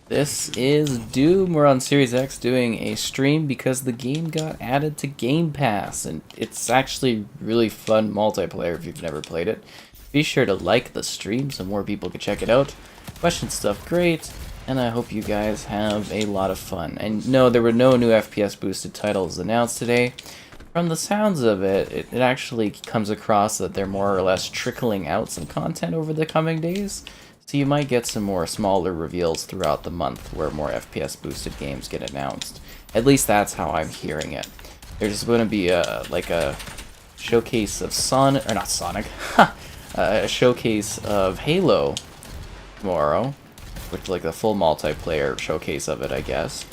This is Doom. We're on Series X doing a stream because the game got added to Game Pass, and it's actually really fun multiplayer if you've never played it. Be sure to like the stream so more people can check it out. Question stuff great, and I hope you guys have a lot of fun. And no, there were no new FPS boosted titles announced today. From the sounds of it, it actually comes across that they're more or less trickling out some content over the coming days. So you might get some more smaller reveals throughout the month where more FPS boosted games get announced. At least that's how I'm hearing it. There's going to be a showcase of Sonic, or not Sonic, a showcase of Halo tomorrow, which like the full multiplayer showcase of it, I guess.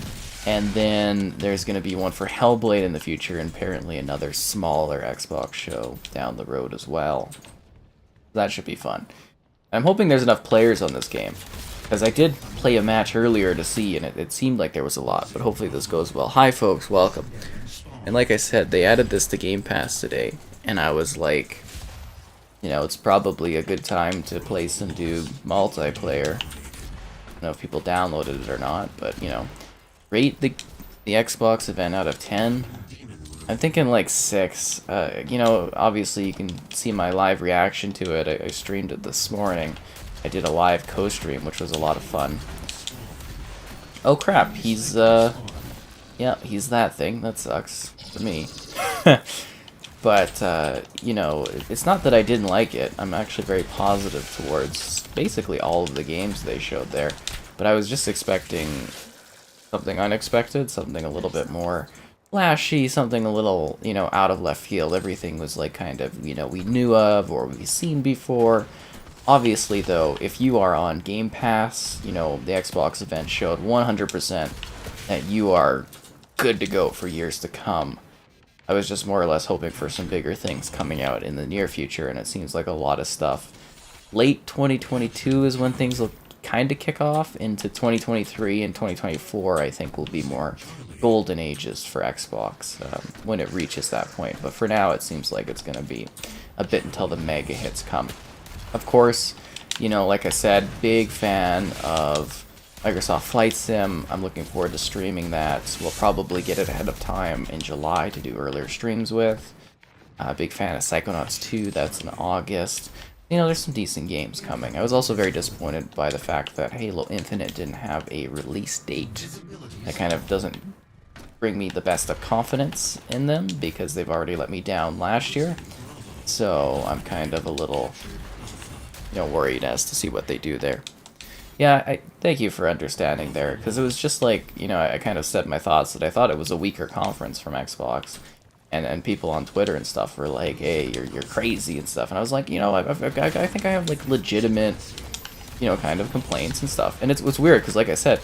And then there's going to be one for Hellblade in the future, and apparently another smaller Xbox show down the road as well. That should be fun. I'm hoping there's enough players on this game, because I did play a match earlier to see, and it seemed like there was a lot, but hopefully this goes well. Hi folks, welcome. And like I said, they added this to Game Pass today, and I was like, you know, it's probably a good time to play some Doom multiplayer. I don't know if people downloaded it or not, but, you know, rate the Xbox event out of 10. I'm thinking like 6. You know, obviously you can see my live reaction to it. I streamed it this morning. I did a live co-stream, which was a lot of fun. Oh crap, he's, yeah, he's that thing. That sucks for me. But, you know, it's not that I didn't like it. I'm actually very positive towards basically all of the games they showed there. But I was just expecting something unexpected, something a little bit more flashy, something a little, you know, out of left field. Everything was like kind of, you know, we knew of or we've seen before. Obviously, though, if you are on Game Pass, you know, the Xbox event showed 100% that you are good to go for years to come. I was just more or less hoping for some bigger things coming out in the near future, and it seems like a lot of stuff. Late 2022 is when things will kind of kick off. Into 2023 and 2024, I think, will be more golden ages for Xbox when it reaches that point. But for now, it seems like it's going to be a bit until the mega hits come. Of course, you know, like I said, big fan of Microsoft Flight Sim. I'm looking forward to streaming that. We'll probably get it ahead of time in July to do earlier streams with. Big fan of Psychonauts 2. That's in August. You know, there's some decent games coming. I was also very disappointed by the fact that Halo Infinite didn't have a release date. That kind of doesn't bring me the best of confidence in them, because they've already let me down last year. So I'm kind of a little, you know, worried as to see what they do there. Yeah, I thank you for understanding there, because it was just like, you know, I kind of said my thoughts that I thought it was a weaker conference from Xbox. And people on Twitter and stuff were like, hey, you're crazy and stuff. And I was like, you know, I think I have, like, legitimate, you know, kind of complaints and stuff. And it's weird, because, like I said,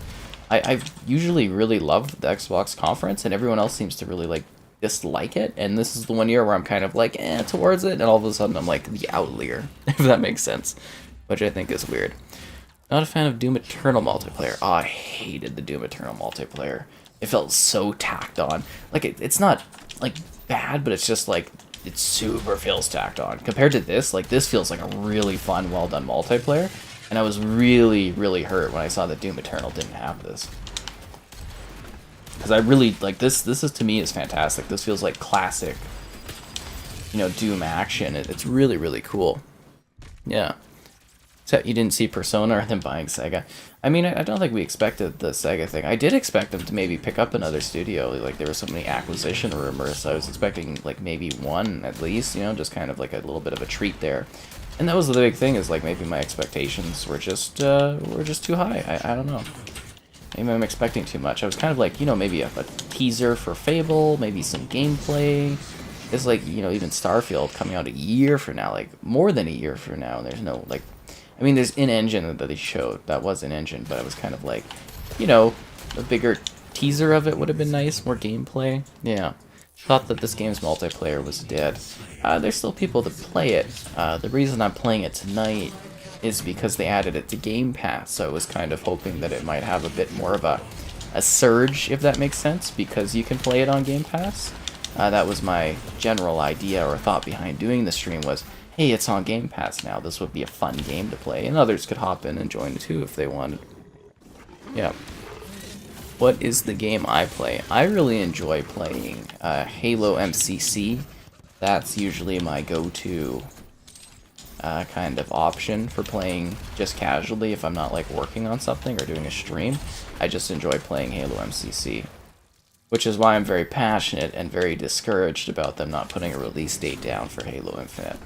I've usually really loved the Xbox conference, and everyone else seems to really, like, dislike it. And this is the one year where I'm kind of, like, towards it. And all of a sudden I'm, like, the outlier, if that makes sense. Which I think is weird. Not a fan of Doom Eternal multiplayer. Oh, I hated the Doom Eternal multiplayer. It felt so tacked on. Like, it's not, like, bad, but it's just like it super feels tacked on compared to this. Like, this feels like a really fun, well done multiplayer, and I was really hurt when I saw that Doom Eternal didn't have this, because I really like this. This is, to me, is fantastic. This feels like classic, you know, Doom action. It's really cool. Yeah. Except you didn't see Persona or them buying Sega. I mean, I don't think we expected the Sega thing. I did expect them to maybe pick up another studio. Like, there were so many acquisition rumors, so I was expecting, like, maybe one at least, you know, just kind of like a little bit of a treat there. And that was the big thing, is, like, maybe my expectations were just too high. I don't know. Maybe I'm expecting too much. I was kind of like, you know, maybe a teaser for Fable, maybe some gameplay. It's like, you know, even Starfield coming out a year from now, like, more than a year from now, and there's no, like, I mean, there's in-engine that they showed. That was in-engine, but I was kind of like, you know, a bigger teaser of it would have been nice. More gameplay. Yeah. Thought that this game's multiplayer was dead. There's still people that play it. The reason I'm playing it tonight is because they added it to Game Pass, so I was kind of hoping that it might have a bit more of a surge, if that makes sense, because you can play it on Game Pass. That was my general idea or thought behind doing the stream was, hey, it's on Game Pass now, this would be a fun game to play, and others could hop in and join too if they wanted. Yeah. What is the game I play? I really enjoy playing Halo MCC. That's usually my go-to kind of option for playing just casually if I'm not like working on something or doing a stream. I just enjoy playing Halo MCC, which is why I'm very passionate and very discouraged about them not putting a release date down for Halo Infinite.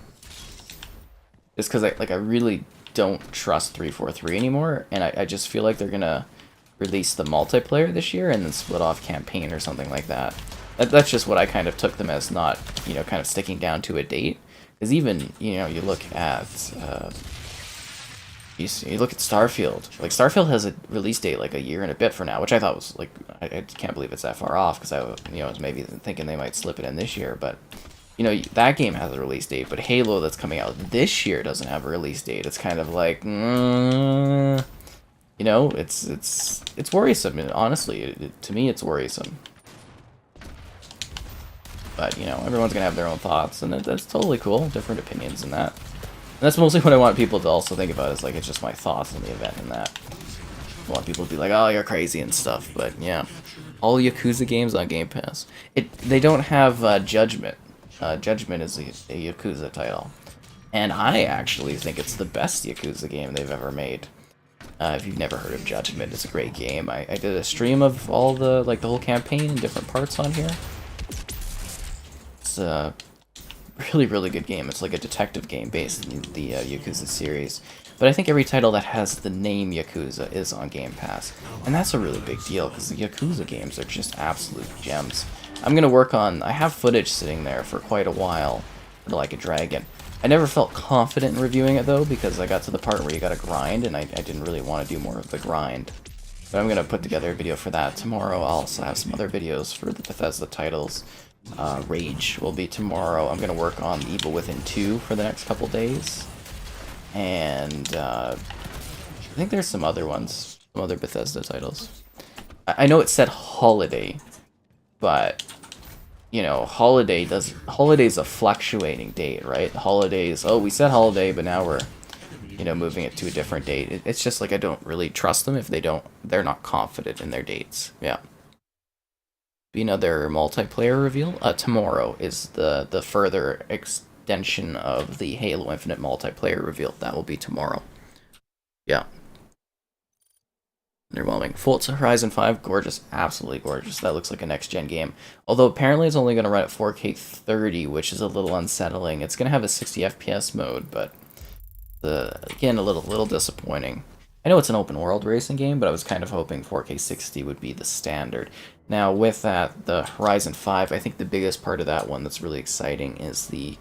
Just because I really don't trust 343 anymore, and I just feel like they're gonna release the multiplayer this year and then split off campaign or something like that. That's just what I kind of took them as, not, you know, kind of sticking down to a date. Because even, you know, you look at you look at Starfield. Like, Starfield has a release date like a year and a bit for now, which I thought was like, I can't believe it's that far off, because I was maybe thinking they might slip it in this year, but you know, that game has a release date, but Halo that's coming out this year doesn't have a release date. It's kind of like, you know, it's worrisome. And honestly, to me, it's worrisome. But you know, everyone's gonna have their own thoughts, and that's totally cool. Different opinions in that. And that's mostly what I want people to also think about. Is like, it's just my thoughts on the event and that. I want people to be like, oh, you're crazy and stuff. But yeah, all Yakuza games on Game Pass. They don't have Judgment. Judgment is a Yakuza title, and I actually think it's the best Yakuza game they've ever made. If you've never heard of Judgment, it's a great game. I did a stream of all the whole campaign and different parts on here. It's a really, really good game. It's like a detective game based in the Yakuza series. But I think every title that has the name Yakuza is on Game Pass. And that's a really big deal, because the Yakuza games are just absolute gems. I'm going to work on... I have footage sitting there for quite a while for Like a Dragon. I never felt confident in reviewing it, though, because I got to the part where you gotta grind, and I didn't really want to do more of the grind. But I'm going to put together a video for that tomorrow. I'll also have some other videos for the Bethesda titles. Rage will be tomorrow. I'm going to work on Evil Within 2 for the next couple days. And I think there's some other ones, some other Bethesda titles. I know it said holiday, but you know, holiday's a fluctuating date, right? Holidays, oh, we said holiday, but now we're, you know, moving it to a different date. It's just like, I don't really trust them if they're not confident in their dates. Yeah. Another multiplayer reveal. Tomorrow is the further extension of the Halo Infinite multiplayer reveal. That will be tomorrow. Yeah. Underwhelming. Forza Horizon 5, gorgeous, absolutely gorgeous. That looks like a next-gen game. Although apparently it's only going to run at 4K 30, which is a little unsettling. It's going to have a 60 FPS mode, but again, a little disappointing. I know it's an open-world racing game, but I was kind of hoping 4K 60 would be the standard. Now, with that, the Horizon 5, I think the biggest part of that one that's really exciting is the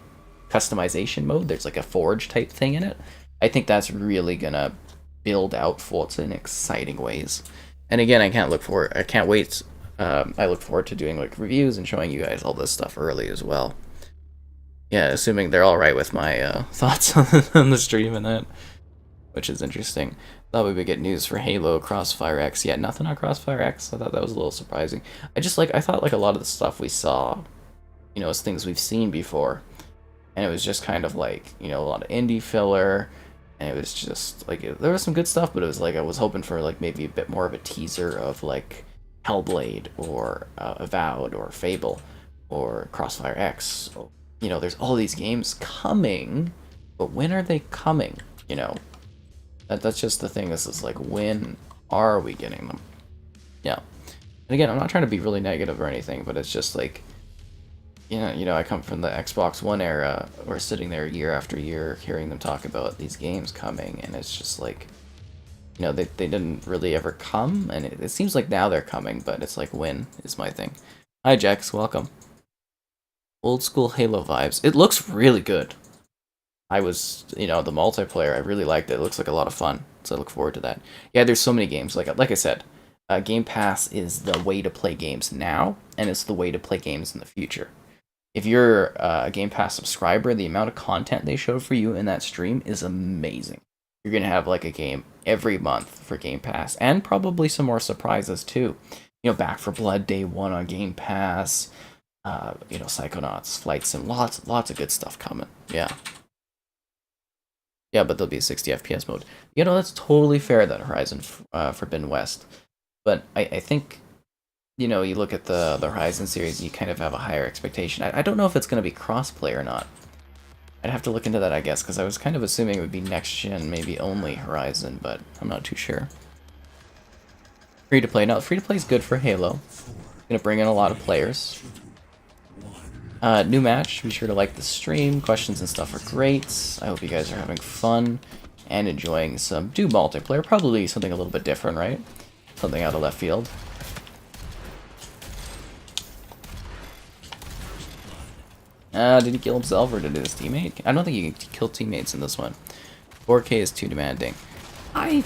customization mode. There's like a forge type thing in it. I think that's really going to build out Forza in exciting ways. And again, I can't wait. I look forward to doing like reviews and showing you guys all this stuff early as well. Yeah, assuming they're all right with my thoughts on the stream and that, which is interesting. Thought we would get news for Halo Crossfire X. Yeah, nothing on Crossfire X. I thought that was a little surprising. I thought like a lot of the stuff we saw, you know, is things we've seen before, and it was just kind of like, you know, a lot of indie filler. And it was just, like, there was some good stuff, but it was like, I was hoping for, like, maybe a bit more of a teaser of, like, Hellblade, or Avowed, or Fable, or Crossfire X. You know, there's all these games coming, but when are they coming, you know? That's just the thing, is like, when are we getting them? Yeah. And again, I'm not trying to be really negative or anything, but it's just like, you know, I come from the Xbox One era. We're sitting there year after year hearing them talk about these games coming, and it's just like, you know, they didn't really ever come, and it seems like now they're coming, but it's like, when is my thing. Hi, Jax, welcome. Old school Halo vibes. It looks really good. You know, the multiplayer, I really liked it. It looks like a lot of fun, so I look forward to that. Yeah, there's so many games. Like I said, Game Pass is the way to play games now, and it's the way to play games in the future. If you're a Game Pass subscriber, the amount of content they show for you in that stream is amazing. You're going to have like a game every month for Game Pass, and probably some more surprises too. You know, Back for Blood Day 1 on Game Pass, you know, Psychonauts, Flight Sim, lots of good stuff coming. Yeah. Yeah, but there'll be a 60 FPS mode. You know, that's totally fair that Horizon Forbidden West. But I think, you know, you look at the Horizon series, you kind of have a higher expectation. I don't know if it's going to be crossplay or not. I'd have to look into that, I guess, because I was kind of assuming it would be next-gen, maybe only Horizon, but I'm not too sure. Free-to-play. Now, free-to-play is good for Halo. It's going to bring in a lot of players. New match. Be sure to like the stream. Questions and stuff are great. I hope you guys are having fun and enjoying some Doom multiplayer. Probably something a little bit different, right? Something out of left field. Did he kill himself or did his teammate? I don't think you can kill teammates in this one. 4K is too demanding. I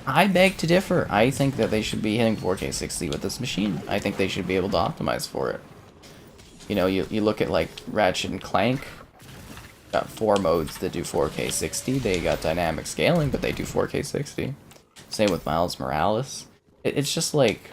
beg to differ. I think that they should be hitting 4K 60 with this machine. I think they should be able to optimize for it. You know, you look at like Ratchet and Clank. Got 4 modes that do 4K 60. They got dynamic scaling, but they do 4K 60. Same with Miles Morales. It's just like,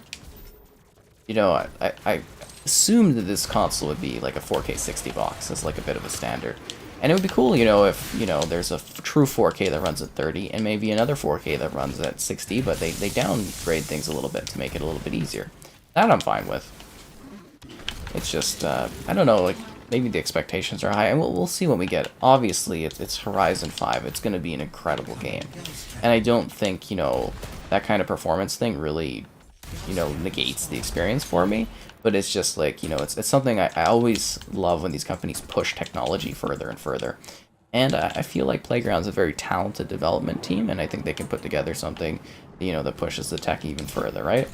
you know, I assumed that this console would be like a 4K 60 box as like a bit of a standard. And it would be cool, you know, if, you know, there's a true 4K that runs at 30 and maybe another 4K that runs at 60, but they downgrade things a little bit to make it a little bit easier. That I'm fine with. It's just, I don't know, like, maybe the expectations are high, and we'll see what we get. Obviously, it's Horizon 5. It's going to be an incredible game. And I don't think, you know, that kind of performance thing really, you know, negates the experience for me. But it's just like, you know, it's something I always love when these companies push technology further and further. And I feel like Playground's a very talented development team, and I think they can put together something, you know, that pushes the tech even further, right?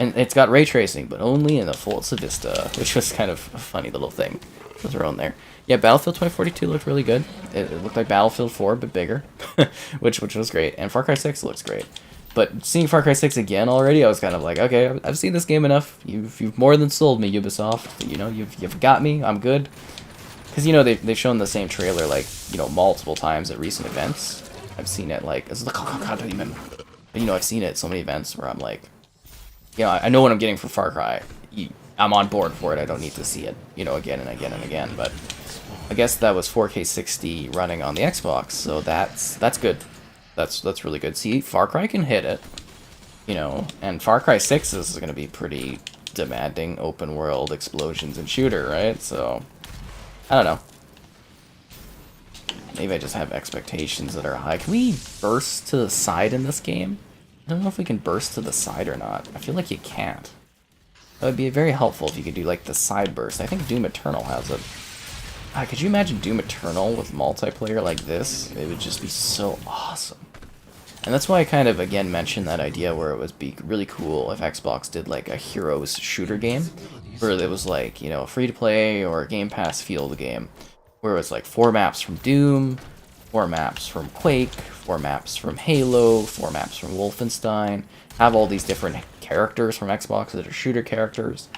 And it's got ray tracing, but only in the Forza Vista, which was kind of a funny little thing to throw in there. Yeah, Battlefield 2042 looked really good. It looked like Battlefield 4, but bigger, which was great. And Far Cry 6 looks great. But seeing Far Cry 6 again already, I was kind of like, okay, I've seen this game enough. You've more than sold me, Ubisoft. You know, you've got me. I'm good. Because, you know, they've shown the same trailer, like, you know, multiple times at recent events. I've seen it, like, you know, I've seen it at so many events where I'm like, you know, I know what I'm getting from Far Cry. I'm on board for it. I don't need to see it, you know, again and again and again. But I guess that was 4K 60 running on the Xbox, so that's good. That's really good. See, Far Cry can hit it, you know, and Far Cry 6 is going to be pretty demanding open world explosions and shooter, right? So, I don't know. Maybe I just have expectations that are high. Can we burst to the side in this game? I don't know if we can burst to the side or not. I feel like you can't. That would be very helpful if you could do, like, the side burst. I think Doom Eternal has it. Could you imagine Doom Eternal with multiplayer like this? It would just be so awesome. And that's why I kind of, again, mentioned that idea where it would be really cool if Xbox did, like, a Heroes shooter game. Where it was, like, you know, a free-to-play or a Game Pass field game. Where it was, like, 4 maps from Doom, 4 maps from Quake, 4 maps from Halo, 4 maps from Wolfenstein. Have all these different characters from Xbox that are shooter characters.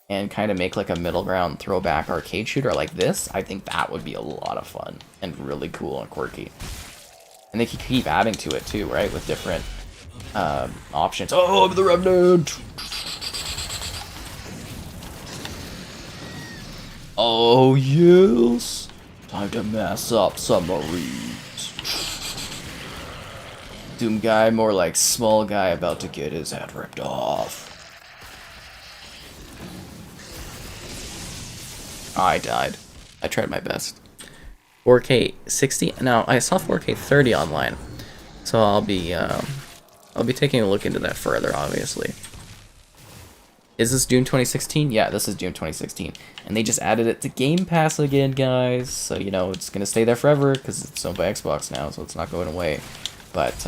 And kind of make like a middle ground throwback arcade shooter like this. I think that would be a lot of fun and really cool and quirky. And they could keep adding to it too, right? With different options. Oh, I'm the Revenant! Oh, yes! Time to mess up submarines. Doom guy, more like small guy about to get his head ripped off. I died. I tried my best. 4K 60. Now I saw 4K 30 online, so I'll be taking a look into that further. Obviously, is this June 2016? Yeah, this is June 2016, and they just added it to Game Pass again, guys. So you know it's gonna stay there forever because it's owned by Xbox now, so it's not going away. But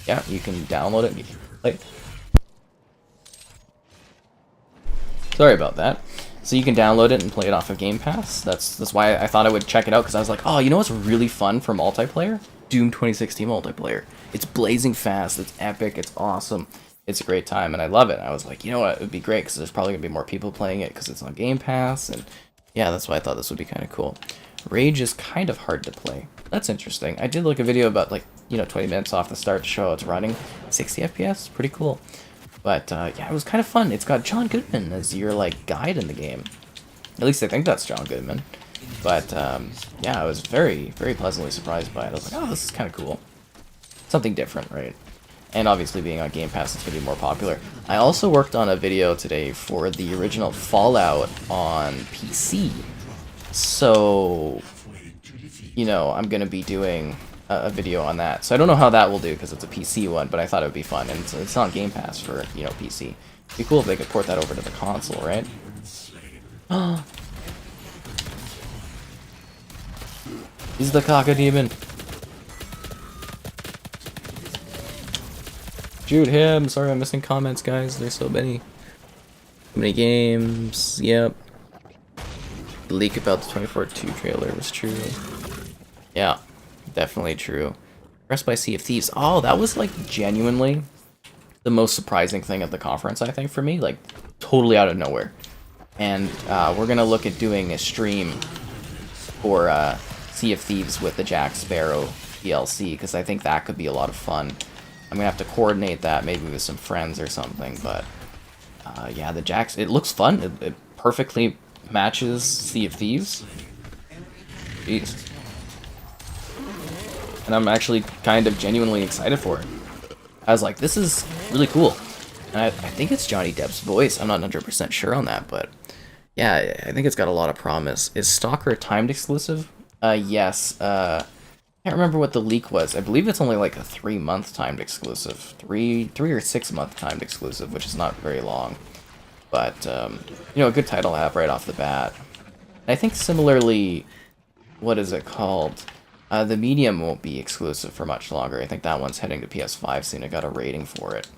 yeah, you can download it. And you can play. Sorry about that. So you can download it and play it off of Game Pass. That's why I thought I would check it out, because I was like, oh, you know what's really fun for multiplayer? Doom 2016 multiplayer. It's blazing fast, it's epic, it's awesome, it's a great time, and I love it. I was like, you know what, it would be great, because there's probably going to be more people playing it, because it's on Game Pass, and yeah, that's why I thought this would be kind of cool. Rage is kind of hard to play. That's interesting. I did like a video about, like, you know, 20 minutes off the start to show how it's running. 60 FPS, pretty cool. But, yeah, it was kind of fun. It's got John Goodman as your, like, guide in the game. At least I think that's John Goodman. But yeah, I was very, very pleasantly surprised by it. I was like, oh, this is kind of cool. Something different, right? And obviously being on Game Pass, it's going to be more popular. I also worked on a video today for the original Fallout on PC. So, you know, I'm going to be doing a video on that. So I don't know how that will do because it's a PC one, but I thought it would be fun. And it's on Game Pass for, you know, PC. It'd be cool if they could port that over to the console, right? He's the Cockademon. Shoot him! Sorry, I'm missing comments, guys. There's so many. So many games. Yep. The leak about the 24-2 trailer was true. Yeah, definitely true. Pressed by Sea of Thieves. Oh, that was like genuinely the most surprising thing at the conference, I think, for me. Like, totally out of nowhere. And we're gonna look at doing a stream for Sea of Thieves with the Jack Sparrow DLC, because I think that could be a lot of fun. I'm gonna have to coordinate that maybe with some friends or something, but yeah, the Jacks, it looks fun. It perfectly matches Sea of Thieves. Jeez. And I'm actually kind of genuinely excited for it. I was like, this is really cool. And I think it's Johnny Depp's voice. I'm not 100% sure on that, but yeah, I think it's got a lot of promise. Is Stalker a timed exclusive? Yes. I can't remember what the leak was. I believe it's only like a 3-month timed exclusive. 3 or 6 month timed exclusive, which is not very long. But, you know, a good title to have right off the bat. And I think similarly, what is it called? The Medium won't be exclusive for much longer. I think that one's heading to PS5 soon. I got a rating for it.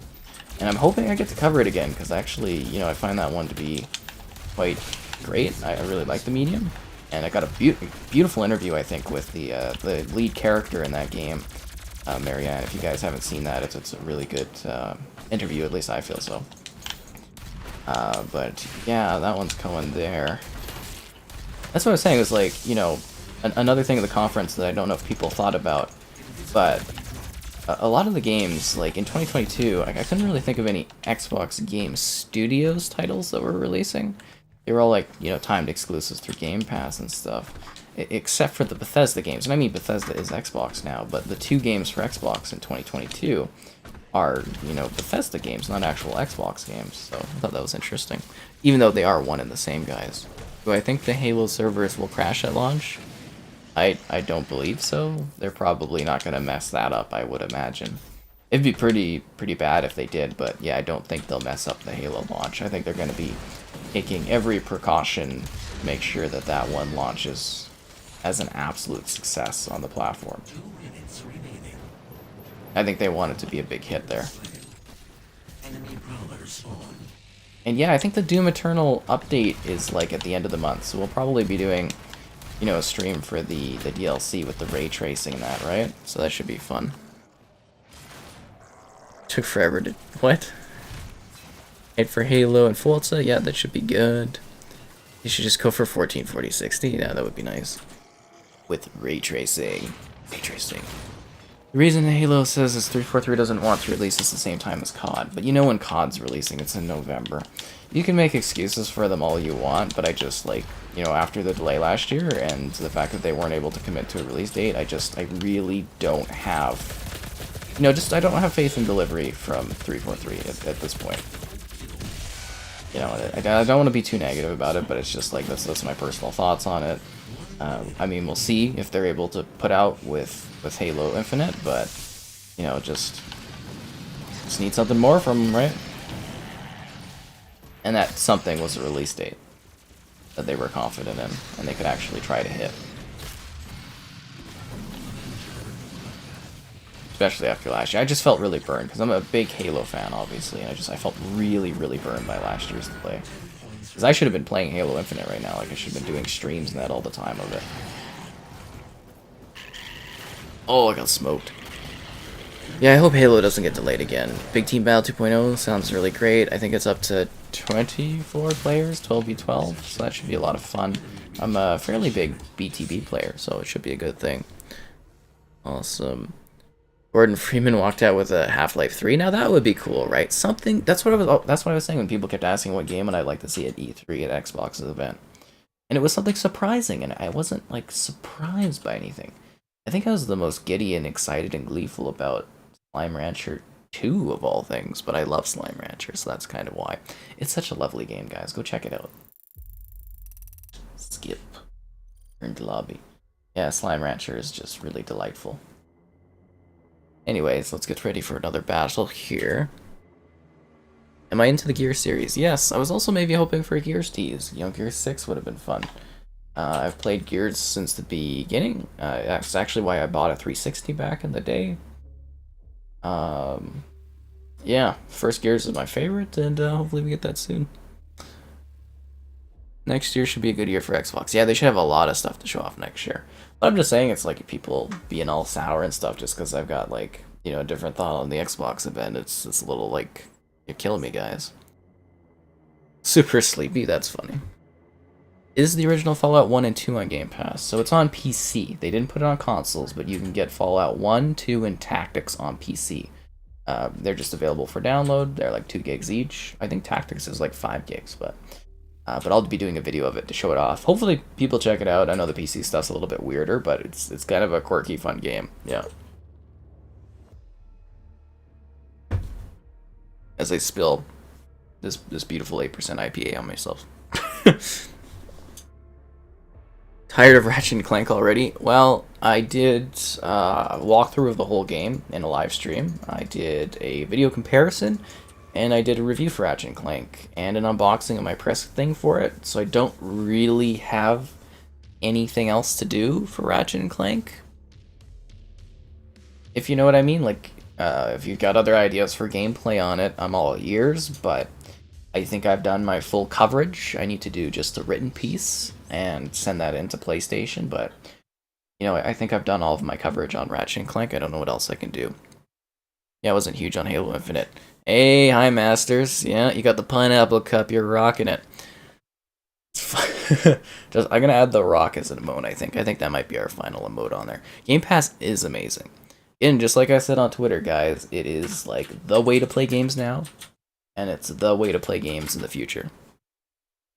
And I'm hoping I get to cover it again, because actually, you know, I find that one to be quite great. I really like the Medium. And I got a beautiful interview, I think, with the lead character in that game, Marianne. If you guys haven't seen that, it's a really good interview, at least I feel so. But yeah, that one's going there. That's what I was saying, was like, you know, another thing at the conference that I don't know if people thought about, but a lot of the games, like in 2022, I couldn't really think of any Xbox Game Studios titles that were releasing. They were all like, you know, timed exclusives through Game Pass and stuff, except for the Bethesda games. And I mean, Bethesda is Xbox now, but the 2 games for Xbox in 2022 are, you know, Bethesda games, not actual Xbox games. So I thought that was interesting, even though they are one and the same guys. Do I think the Halo servers will crash at launch? I don't believe so. They're probably not going to mess that up, I would imagine. It'd be pretty bad if they did, but yeah, I don't think they'll mess up the Halo launch. I think they're going to be taking every precaution to make sure that that one launches as an absolute success on the platform. I think they want it to be a big hit there. And yeah, I think the Doom Eternal update is like at the end of the month, so we'll probably be doing, you know, a stream for the DLC with the ray tracing and that, right? So that should be fun. Took forever to... what? Wait for Halo and Forza? Yeah, that should be good. You should just go for 144060. Yeah, that would be nice. With ray tracing. Ray tracing. The reason Halo says is 343 doesn't want to release at the same time as COD. But you know when COD's releasing, it's in November. You can make excuses for them all you want, but I just, like, you know, after the delay last year and the fact that they weren't able to commit to a release date, I really don't have... you know, I don't have faith in delivery from 343 at this point. You know, I don't want to be too negative about it, but it's just like, that's my personal thoughts on it. I mean, we'll see if they're able to put out with Halo Infinite, but, you know, just need something more from them, right? And that something was a release date that they were confident in, and they could actually try to hit. Especially after last year. I just felt really burned, because I'm a big Halo fan, obviously, and I felt really burned by last year's delay. Because I should have been playing Halo Infinite right now, like I should have been doing streams and that all the time of it. Oh, I got smoked. Yeah, I hope Halo doesn't get delayed again. Big Team Battle 2.0 sounds really great. I think it's up to 24 players, 12v12, so that should be a lot of fun. I'm a fairly big BTB player, so it should be a good thing. Awesome. Gordon Freeman walked out with a Half-Life 3. Now that would be cool, right? Something. That's what I was saying when people kept asking what game, and I'd like to see at E3 at Xbox's event. And it was something surprising, and I wasn't, like, surprised by anything. I think I was the most giddy and excited and gleeful about Slime Rancher 2 of all things, but I love Slime Rancher, so that's kind of why. It's such a lovely game, guys. Go check it out. Skip. Turn to lobby. Yeah, Slime Rancher is just really delightful. Anyways, let's get ready for another battle here. Am I into the Gears series? Yes, I was also maybe hoping for a Gears tease. You know, Gears 6 would have been fun. I've played Gears since the beginning. That's actually why I bought a 360 back in the day. Yeah, first Gears is my favorite, and hopefully we get that soon. Next year should be a good year for Xbox. Yeah, they should have a lot of stuff to show off next year. But I'm just saying, it's like people being all sour and stuff just because I've got, like, you know, a different thought on the Xbox event. It's a little like, you're killing me, guys. Super sleepy, that's funny. Is the original Fallout 1 and 2 on Game Pass? So it's on PC. They didn't put it on consoles, but you can get Fallout 1, 2, and Tactics on PC. They're just available for download. They're like 2 gigs each. I think Tactics is like 5 gigs, but I'll be doing a video of it to show it off. Hopefully people check it out. I know the PC stuff's a little bit weirder, but it's kind of a quirky, fun game. Yeah. As I spill this beautiful 8% IPA on myself. Tired of Ratchet and Clank already? Well, I did a walkthrough of the whole game in a live stream. I did a video comparison, and I did a review for Ratchet and Clank, and an unboxing of my press thing for it, so I don't really have anything else to do for Ratchet and Clank. If you know what I mean, like, if you've got other ideas for gameplay on it, I'm all ears, but I think I've done my full coverage. I need to do just a written piece and send that into PlayStation, but, you know, I think I've done all of my coverage on Ratchet and Clank. I don't know what else I can do. Yeah, I wasn't huge on Halo Infinite. Hey, hi, Masters. Yeah, you got the pineapple cup. You're rocking it. I'm gonna add the rock as an emote, I think. I think that might be our final emote on there. Game Pass is amazing. And just like I said on Twitter, guys, it is like the way to play games now, and it's the way to play games in the future.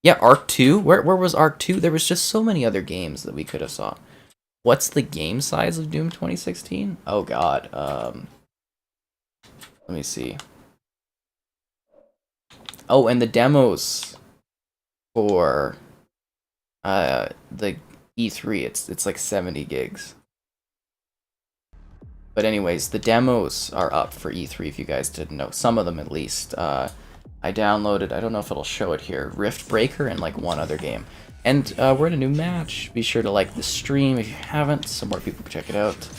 Yeah, Arc 2? Where was Arc 2? There was just so many other games that we could have saw. What's the game size of Doom 2016? Oh god, let me see. Oh, and the demos for the E3, it's like 70 gigs. But anyways, the demos are up for E3 if you guys didn't know. Some of them at least. I downloaded, I don't know if it'll show it here, Rift Breaker and like one other game. And we're in a new match. Be sure to like the stream if you haven't, so more people can check it out.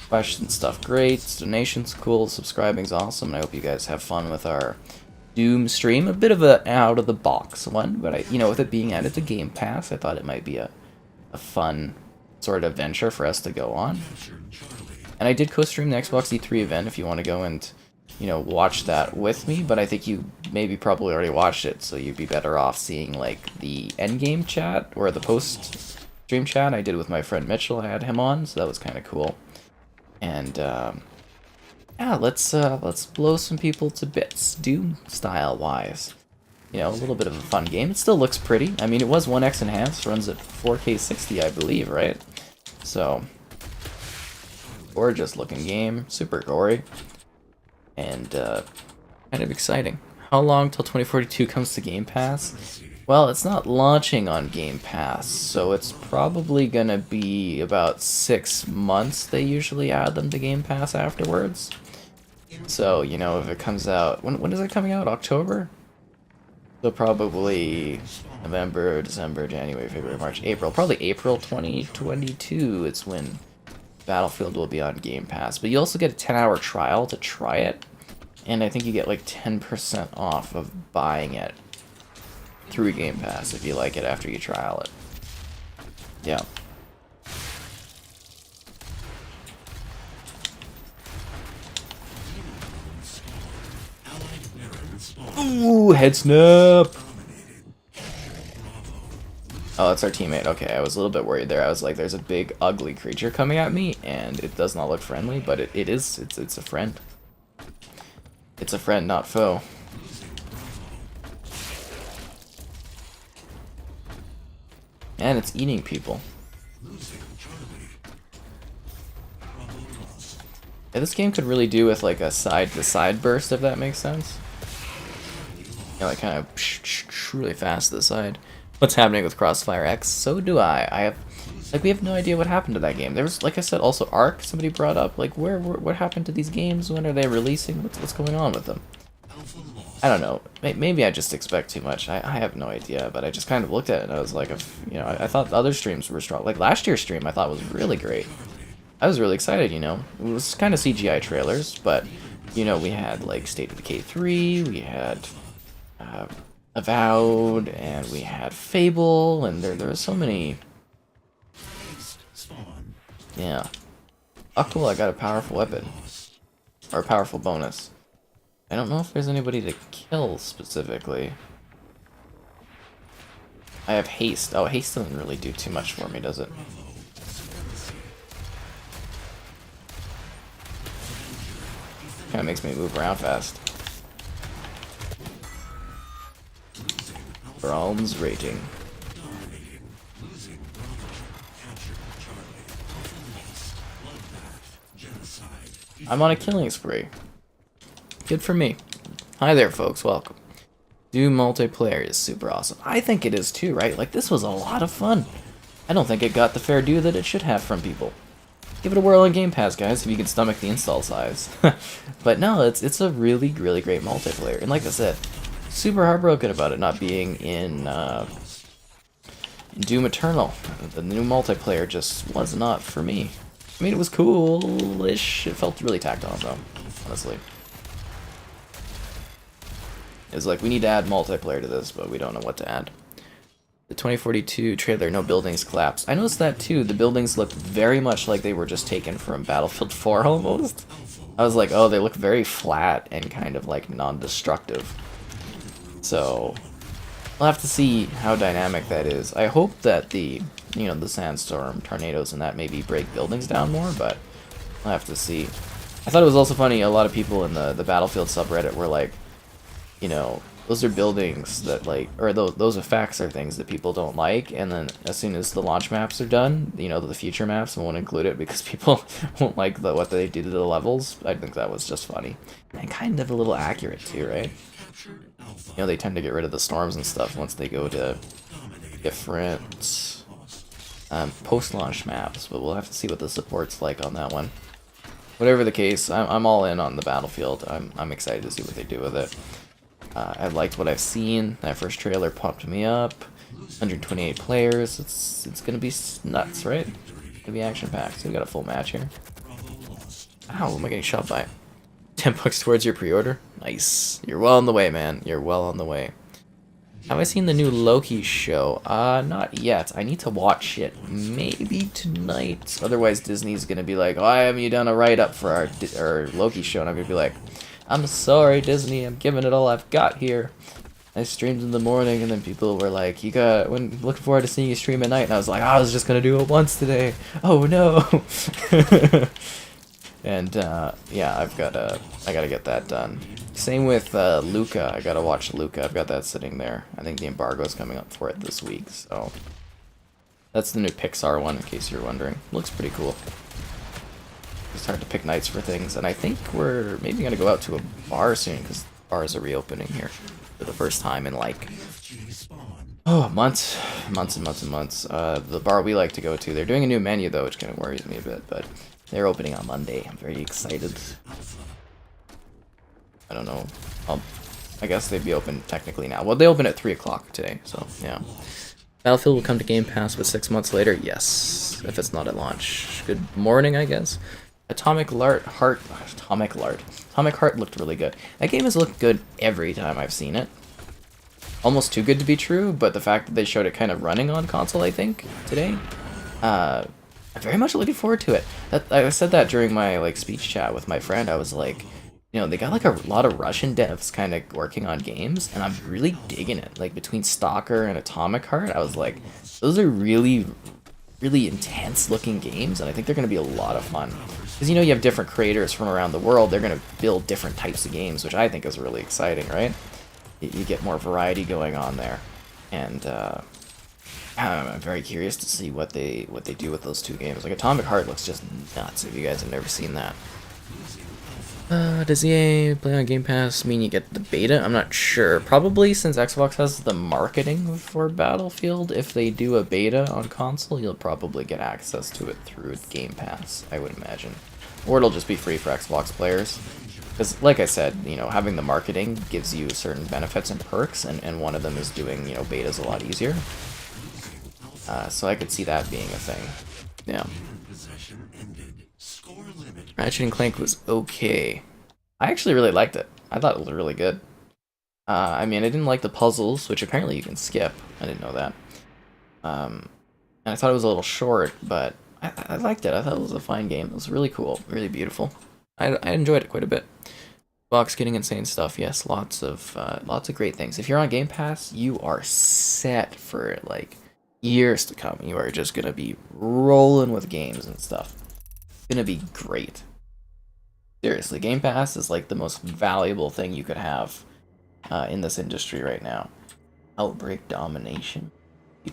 Questions, stuff great, donations cool, subscribing's awesome, and I hope you guys have fun with our Doom stream. A bit of a out of the box one, but you know, with it being added to Game Pass, I thought it might be a fun sort of venture for us to go on. And I did co-stream the Xbox E3 event if you want to go and, you know, watch that with me, but I think you maybe probably already watched it, so you'd be better off seeing like the endgame chat or the post-stream chat I did with my friend Mitchell. I had him on, so that was kind of cool. And yeah, let's blow some people to bits, Doom style wise. You know, a little bit of a fun game. It still looks pretty. I mean, it was 1x enhanced, runs at 4K 60, I believe, right? So, gorgeous looking game, super gory, and kind of exciting. How long till 2042 comes to Game Pass? Well, it's not launching on Game Pass, so it's probably gonna be about 6 months. They usually add them to Game Pass afterwards. So, you know, if it comes out, when is it coming out? October? So probably November, December, January, February, March, April. Probably April 2022 is when Battlefield will be on Game Pass. But you also get a 10-hour trial to try it. And I think you get like 10% off of buying it through Game Pass if you like it after you trial it. Yeah. Ooh, head snap! Oh, that's our teammate. Okay, I was a little bit worried there. I was like, there's a big, ugly creature coming at me, and it does not look friendly, but it's a friend. It's a friend, not foe. And it's eating people. Yeah, this game could really do with like a side-to-side burst, if that makes sense. Yeah, like kind of really fast to the side. What's happening with Crossfire X? So do I. We have no idea what happened to that game. There was, like I said, also Ark. Somebody brought up, like, what happened to these games? When are they releasing? What's going on with them? I don't know. Maybe I just expect too much. I have no idea. But I just kind of looked at it and I was like, you know, I thought other streams were strong. Like last year's stream, I thought was really great. I was really excited. You know, it was kind of CGI trailers, but you know, we had like State of Decay 3, we had Avowed, and we had Fable, and there were so many. Yeah. Oh cool, I got a powerful weapon. Or a powerful bonus. I don't know if there's anybody to kill specifically. I have haste. Oh, haste doesn't really do too much for me, does it? Kinda makes me move around fast. Bronze rating. I'm on a killing spree. Good for me. Hi there, folks. Welcome. Doom multiplayer is super awesome. I think it is too, right? Like, this was a lot of fun. I don't think it got the fair due that it should have from people. Give it a whirl on Game Pass, guys, if you can stomach the install size. But no, it's a really, really great multiplayer. And like I said, super heartbroken about it not being in Doom Eternal. The new multiplayer just was not for me. I mean, it was cool-ish. It felt really tacked on, though, honestly. It was like, we need to add multiplayer to this, but we don't know what to add. The 2042 trailer, no buildings collapsed. I noticed that, too. The buildings looked very much like they were just taken from Battlefield 4, almost. I was like, oh, they look very flat and kind of, like, non-destructive. So, we'll have to see how dynamic that is. I hope that the sandstorm, tornadoes, and that maybe break buildings down more, but we'll have to see. I thought it was also funny, a lot of people in the Battlefield subreddit were like, you know, those are buildings that, like, or those effects are things that people don't like, and then as soon as the launch maps are done, you know, the future maps won't include it because people won't like what they do to the levels. I think that was just funny. And kind of a little accurate, too, right? You know, they tend to get rid of the storms and stuff once they go to different post-launch maps, but we'll have to see what the support's like on that one. Whatever the case, I'm all in on the Battlefield. I'm excited to see what they do with it. I liked what I've seen. That first trailer pumped me up. 128 players. It's gonna be nuts, right? It's gonna be action-packed. So we got a full match here. Ow, am I getting shot by? 10 bucks towards your pre-order? Nice. You're well on the way, man. You're well on the way. Have I seen the new Loki show? Not yet. I need to watch it. Maybe tonight. Otherwise, Disney's gonna be like, "Why haven't you done a write-up for our Loki show?" And I'm gonna be like, "I'm sorry, Disney. I'm giving it all I've got here. I streamed in the morning," and then people were like, looking forward to seeing you stream at night." And I was like, I was just gonna do it once today. Oh no. And yeah, I gotta get that done. Same with Luca. I gotta watch Luca. I've got that sitting there. I think the embargo's coming up for it this week, so that's the new Pixar one, in case you're wondering. Looks pretty cool. It's hard to pick nights for things, and I think we're maybe gonna go out to a bar soon because bars are reopening here for the first time in like months and months and months. The bar we like to go to, they're doing a new menu though, which kind of worries me a bit, but they're opening on Monday. I'm very excited. I don't know. I guess they'd be open technically now. Well, they open at 3 o'clock today, so yeah. Battlefield will come to Game Pass, but 6 months later, yes, if it's not at launch. Good morning, I guess. Atomic Heart looked really good. That game has looked good every time I've seen it. Almost too good to be true, but the fact that they showed it kind of running on console, I think, today, I'm very much looking forward to it. I said that during my like speech chat with my friend. I was like, you know, they got like a lot of Russian devs kind of working on games, and I'm really digging it. Like between Stalker and Atomic Heart, I was like, those are really, really intense looking games, and I think they're going to be a lot of fun. Because, you know, you have different creators from around the world. They're going to build different types of games, which I think is really exciting, right? You get more variety going on there. And I'm very curious to see what they do with those two games. Like Atomic Heart looks just nuts. If you guys have never seen that, does EA play on Game Pass mean you get the beta? I'm not sure. Probably, since Xbox has the marketing for Battlefield. If they do a beta on console, you'll probably get access to it through Game Pass, I would imagine, or it'll just be free for Xbox players. Because, like I said, you know, having the marketing gives you certain benefits and perks, and one of them is doing, you know, betas a lot easier. So I could see that being a thing. Yeah. Ratchet and Clank was okay. I actually really liked it. I thought it was really good. I mean, I didn't like the puzzles, which apparently you can skip. I didn't know that. And I thought it was a little short, but I liked it. I thought it was a fine game. It was really cool, really beautiful. I enjoyed it quite a bit. Box getting insane stuff. Yes, lots of great things. If you're on Game Pass, you are set for like years to come. You are just gonna be rolling with games and stuff. It's gonna be great. Seriously, Game Pass is like the most valuable thing you could have in this industry right now. Outbreak Domination,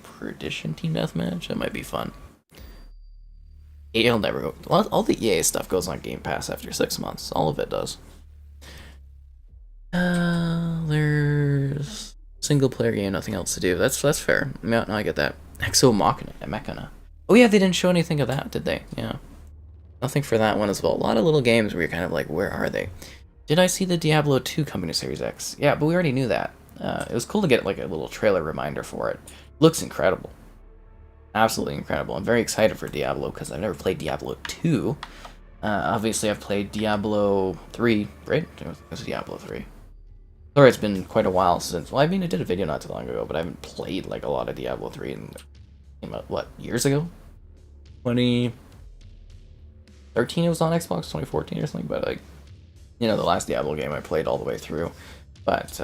Perdition Team Deathmatch. That might be fun. It'll never go. All the EA stuff goes on Game Pass after 6 months. All of it does. There's single player game, nothing else to do. That's fair. No, I get that. Exo Mechana. Oh yeah, they didn't show anything of that, did they? Yeah. Nothing for that one as well. A lot of little games where you're kind of like, where are they? Did I see the Diablo 2 coming to Series X? Yeah, but we already knew that. It was cool to get like a little trailer reminder for it. Looks incredible. Absolutely incredible. I'm very excited for Diablo because I've never played Diablo 2. Obviously, I've played Diablo 3, right? It was Diablo 3. Sorry, it's been quite a while since... Well, I mean, I did a video not too long ago, but I haven't played like a lot of Diablo 3 in... Came out, what, years ago? 2013 it was on Xbox, 2014 or something, but like... You know, the last Diablo game I played all the way through. But,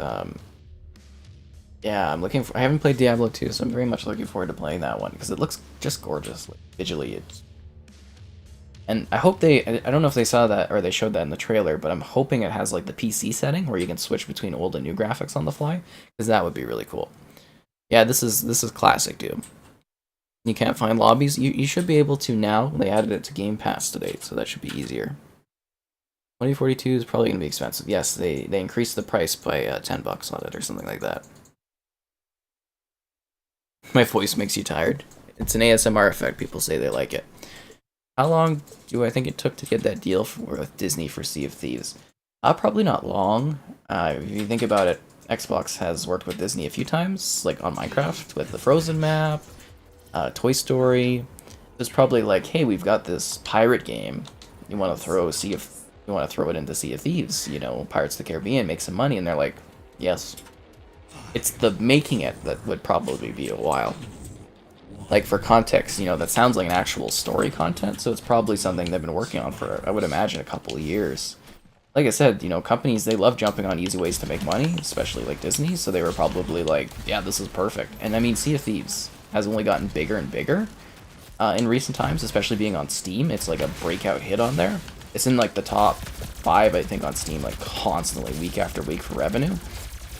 yeah, I haven't played Diablo 2, so I'm very much looking forward to playing that one, because it looks just gorgeous. Like, visually, and I hope I don't know if they saw that, or they showed that in the trailer, but I'm hoping it has, like, the PC setting, where you can switch between old and new graphics on the fly, because that would be really cool. Yeah, this is classic, dude. You can't find lobbies? You should be able to now. They added it to Game Pass today, so that should be easier. 2042 is probably going to be expensive. Yes, they increased the price by $10 on it, or something like that. My voice makes you tired. It's an ASMR effect. People say they like it. How long do I think it took to get that deal with Disney for Sea of Thieves? Probably not long. If you think about it, Xbox has worked with Disney a few times, like on Minecraft with the Frozen map, Toy Story. It was probably like, hey, we've got this pirate game. You want to throw it into Sea of Thieves? You know, Pirates of the Caribbean, make some money, and they're like, yes. It's the making it that would probably be a while. Like, for context, you know, that sounds like an actual story content, so it's probably something they've been working on for, I would imagine, a couple of years. Like I said, you know, companies, they love jumping on easy ways to make money, especially like Disney, so they were probably like, yeah, this is perfect. And I mean, Sea of Thieves has only gotten bigger and bigger in recent times, especially being on Steam. It's like a breakout hit on there. It's in like the top 5, I think, on Steam, like constantly, week after week for revenue.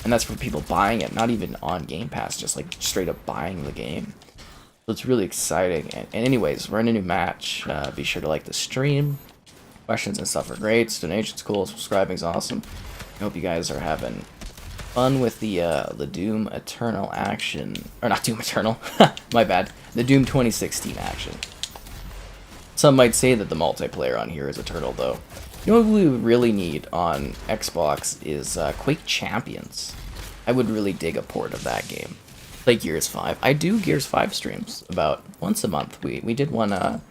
And that's for people buying it, not even on Game Pass, just like straight up buying the game. So it's really exciting. And anyways, we're in a new match. Be sure to like the stream. Questions and stuff are great. Donation's cool. Subscribing's awesome. I hope you guys are having fun with the Doom Eternal action. Or not Doom Eternal. My bad. The Doom 2016 action. Some might say that the multiplayer on here is Eternal, though. You know what we really need on Xbox is Quake Champions. I would really dig a port of that game. Play Gears 5. I do Gears 5 streams about once a month. We did one a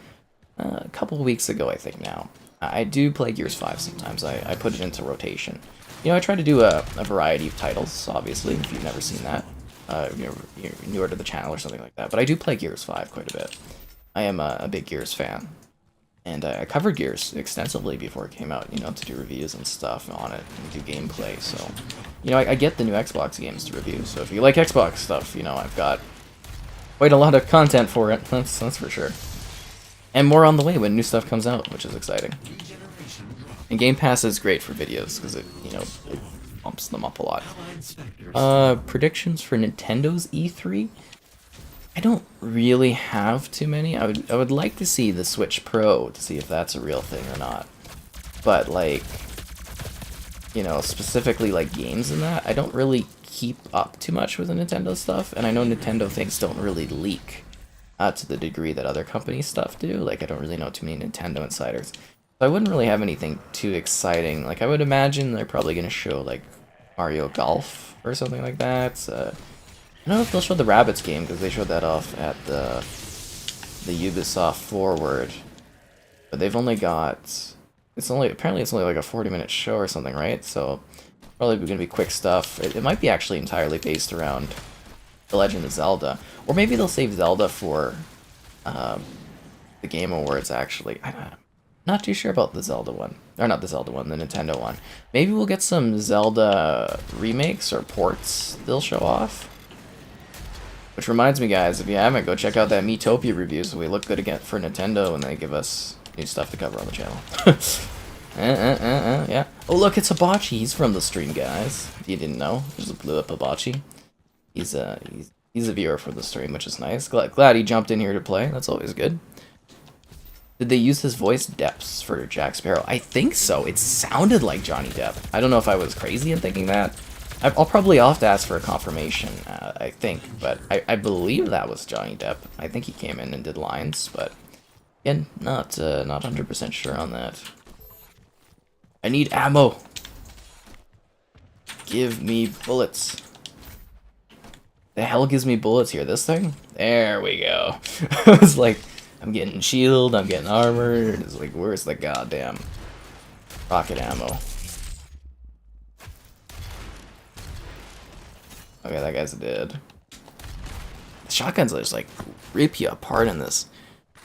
couple weeks ago, I think now. I do play Gears 5 sometimes. I put it into rotation. You know, I try to do a variety of titles, obviously, if you've never seen that. You're newer to the channel or something like that. But I do play Gears 5 quite a bit. I am a big Gears fan. And I covered Gears extensively before it came out, you know, to do reviews and stuff on it and do gameplay. So, you know, I get the new Xbox games to review. So if you like Xbox stuff, you know, I've got quite a lot of content for it. That's for sure. And more on the way when new stuff comes out, which is exciting. And Game Pass is great for videos because it, you know, it bumps them up a lot. Predictions for Nintendo's E3? I don't really have too many. I would like to see the Switch Pro to see if that's a real thing or not. But like, you know, specifically like games and that, I don't really keep up too much with the Nintendo stuff, and I know Nintendo things don't really leak to the degree that other companies stuff do. Like, I don't really know too many Nintendo insiders. So I wouldn't really have anything too exciting. Like, I would imagine they're probably going to show, like, Mario Golf or something like that. I don't know if they'll show the Rabbids game, because they showed that off at the Ubisoft Forward. But they've only got... apparently it's only like a 40-minute show or something, right? So, probably going to be quick stuff. It might be actually entirely based around The Legend of Zelda. Or maybe they'll save Zelda for the Game Awards, actually. I'm not too sure about the Zelda one. Or not the Zelda one, the Nintendo one. Maybe we'll get some Zelda remakes or ports they'll show off. Which reminds me, guys, if you haven't, go check out that Miitopia review so we look good again for Nintendo when they give us new stuff to cover on the channel. Yeah. Oh, look, it's Hibachi. He's from the stream, guys. If you didn't know, just blew up Hibachi. He's a viewer for the stream, which is nice. Glad he jumped in here to play. That's always good. Did they use his voice depths for Jack Sparrow? I think so. It sounded like Johnny Depp. I don't know if I was crazy in thinking that. I'll probably have to ask for a confirmation, I think. But I believe that was Johnny Depp. I think he came in and did lines, but again, not 100% sure on that. I need ammo. Give me bullets. The hell gives me bullets here? This thing? There we go. I was like, I'm getting shield, I'm getting armor. It's like, where's the goddamn rocket ammo? Okay, that guy's dead. The shotguns just like rip you apart in this.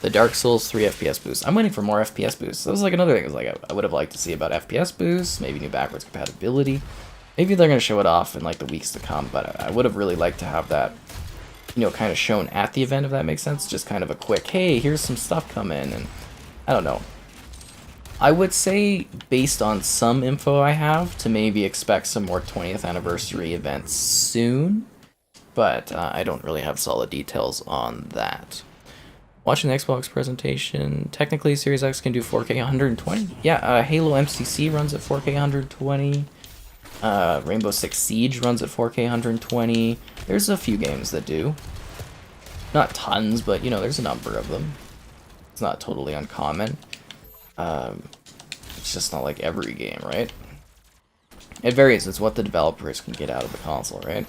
The Dark Souls 3 FPS boost. I'm waiting for more FPS boosts. That was like another thing. It was like I would have liked to see about FPS boosts, maybe new backwards compatibility. Maybe they're going to show it off in like the weeks to come, but I would have really liked to have that, you know, kind of shown at the event, if that makes sense. Just kind of a quick, hey, here's some stuff coming, and I don't know. I would say, based on some info I have, to maybe expect some more 20th anniversary events soon, but I don't really have solid details on that. Watching the Xbox presentation, technically Series X can do 4K 120. Yeah, Halo MCC runs at 4K 120. Rainbow Six Siege runs at 4K 120. There's a few games that do. Not tons, but you know, there's a number of them. It's not totally uncommon. It's just not like every game, right? It varies. It's what the developers can get out of the console, right?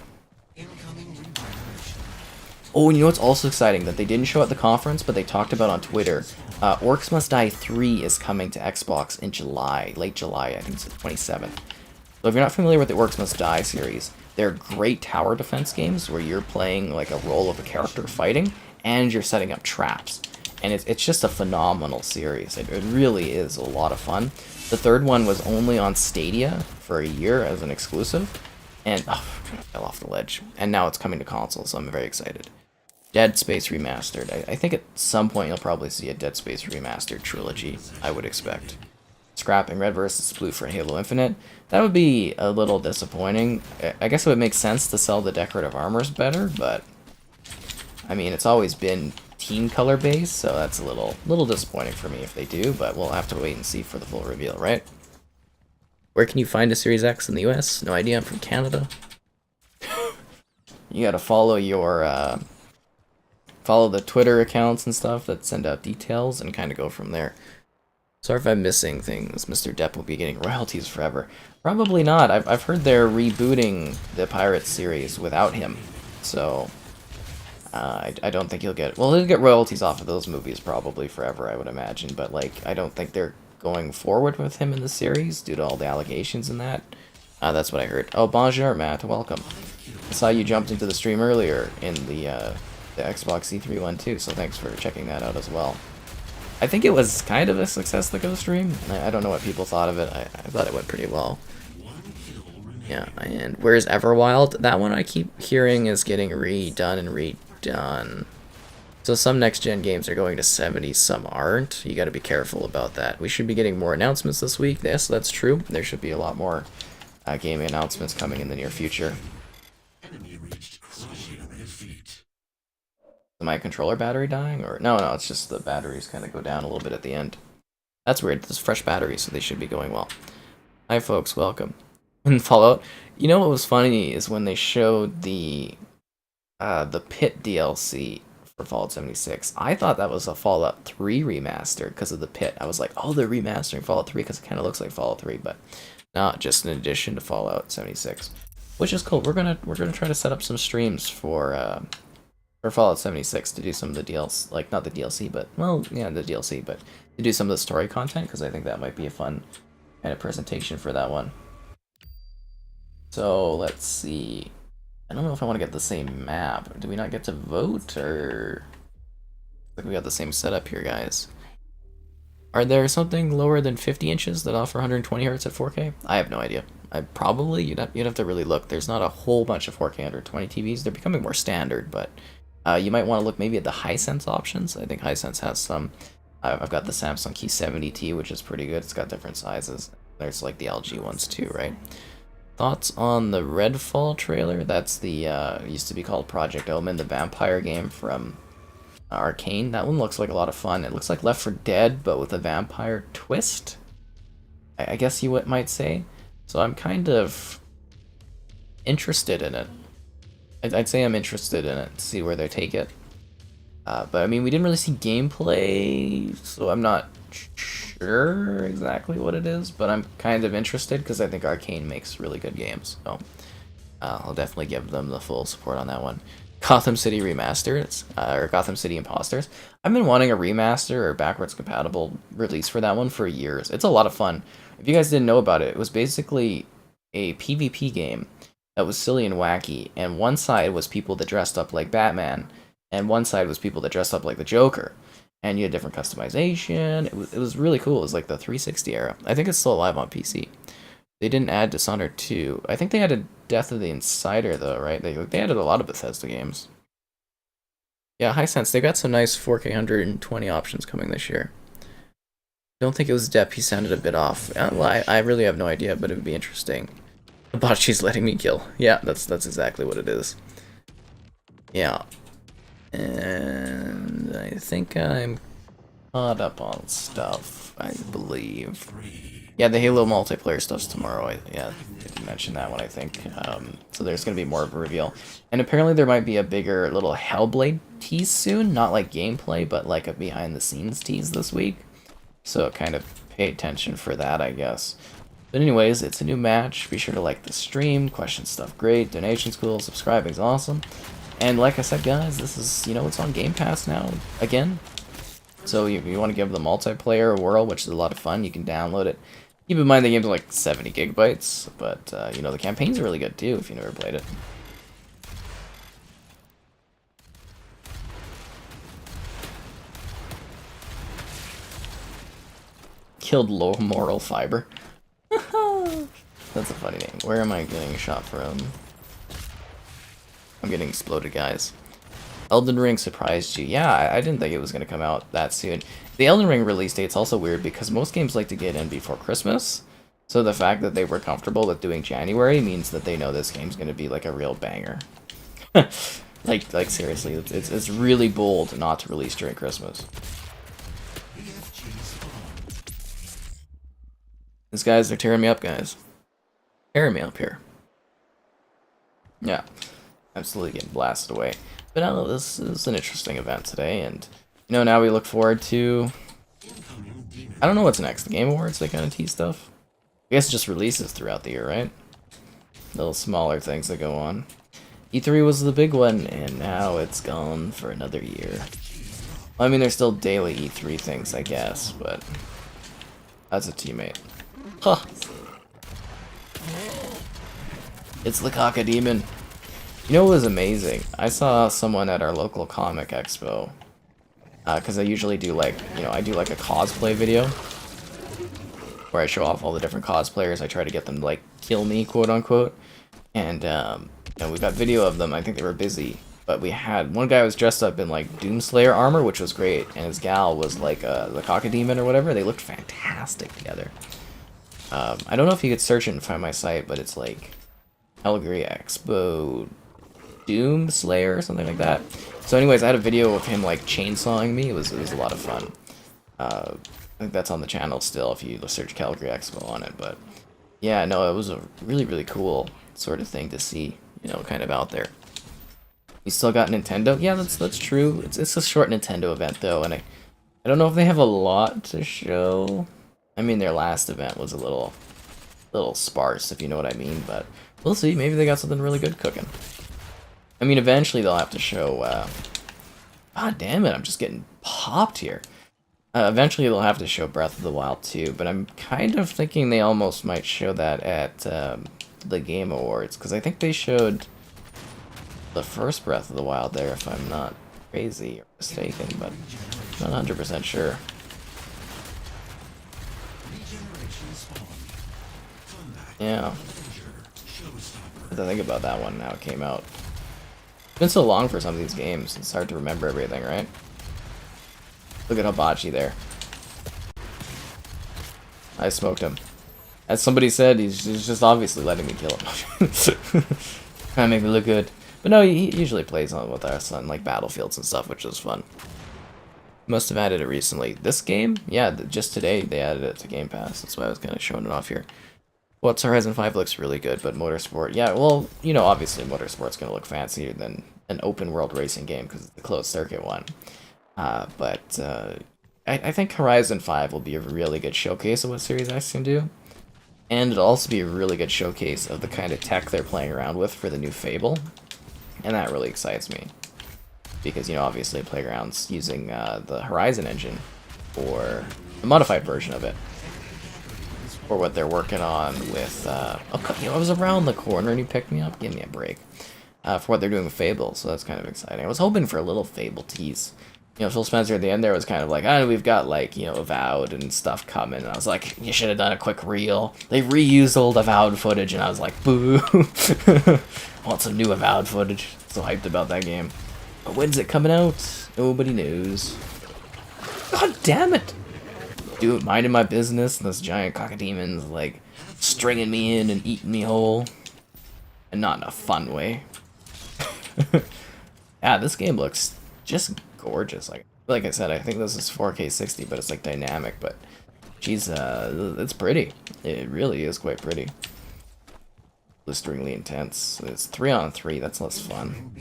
Oh, and you know what's also exciting that they didn't show at the conference, but they talked about on Twitter? Orcs Must Die 3 is coming to Xbox in July, late July, I think it's the 27th. So if you're not familiar with the Orcs Must Die series, they're great tower defense games where you're playing like a role of a character fighting, and you're setting up traps. And it's just a phenomenal series. It really is a lot of fun. The third one was only on Stadia for a year as an exclusive, and I fell off the ledge. And now it's coming to console, so I'm very excited. Dead Space Remastered. I think at some point you'll probably see a Dead Space Remastered trilogy, I would expect. Scrapping Red vs. Blue for Halo Infinite. That would be a little disappointing. I guess it would make sense to sell the decorative armors better, but I mean, it's always been team color based, so that's a little disappointing for me if they do, but we'll have to wait and see for the full reveal, right? Where can you find a Series X in the US? No idea, I'm from Canada. You gotta follow your follow the Twitter accounts and stuff that send out details and kind of go from there. Sorry if I'm missing things. Mr. Depp will be getting royalties forever. Probably not. I've heard they're rebooting the Pirates series without him, so I don't think he'll get... Well, he'll get royalties off of those movies probably forever, I would imagine, but like I don't think they're going forward with him in the series due to all the allegations and that. That's what I heard. Oh, bonjour, Matt. Welcome. I saw you jumped into the stream earlier in the Xbox C312, so thanks for checking that out as well. I think it was kind of a success, the Ghost stream. I don't know what people thought of it. I thought it went pretty well. Yeah, and where's Everwild? That one I keep hearing is getting redone and redone. So some next-gen games are going to 70, some aren't. You gotta be careful about that. We should be getting more announcements this week. Yes, that's true. There should be a lot more gaming announcements coming in the near future. my controller battery dying? Or no, it's just the batteries kind of go down a little bit at the end. That's weird. This is fresh batteries, so they should be going well. Hi, folks. Welcome. And Fallout. You know what was funny is when they showed the Pit DLC for Fallout 76. I thought that was a Fallout 3 remaster because of the Pit. I was like, oh, they're remastering Fallout 3 because it kind of looks like Fallout 3, but not just an addition to Fallout 76, which is cool. We're gonna try to set up some streams for Fallout 76 to do some of the DLC, like not the DLC, but well, yeah, the DLC, but to do some of the story content because I think that might be a fun kind of presentation for that one. So let's see. I don't know if I want to get the same map. Do we not get to vote, or like we got the same setup here, guys? Are there something lower than 50 inches that offer 120 Hz at 4K? I have no idea. You'd have to really look. There's not a whole bunch of 4K 120 TVs. They're becoming more standard, but you might want to look maybe at the Hisense options. I think Hisense has some. I've got the Samsung Key 70T, which is pretty good. It's got different sizes. There's like the LG ones too, right? Thoughts on the Redfall trailer? That's the used to be called Project Omen, the vampire game from Arcane. That one looks like a lot of fun. It looks like Left 4 Dead, but with a vampire twist, I guess you might say. So I'm kind of interested in it. I'd say I'm interested in it to see where they take it. But I mean, we didn't really see gameplay, so I'm not sure exactly what it is, but I'm kind of interested because I think Arcane makes really good games. So I'll definitely give them the full support on that one. Gotham City Remastered, or Gotham City Imposters. I've been wanting a remaster or backwards compatible release for that one for years. It's a lot of fun. If you guys didn't know about it, it was basically a PvP game that was silly and wacky, and one side was people that dressed up like Batman, and one side was people that dressed up like the Joker. And you had different customization. It was really cool. It was like the 360 era. I think it's still alive on PC. They didn't add Dishonored 2. I think they added Death of the Insider, though, right? They added a lot of Bethesda games. Yeah, Hisense, they got some nice 4K 120 options coming this year. Don't think it was Depp. He sounded a bit off. Well, I really have no idea, but it would be interesting. Hibachi's letting me kill. Yeah, that's exactly what it is. Yeah. And I think I'm caught up on stuff, I believe. Yeah, the Halo multiplayer stuff's tomorrow. I did mention that one, I think. So there's going to be more of a reveal. And apparently there might be a bigger little Hellblade tease soon. Not like gameplay, but like a behind-the-scenes tease this week. So kind of pay attention for that, I guess. But anyways, it's a new match. Be sure to like the stream. Question stuff great. Donations cool. Subscribing's awesome. And like I said, guys, this is, it's on Game Pass now, again. So if you want to give the multiplayer a whirl, which is a lot of fun, you can download it. Keep in mind the game's like 70 gigabytes, but, the campaign's really good, too, if you never played it. Killed low moral fiber. That's a funny name. Where am I getting shot from? I'm getting exploded, guys. Elden Ring surprised you. Yeah, I didn't think it was going to come out that soon. The Elden Ring release date's also weird because most games like to get in before Christmas. So the fact that they were comfortable with doing January means that they know this game's going to be like a real banger. like seriously, it's really bold not to release during Christmas. These guys, they're tearing me up, guys. Tearing me up here. Yeah. Absolutely getting blasted away. But no, this is an interesting event today, and now we look forward to, I don't know what's next. The Game Awards, they kind of tease stuff. I guess it just releases throughout the year, right? Little smaller things that go on. E3 was the big one, and now it's gone for another year. Well, I mean, there's still daily E3 things, I guess, but that's a teammate. Huh. It's the Cockademon. You know what was amazing? I saw someone at our local comic expo, because I usually do I do like a cosplay video, where I show off all the different cosplayers. I try to get them to like kill me, quote unquote, and we got video of them. I think they were busy, but we had one guy was dressed up in like Doomslayer armor, which was great, and his gal was like the Cockademon or whatever. They looked fantastic together. I don't know if you could search it and find my site, but it's like Calgary Expo Doom Slayer or something like that. So anyways, I had a video of him like chainsawing me. It was a lot of fun. I think that's on the channel still if you search Calgary Expo on it. But yeah, no, it was a really cool sort of thing to see, you know, kind of out there. You still got Nintendo? Yeah, that's true. It's a short Nintendo event though, and I don't know if they have a lot to show. I mean, their last event was a little sparse, if you know what I mean, but we'll see. Maybe they got something really good cooking. I mean, eventually they'll have to show, God damn it, I'm just getting popped here. Eventually they'll have to show Breath of the Wild 2, but I'm kind of thinking they almost might show that at the Game Awards, because I think they showed the first Breath of the Wild there, if I'm not crazy or mistaken, but I'm not 100% sure. Yeah. I have to think about that one now it came out. It's been so long for some of these games, it's hard to remember everything, right? Look at Hibachi there. I smoked him. As somebody said, he's just obviously letting me kill him. Trying to make me look good. But no, he usually plays on with us on like battlefields and stuff, which is fun. Must have added it recently. This game? Yeah, just today they added it to Game Pass. That's why I was kind of showing it off here. Forza Horizon 5 looks really good, but Motorsport, yeah, well, you know, obviously Motorsport's going to look fancier than an open world racing game because it's the closed circuit one. But I think Horizon 5 will be a really good showcase of what Series X can do. And it'll also be a really good showcase of the kind of tech they're playing around with for the new Fable. And that really excites me. Because, you know, obviously Playground's using the Horizon engine for a modified version of it. For what they're working on with, oh, you know, I was around the corner and you picked me up. Give me a break. For what they're doing with Fable, so that's kind of exciting. I was hoping for a little Fable tease. You know, Phil Spencer at the end there was kind of like, oh, we've got, like, you know, Avowed and stuff coming. And I was like, you should have done a quick reel. They reused old Avowed footage, and I was like, boo. I want some new Avowed footage. So hyped about that game. But when's it coming out? Nobody knows. God damn it! Dude, minding my business, and this giant cockademon's like stringing me in and eating me whole, and not in a fun way. Yeah, this game looks just gorgeous. Like I said, I think this is 4K 60, but it's like dynamic. But geez, it's pretty. It really is quite pretty. Blisteringly intense. It's 3-on-3. That's less fun.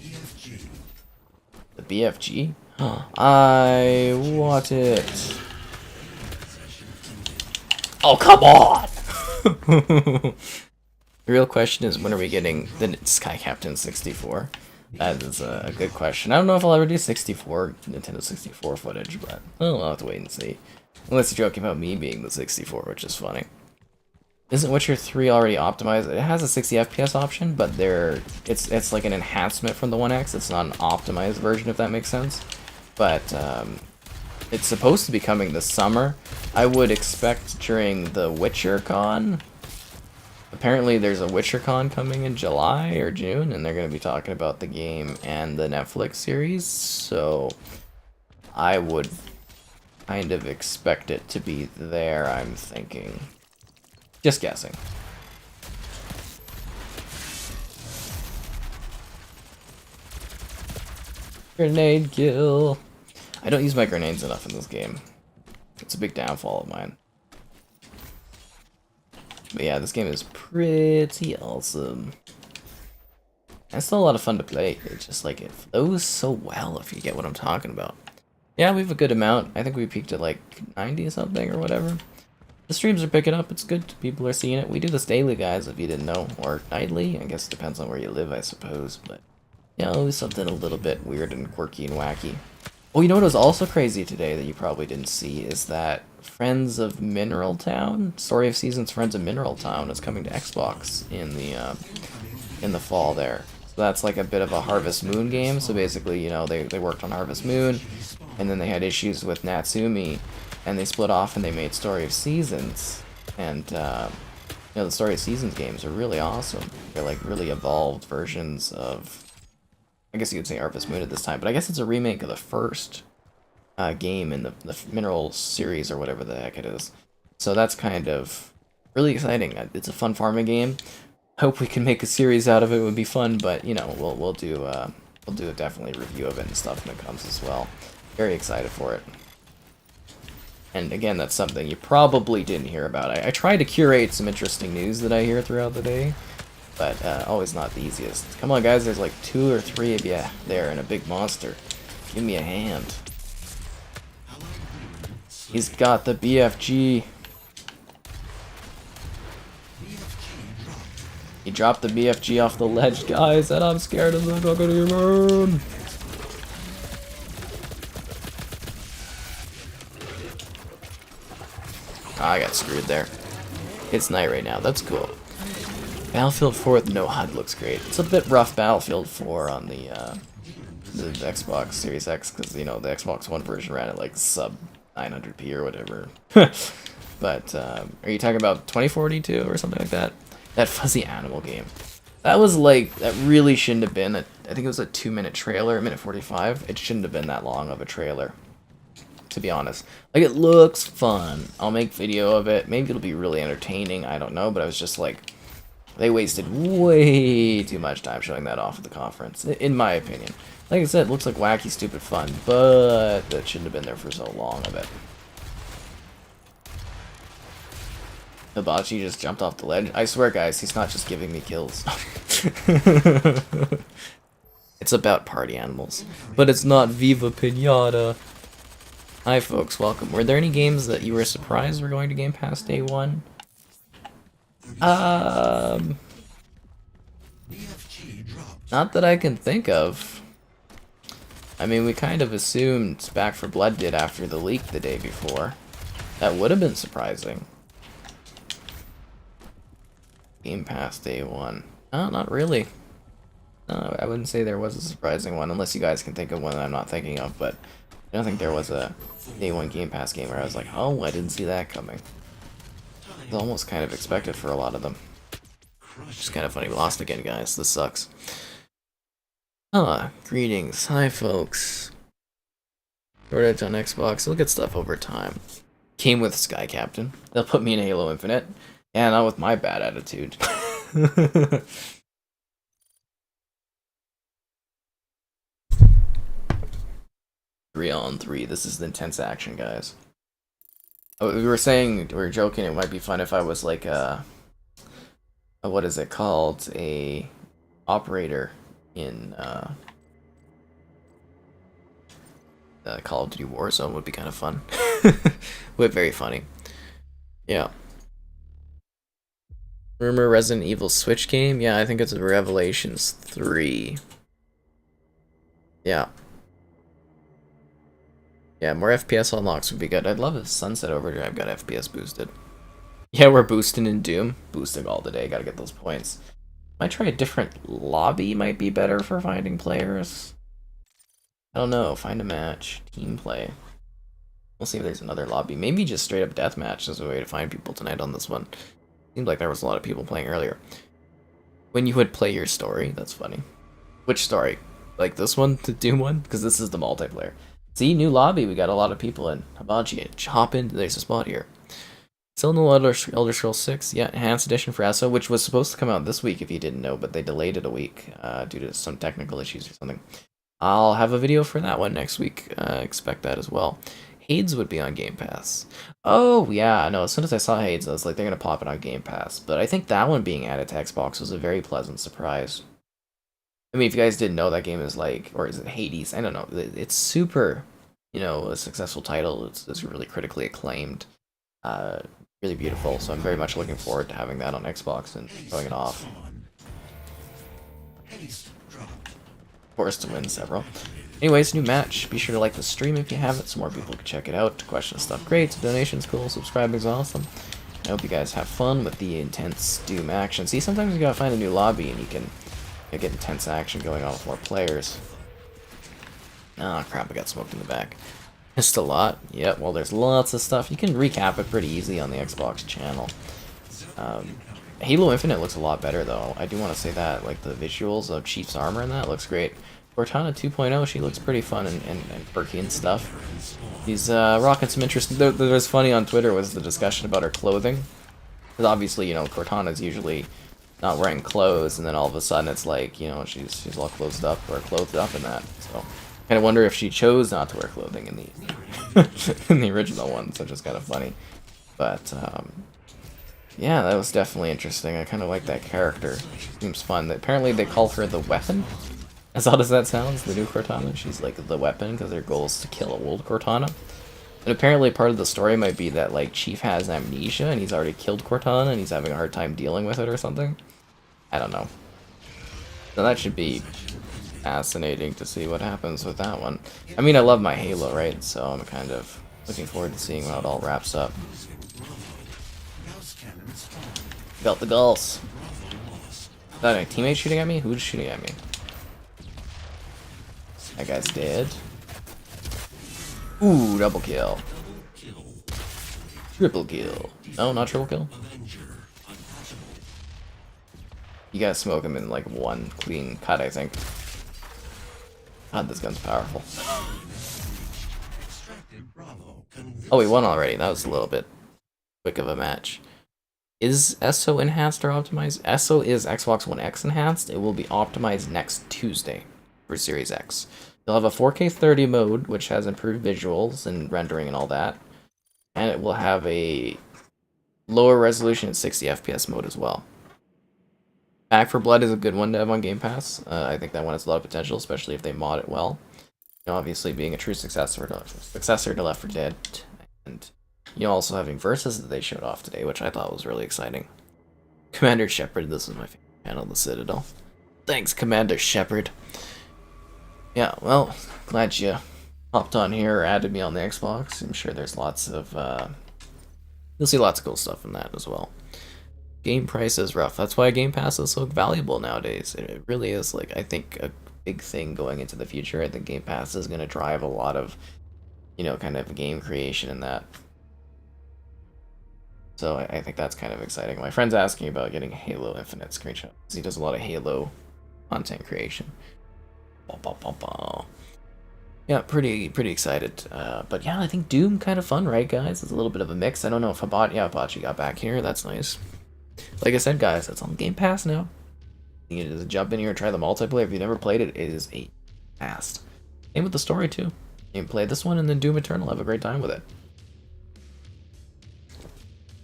The BFG? I want it. Oh, come on! The real question is, when are we getting the Sky Captain 64? That is a good question. I don't know if I'll ever do Nintendo 64 footage, but I'll have to wait and see. Unless you're joking about me being the 64, which is funny. Isn't Witcher 3 already optimized? It has a 60 FPS option, but it's like an enhancement from the One X. It's not an optimized version, if that makes sense. But it's supposed to be coming this summer. I would expect during the Witcher Con. Apparently there's a Witcher Con coming in July or June, and they're going to be talking about the game and the Netflix series. So I would kind of expect it to be there, I'm thinking. Just guessing. Grenade kill. I don't use my grenades enough in this game. It's a big downfall of mine. But yeah, this game is pretty awesome. And it's still a lot of fun to play. It's just like, it flows so well, if you get what I'm talking about. Yeah, we have a good amount. I think we peaked at like 90 something or whatever. The streams are picking up, it's good. People are seeing it. We do this daily, guys, if you didn't know. Or nightly. I guess it depends on where you live, I suppose. But yeah, always something a little bit weird and quirky and wacky. Oh, you know what was also crazy today that you probably didn't see is that Friends of Mineral Town, Story of Seasons Friends of Mineral Town, is coming to Xbox in the fall there. So that's like a bit of a Harvest Moon game. So basically, you know, they worked on Harvest Moon, and then they had issues with Natsumi, and they split off and they made Story of Seasons. And you know, the Story of Seasons games are really awesome. They're like really evolved versions of, I guess you could say Harvest Moon at this time, but I guess it's a remake of the first game in the Mineral series or whatever the heck it is. So that's kind of really exciting. It's a fun farming game. Hope we can make a series out of it. It would be fun, but you know, we'll do a definitely review of it and stuff when it comes as well. Very excited for it. And again, that's something you probably didn't hear about. I try to curate some interesting news that I hear throughout the day, but always not the easiest. Come on, guys, there's like 2 or 3 of you there and a big monster. Give me a hand. He's got the BFG. He dropped the BFG off the ledge, guys, and I'm scared of the fucking human. I got screwed there. It's night right now. That's cool. Battlefield 4 with no HUD looks great. It's a bit rough Battlefield 4 on the Xbox Series X because, you know, the Xbox One version ran at like sub 900p or whatever. But are you talking about 2042 or something like that? That fuzzy animal game. That was like, that really shouldn't have been. I think it was a 2-minute trailer, a minute 45. It shouldn't have been that long of a trailer, to be honest. Like, it looks fun. I'll make video of it. Maybe it'll be really entertaining. I don't know, but I was just like, they wasted way too much time showing that off at the conference, in my opinion. Like I said, it looks like wacky, stupid fun, but that shouldn't have been there for so long, I bet. Hibachi just jumped off the ledge. I swear, guys, he's not just giving me kills. It's about party animals. But it's not Viva Pinata. Hi, folks. Welcome. Were there any games that you were surprised were going to Game Pass day one? Not that I can think of. I mean, we kind of assumed Back 4 Blood did after the leak the day before. That would have been surprising. Game Pass day one. No, not really. No, I wouldn't say there was a surprising one, unless you guys can think of one that I'm not thinking of, but I don't think there was a day one Game Pass game where I was like, oh, I didn't see that coming. It's almost kind of expected for a lot of them. Just kind of funny. We lost again, guys. This sucks. Greetings. Hi, folks. Shortage on Xbox. Look at stuff over time. Came with Sky Captain. They'll put me in Halo Infinite. Yeah, not with my bad attitude. 3-on-3. This is the intense action, guys. We were saying, we were joking, it might be fun if I was like a what is it called? A operator in Call of Duty Warzone would be kind of fun. Would very funny. Yeah. Rumor Resident Evil Switch game? Yeah, I think it's Revelations 3. Yeah. Yeah, more FPS unlocks would be good. I'd love if Sunset Overdrive got FPS boosted. Yeah, we're boosting in Doom. Boosting all the day, gotta get those points. Might try a different lobby, might be better for finding players. I don't know, find a match. Team play. We'll see if there's another lobby. Maybe just straight up deathmatch as a way to find people tonight on this one. Seemed like there was a lot of people playing earlier. When you would play your story, that's funny. Which story? Like this one, the Doom one? Because this is the multiplayer. See, new lobby, we got a lot of people in. Hibachi, hop in, there's a spot here. Still no Elder Scrolls 6, yeah, Enhanced Edition for ESO, which was supposed to come out this week if you didn't know, but they delayed it a week due to some technical issues or something. I'll have a video for that one next week, expect that as well. Hades would be on Game Pass. Oh, yeah, no, as soon as I saw Hades, I was like, they're going to pop it on Game Pass. But I think that one being added to Xbox was a very pleasant surprise. I mean, if you guys didn't know, that game is like, or is it Hades? I don't know. It's super, you know, a successful title. It's really critically acclaimed. Really beautiful, so I'm very much looking forward to having that on Xbox and showing it off. Forced to win several. Anyways, new match. Be sure to like the stream if you haven't, so more people can check it out. Questions, stuff, great. Donations, cool. Subscribing's awesome. I hope you guys have fun with the intense Doom action. See, sometimes you gotta find a new lobby and you can get intense action going on with more players. Ah, crap, I got smoked in the back. Missed a lot. Yep, well, there's lots of stuff. You can recap it pretty easy on the Xbox channel. Halo Infinite looks a lot better, though. I do want to say that. Like, the visuals of Chief's armor and that looks great. Cortana 2.0, she looks pretty fun and perky and stuff. He's rocking some interesting... There was funny on Twitter was the discussion about her clothing. Because obviously, you know, Cortana's usually not wearing clothes, and then all of a sudden it's like, you know, she's all clothed up or clothed up in that. So kind of wonder if she chose not to wear clothing in the in the original ones, which is kind of funny. But yeah, that was definitely interesting. I kind of like that character. She seems fun. Apparently they call her the weapon. As odd as that sounds, the new Cortana, she's like the weapon because their goal is to kill a old Cortana. And apparently part of the story might be that like Chief has amnesia and he's already killed Cortana and he's having a hard time dealing with it or something. I don't know. So that should be fascinating to see what happens with that one. I mean, I love my Halo, right? So I'm kind of looking forward to seeing how it all wraps up. Got the gulls. Is that a teammate shooting at me? Who's shooting at me? That guy's dead. Ooh, double kill. Triple kill. No, not triple kill. You gotta smoke him in like one clean cut, I think. God, this gun's powerful. Oh, we won already. That was a little bit quick of a match. Is SO enhanced or optimized? SO is Xbox One X enhanced. It will be optimized next Tuesday for Series X. You'll have a 4K 30 mode, which has improved visuals and rendering and all that. And it will have a lower resolution 60 FPS mode as well. Back for Blood is a good one to have on Game Pass. I think that one has a lot of potential, especially if they mod it well. You know, obviously being a true successor to Left 4 Dead. And you know, also having Versus that they showed off today, which I thought was really exciting. Commander Shepard, this is my favorite panel, the Citadel. Thanks, Commander Shepard. Yeah, well, glad you hopped on here or added me on the Xbox. I'm sure there's lots of, you'll see lots of cool stuff in that as well. Game price is rough. That's why Game Pass is so valuable nowadays. It really is, like, I think a big thing going into the future. I think Game Pass is going to drive a lot of, you know, kind of game creation in that. So I think that's kind of exciting. My friend's asking about getting Halo Infinite screenshots. He does a lot of Halo content creation. Yeah, pretty excited. But yeah, I think Doom kind of fun, right, guys? It's a little bit of a mix. I don't know if Hibachi got back here. That's nice. Like I said, guys, it's on Game Pass now. You can just jump in here and try the multiplayer. If you've never played it, it is a blast. Same with the story too. You can play this one and then Doom Eternal. Have a great time with it.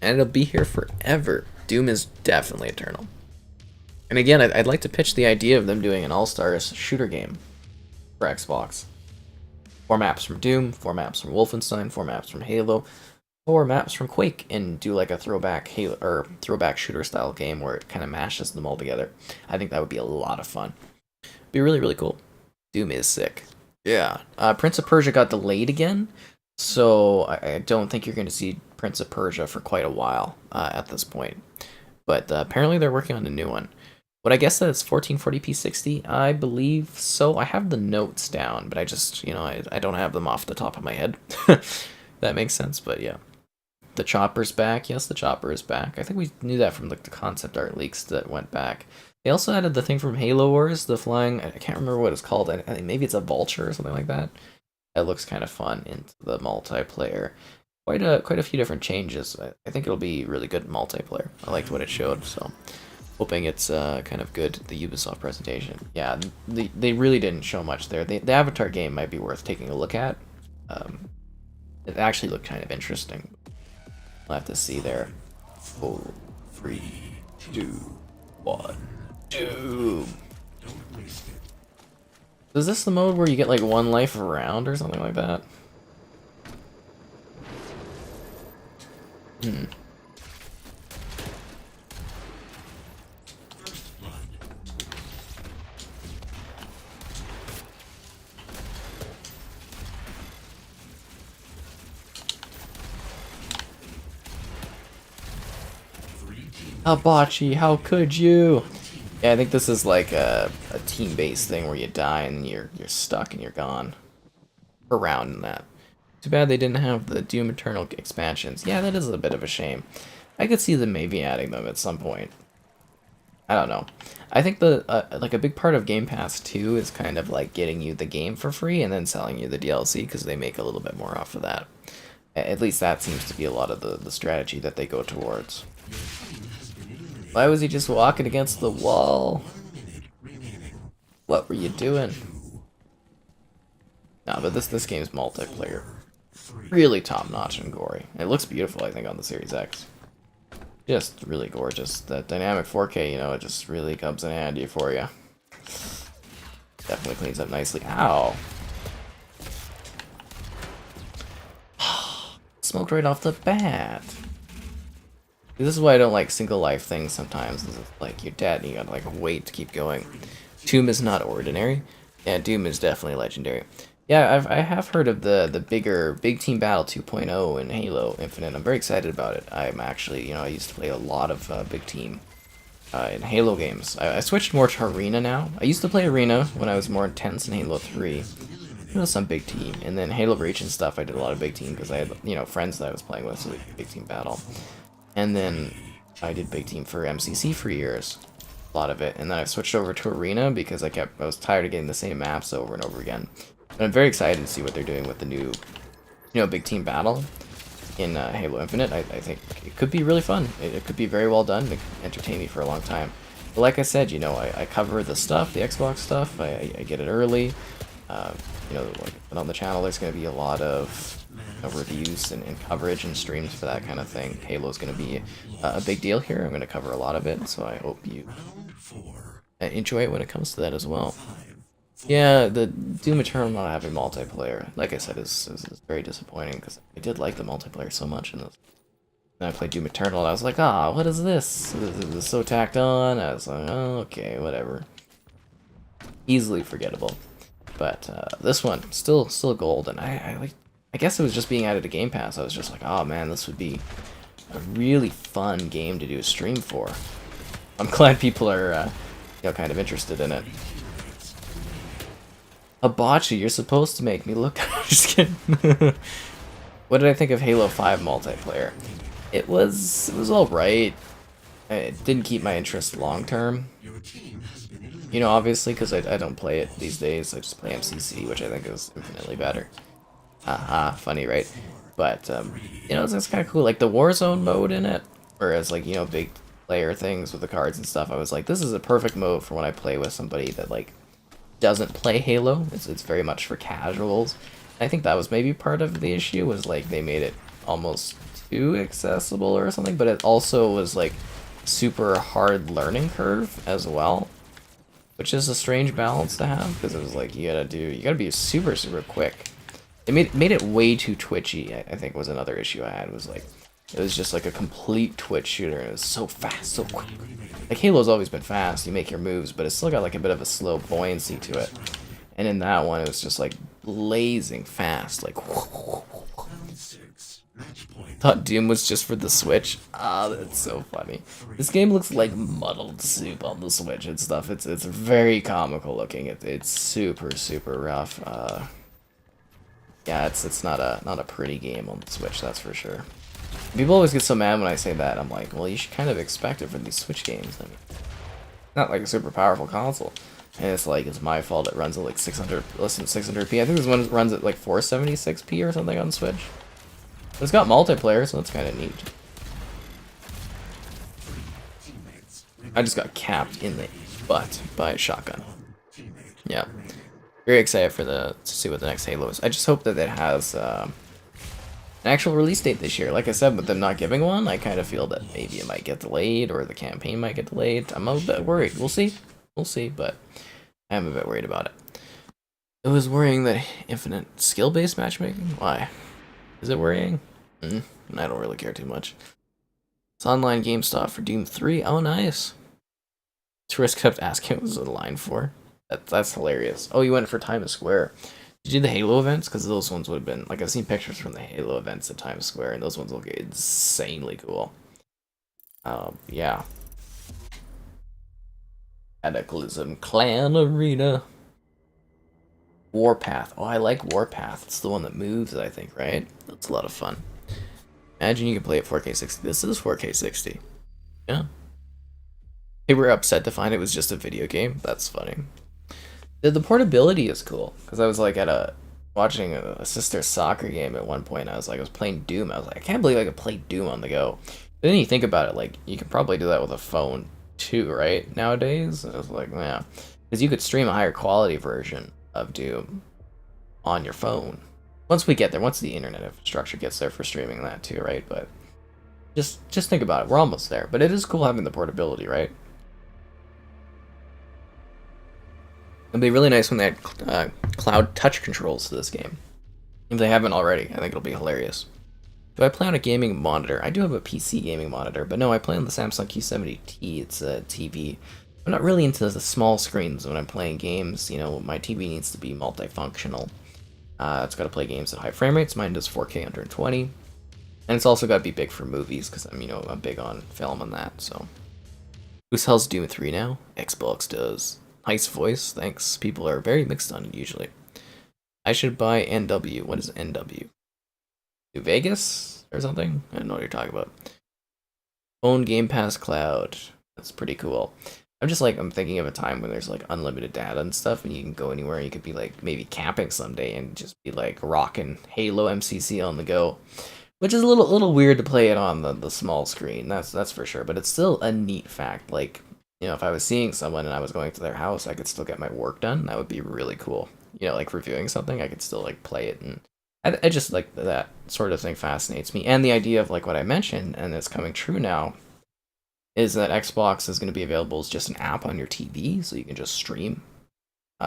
And it'll be here forever. Doom is definitely eternal. And again, I'd like to pitch the idea of them doing an All-Stars shooter game for Xbox. 4 maps from Doom, 4 maps from Wolfenstein, 4 maps from Halo, 4 maps from Quake, and do like a throwback Halo or throwback shooter style game where it kind of mashes them all together. I think that would be a lot of fun. Be really cool. Doom is sick. Yeah. Prince of Persia got delayed again, so I don't think you're going to see Prince of Persia for quite a while at this point. But apparently they're working on a new one. Would I guess that it's 1440p 60? I believe so. I have the notes down, but I just, you know, I don't have them off the top of my head. That makes sense, but yeah. The chopper's back. Yes, the chopper is back. I think we knew that from like the concept art leaks that went back. They also added the thing from Halo Wars, the flying, I can't remember what it's called. I think maybe it's a vulture or something like that. That looks kind of fun into the multiplayer. Quite a few different changes. I think it'll be really good multiplayer. I liked what it showed, so hoping it's kind of good, the Ubisoft presentation. Yeah, they really didn't show much there. The Avatar game might be worth taking a look at. It actually looked kind of interesting. We'll have to see there. 4, 3, 2, 1, Doom. Is this the mode where you get like 1 life a round or something like that? Hibachi, how could you? Yeah, I think this is like a team-based thing where you die and you're stuck and you're gone. Around that. Too bad they didn't have the Doom Eternal expansions. Yeah, that is a bit of a shame. I could see them maybe adding them at some point. I don't know. I think the like a big part of Game Pass too is kind of like getting you the game for free and then selling you the DLC because they make a little bit more off of that. At least that seems to be a lot of the strategy that they go towards. Why was he just walking against the wall? What were you doing? No, but this game's multiplayer. Really top-notch and gory. It looks beautiful, I think, on the Series X. Just really gorgeous. That dynamic 4K, you know, it just really comes in handy for you. Definitely cleans up nicely. Ow! Smoked right off the bat. This is why I don't like single life things sometimes. It's like you're dead and you gotta like wait to keep going. Doom is not ordinary. Yeah, Doom is definitely legendary. Yeah, I have heard of the big team battle 2.0 in Halo Infinite. I'm very excited about it. I'm actually, you know, I used to play a lot of big team in Halo games. I switched more to Arena now. I used to play Arena when I was more intense in Halo 3. You know, some big team. And then Halo Reach and stuff, I did a lot of big team because I had, you know, friends that I was playing with, so big team battle. And then I did big team for MCC for years. A lot of it. And then I switched over to Arena because I was tired of getting the same maps over and over again. But I'm very excited to see what they're doing with the new, you know, big team battle in Halo Infinite. I think it could be really fun. It could be very well done. It could entertain me for a long time. But like I said, you know, I cover the stuff, the Xbox stuff. I get it early. You know, like on the channel, there's going to be a lot of reviews and coverage and streams for that kind of thing. Halo's going to be a big deal here. I'm going to cover a lot of it, so I hope you enjoy it when it comes to that as well. Yeah, the Doom Eternal not having multiplayer, like I said, is very disappointing because I did like the multiplayer so much in this. Then I played Doom Eternal and I was like, ah, what is this? It was so tacked on. I was like, oh, okay, whatever. Easily forgettable. But this one, still gold, and I guess it was just being added to Game Pass. I was just like, oh man, this would be a really fun game to do a stream for. I'm glad people are, you know, kind of interested in it. Hibachi, you're supposed to make me look. Just kidding. What did I think of Halo 5 multiplayer? It was alright. It didn't keep my interest long term. You know, obviously, because I don't play it these days. I just play MCC, which I think is infinitely better. Haha, funny, right? But, you know, it's kind of cool. Like, the Warzone mode in it, whereas, like, you know, big player things with the cards and stuff, I was like, this is a perfect mode for when I play with somebody that, like, doesn't play Halo. It's very much for casuals. I think that was maybe part of the issue, was, like, they made it almost too accessible or something, but it also was, like, super hard learning curve as well. Which is a strange balance to have, because it was like, you gotta be super quick. It made it way too twitchy, I think was another issue I had, was like, it was just like a complete twitch shooter, and it was so fast, so quick. Like, Halo's always been fast, you make your moves, but it's still got like a bit of a slow buoyancy to it. And in that one, it was just like blazing fast, like, thought Doom was just for the Switch. Ah, that's so funny. This game looks like muddled soup on the Switch and stuff. It's very comical looking. It's super rough. Yeah, it's not a pretty game on the Switch, that's for sure. People always get so mad when I say that. I'm like, well, you should kind of expect it for these Switch games. I mean, not like a super powerful console. And it's like, it's my fault it runs at like 600p. I think this one runs at like 476p or something on Switch. But it's got multiplayer, so that's kind of neat. I just got capped in the butt by a shotgun. Yeah. Very excited for to see what the next Halo is. I just hope that it has an actual release date this year. Like I said, with them not giving one, I kind of feel that maybe it might get delayed, or the campaign might get delayed. I'm a bit worried. We'll see. We'll see, but I am a bit worried about it. It was worrying that infinite skill-based matchmaking? Why? Is it worrying? I don't really care too much. It's online game stuff for Doom 3. Oh, nice. Tourist kept asking what was the line for. That's hilarious. Oh, you went for Times Square. Did you do the Halo events? Because those ones would have been... Like, I've seen pictures from the Halo events at Times Square, and those ones look insanely cool. Yeah. Cataclysm Clan Arena. Warpath. Oh, I like Warpath. It's the one that moves, I think, right? That's a lot of fun. Imagine you can play at 4K 60. This is 4K 60. Yeah. They were upset to find it was just a video game. That's funny. The portability is cool, because I was like watching a sister's soccer game at one point. I was playing Doom. I was like, I can't believe I could play Doom on the go. But then you think about it, like, you could probably do that with a phone too, right? Nowadays? I was like, yeah. Because you could stream a higher quality version of Doom on your phone. Once we get there, once the internet infrastructure gets there for streaming that too, right? But just think about it. We're almost there. But it is cool having the portability, right? It'd be really nice when they add cloud touch controls to this game. If they haven't already, I think it'll be hilarious. Do I play on a gaming monitor? I do have a PC gaming monitor, but no, I play on the Samsung Q70T. It's a TV. I'm not really into the small screens when I'm playing games. You know, my TV needs to be multifunctional. It's got to play games at high frame rates. Mine does 4K 120. And it's also got to be big for movies, because I'm big on film and that, so. Who sells Doom 3 now? Xbox does. Nice voice, thanks. People are very mixed on it usually. I should buy NW. What is NW? New Vegas or something? I don't know what you're talking about. Phone Game Pass Cloud. That's pretty cool. I'm thinking of a time when there's like unlimited data and stuff, and you can go anywhere. And you could be like maybe camping someday and just be like rocking Halo MCC on the go, which is a little weird to play it on the small screen. That's for sure. But it's still a neat fact. Like, you know, if I was seeing someone and I was going to their house, I could still get my work done. That would be really cool. You know, like reviewing something, I could still like play it, and I just like that sort of thing fascinates me. And the idea of like what I mentioned, and it's coming true now, is that Xbox is going to be available as just an app on your TV, so you can just stream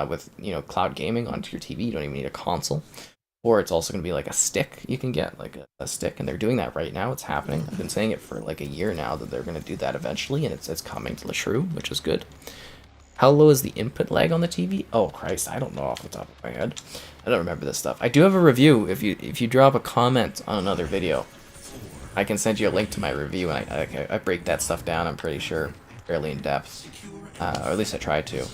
with, you know, cloud gaming onto your TV. You don't even need a console. Or it's also going to be like a stick you can get, like a stick, and they're doing that right now. It's happening. I've been saying it for like a year now that they're going to do that eventually, and it's coming to the true, which is good. How low is the input lag on the TV? Oh Christ, I don't know off the top of my head. I don't remember this stuff. I do have a review. If you drop a comment on another video, I can send you a link to my review, and I break that stuff down, I'm pretty sure, fairly in depth. Or at least I try to.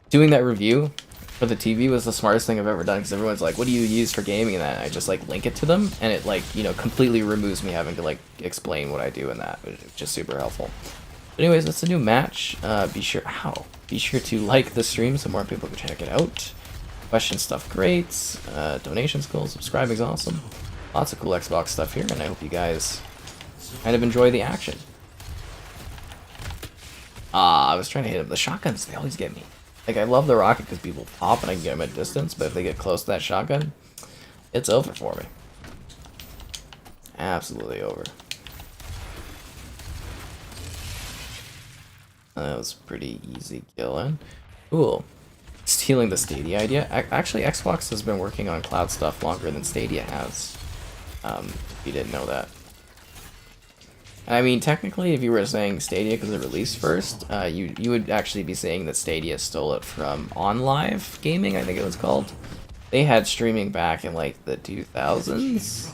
Doing that review for the TV was the smartest thing I've ever done, because everyone's like, what do you use for gaming and that? And I just like link it to them, and it like, you know, completely removes me having to like explain what I do in that, which is just super helpful. But anyways, that's a new match. Be sure to like the stream so more people can check it out. Question stuff great. Donations cool. Subscribing's awesome. Lots of cool Xbox stuff here, and I hope you guys kind of enjoy the action. I was trying to hit him. The shotguns, they always get me. Like, I love the rocket because people pop and I can get them at distance, but if they get close to that shotgun, it's over for me. Absolutely over. That was pretty easy killing. Cool. Stealing the Stadia idea. Actually, Xbox has been working on cloud stuff longer than Stadia has. If you didn't know that. I mean, technically, if you were saying Stadia because it released first, you would actually be saying that Stadia stole it from OnLive Gaming, I think it was called. They had streaming back in like the 2000s,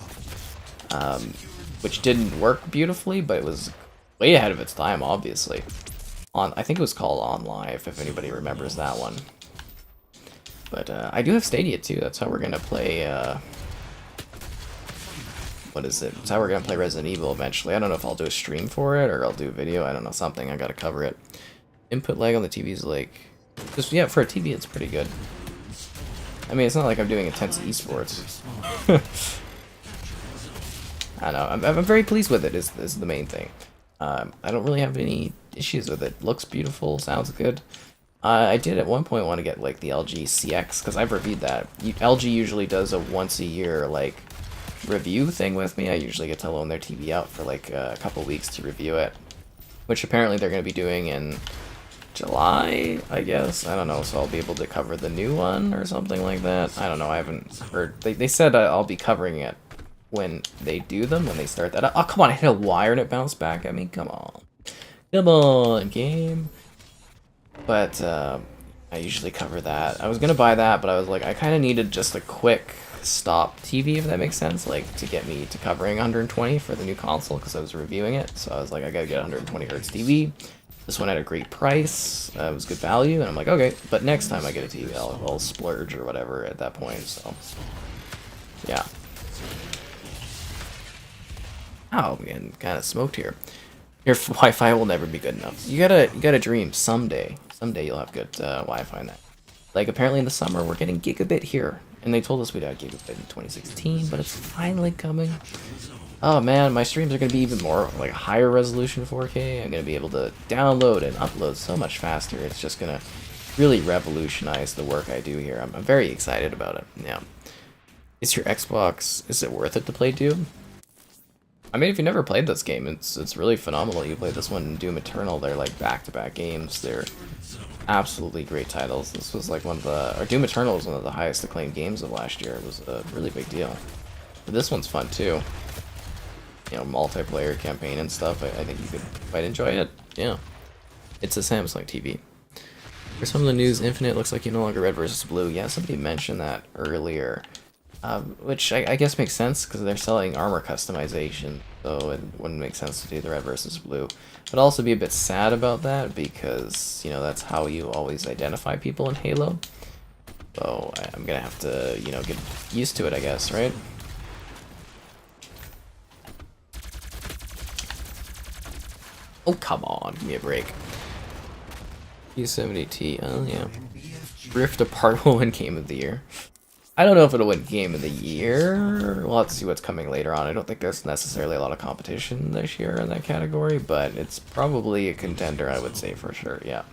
which didn't work beautifully, but it was way ahead of its time, obviously. I think it was called OnLive, if anybody remembers that one. But I do have Stadia too. That's how we're gonna play. What is it? That's how we're gonna play Resident Evil eventually. I don't know if I'll do a stream for it or I'll do a video. I don't know, something. I gotta cover it. Input lag on the TV is like, just yeah, for a TV it's pretty good. I mean, it's not like I'm doing intense esports. I don't know. I'm very pleased with it. Is the main thing. I don't really have any issues with it. Looks beautiful, sounds good. I did at one point want to get like the LG CX because I've reviewed that. LG usually does a once a year like review thing with me. I usually get to loan their TV out for like a couple weeks to review it, which apparently they're going to be doing in July, I guess. I don't know, so I'll be able to cover the new one or something like that. I don't know, I haven't heard. They said I'll be covering it when they do them, when they start that. Oh, come on, I hit a wire and it bounced back at me. Come on. Come on, game. But I usually cover that. I was going to buy that, but I was like, I kind of needed just a quick stop TV, if that makes sense, like to get me to covering 120 for the new console because I was reviewing it. So I was like, I gotta get 120 hertz TV. This one had a great price. It was good value, and I'm like, okay, but next time I get a TV, I'll splurge or whatever at that point. So yeah. Oh, I'm getting kind of smoked here. Your Wi-Fi will never be good enough. You gotta dream someday. Someday you'll have good Wi-Fi in that. Like, apparently in the summer, we're getting gigabit here. And they told us we'd have gigabit in 2016, but it's finally coming. Oh man, my streams are going to be even more, like, higher resolution 4K. I'm going to be able to download and upload so much faster. It's just going to really revolutionize the work I do here. I'm very excited about it. Yeah. Is your Xbox, is it worth it to play Doom? I mean, if you never played this game, it's really phenomenal. You play this one and Doom Eternal, they're like back-to-back games. They're absolutely great titles. This was like one of the, or Doom Eternal was one of the highest acclaimed games of last year. It was a really big deal. But this one's fun too. You know, multiplayer campaign and stuff. I think you could quite enjoy it. Yeah. It's a Samsung TV. For some of the news, Infinite looks like you no longer red versus blue. Yeah, somebody mentioned that earlier. Which I guess makes sense because they're selling armor customization, so it wouldn't make sense to do the red versus blue. But also be a bit sad about that because, you know, that's how you always identify people in Halo. So I'm gonna have to, you know, get used to it, I guess, right? Oh, come on, give me a break. U70T, oh yeah. Rift Apart will win Game of the Year. I don't know if it'll win Game of the Year. We'll have to see what's coming later on. I don't think there's necessarily a lot of competition this year in that category, but it's probably a contender, I would say, for sure, yeah.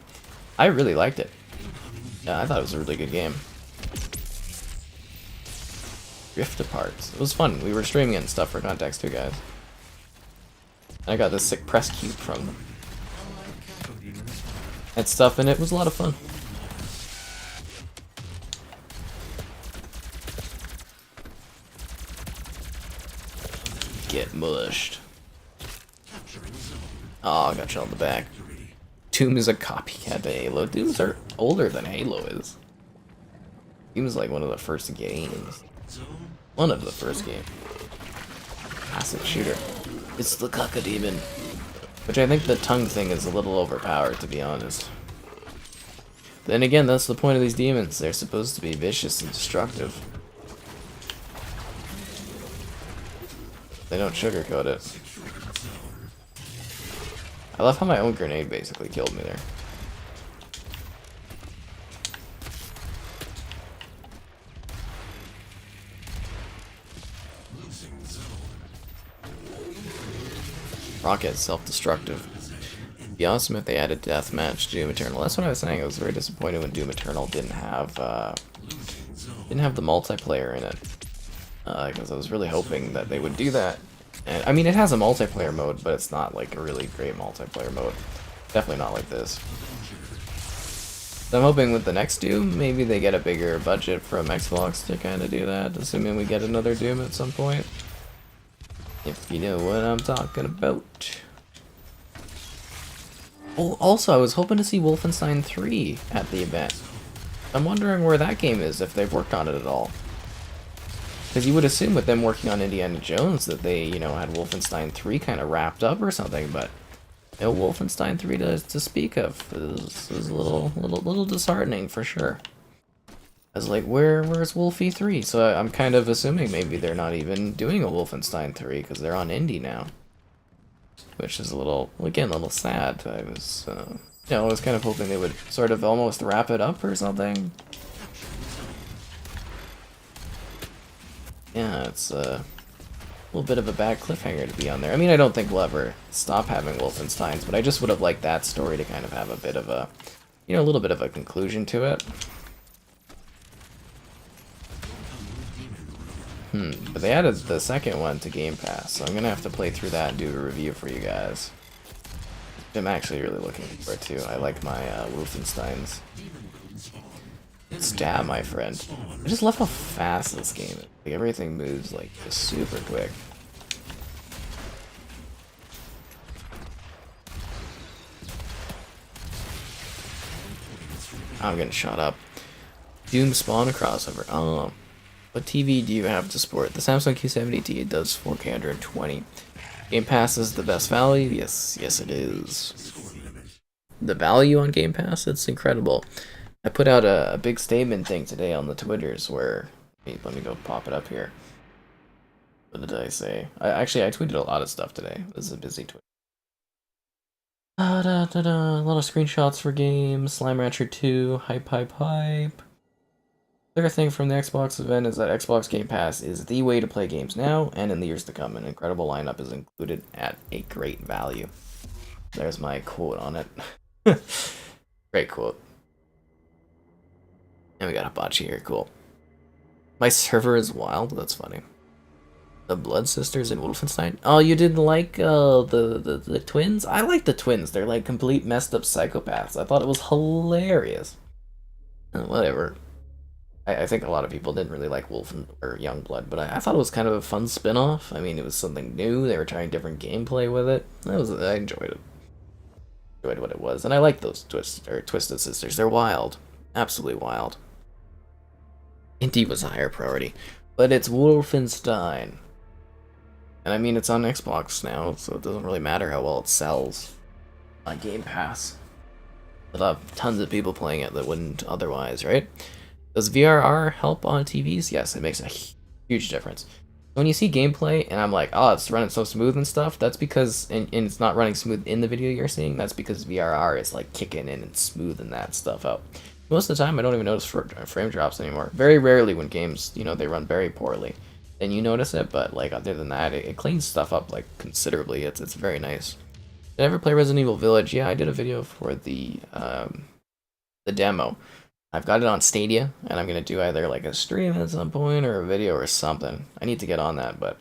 I really liked it. Yeah, I thought it was a really good game. Rift Apart. It was fun. We were streaming it and stuff for context too, guys. I got this sick press cube from them. And stuff, and it was a lot of fun. Get mushed. Oh, I got you on the back. Doom is a copycat to Halo. Dooms are older than Halo is. Doom is like one of the first games. One of the first games. Classic shooter. It's the Cuckademon. Which I think the tongue thing is a little overpowered, to be honest. Then again, that's the point of these demons. They're supposed to be vicious and destructive. They don't sugarcoat it. I love how my own grenade basically killed me there. Rocket self-destructive. It'd be awesome if they added deathmatch Doom Eternal. That's what I was saying. I was very disappointed when Doom Eternal didn't have the multiplayer in it. Because I was really hoping that they would do that. And I mean, it has a multiplayer mode, but it's not like a really great multiplayer mode. Definitely not like this. So I'm hoping with the next Doom, maybe they get a bigger budget from Xbox to kind of do that, assuming we get another Doom at some point. If you know what I'm talking about. Oh, also, I was hoping to see Wolfenstein 3 at the event. I'm wondering where that game is, if they've worked on it at all. Because you would assume with them working on Indiana Jones that they, you know, had Wolfenstein 3 kind of wrapped up or something, but no Wolfenstein 3 to speak of. It was a little disheartening for sure. I was like, where's Wolfie 3? So I'm kind of assuming maybe they're not even doing a Wolfenstein 3 because they're on indie now. Which is a little, again, a little sad. I was, you know, I was kind of hoping they would sort of almost wrap it up or something. Yeah, it's a little bit of a bad cliffhanger to be on there. I mean, I don't think we'll ever stop having Wolfensteins, but I just would have liked that story to kind of have a bit of a, you know, a little bit of a conclusion to it. But they added the second one to Game Pass, so I'm gonna have to play through that and do a review for you guys. I'm actually really looking forward to. I like my Wolfensteins. Stab, my friend. I just love how fast this game is. Like, everything moves like just super quick. I'm getting shot up. Doom Spawn crossover. Oh. What TV do you have to support? The Samsung Q70T, it does 4K 120. Game Pass is the best value? Yes, it is. The value on Game Pass, it's incredible. I put out a big statement thing today on the Twitters where, let me go pop it up here. What did I say? I tweeted a lot of stuff today. This is a busy tweet. A lot of screenshots for games, Slime Rancher 2, hype. The other thing from the Xbox event is that Xbox Game Pass is the way to play games now and in the years to come. An incredible lineup is included at a great value. There's my quote on it. Great quote. And we got Hibachi here, cool. My server is wild, that's funny. The Blood Sisters in Wolfenstein? Oh, you didn't like the twins? I like the twins. They're like complete messed up psychopaths. I thought it was hilarious. Whatever. I think a lot of people didn't really like or Youngblood, but I thought it was kind of a fun spin-off. I mean, it was something new. They were trying different gameplay with it. I enjoyed it. Enjoyed what it was, and I like those Twisted Sisters. They're wild, absolutely wild. Indie was a higher priority, but it's Wolfenstein, and I mean it's on Xbox now, so it doesn't really matter how well it sells on Game Pass. There'll have tons of people playing it that wouldn't otherwise, right? Does VRR help on TVs? Yes, it makes a huge difference. When you see gameplay and I'm like, oh, it's running so smooth and stuff, that's because, and it's not running smooth in the video you're seeing, that's because VRR is like kicking in and smoothing that stuff out. Most of the time, I don't even notice frame drops anymore. Very rarely when games, you know, they run very poorly, then you notice it, but like other than that, it cleans stuff up like considerably. It's very nice. Did I ever play Resident Evil Village? Yeah, I did a video for the demo. I've got it on Stadia, and I'm going to do either like a stream at some point or a video or something. I need to get on that, but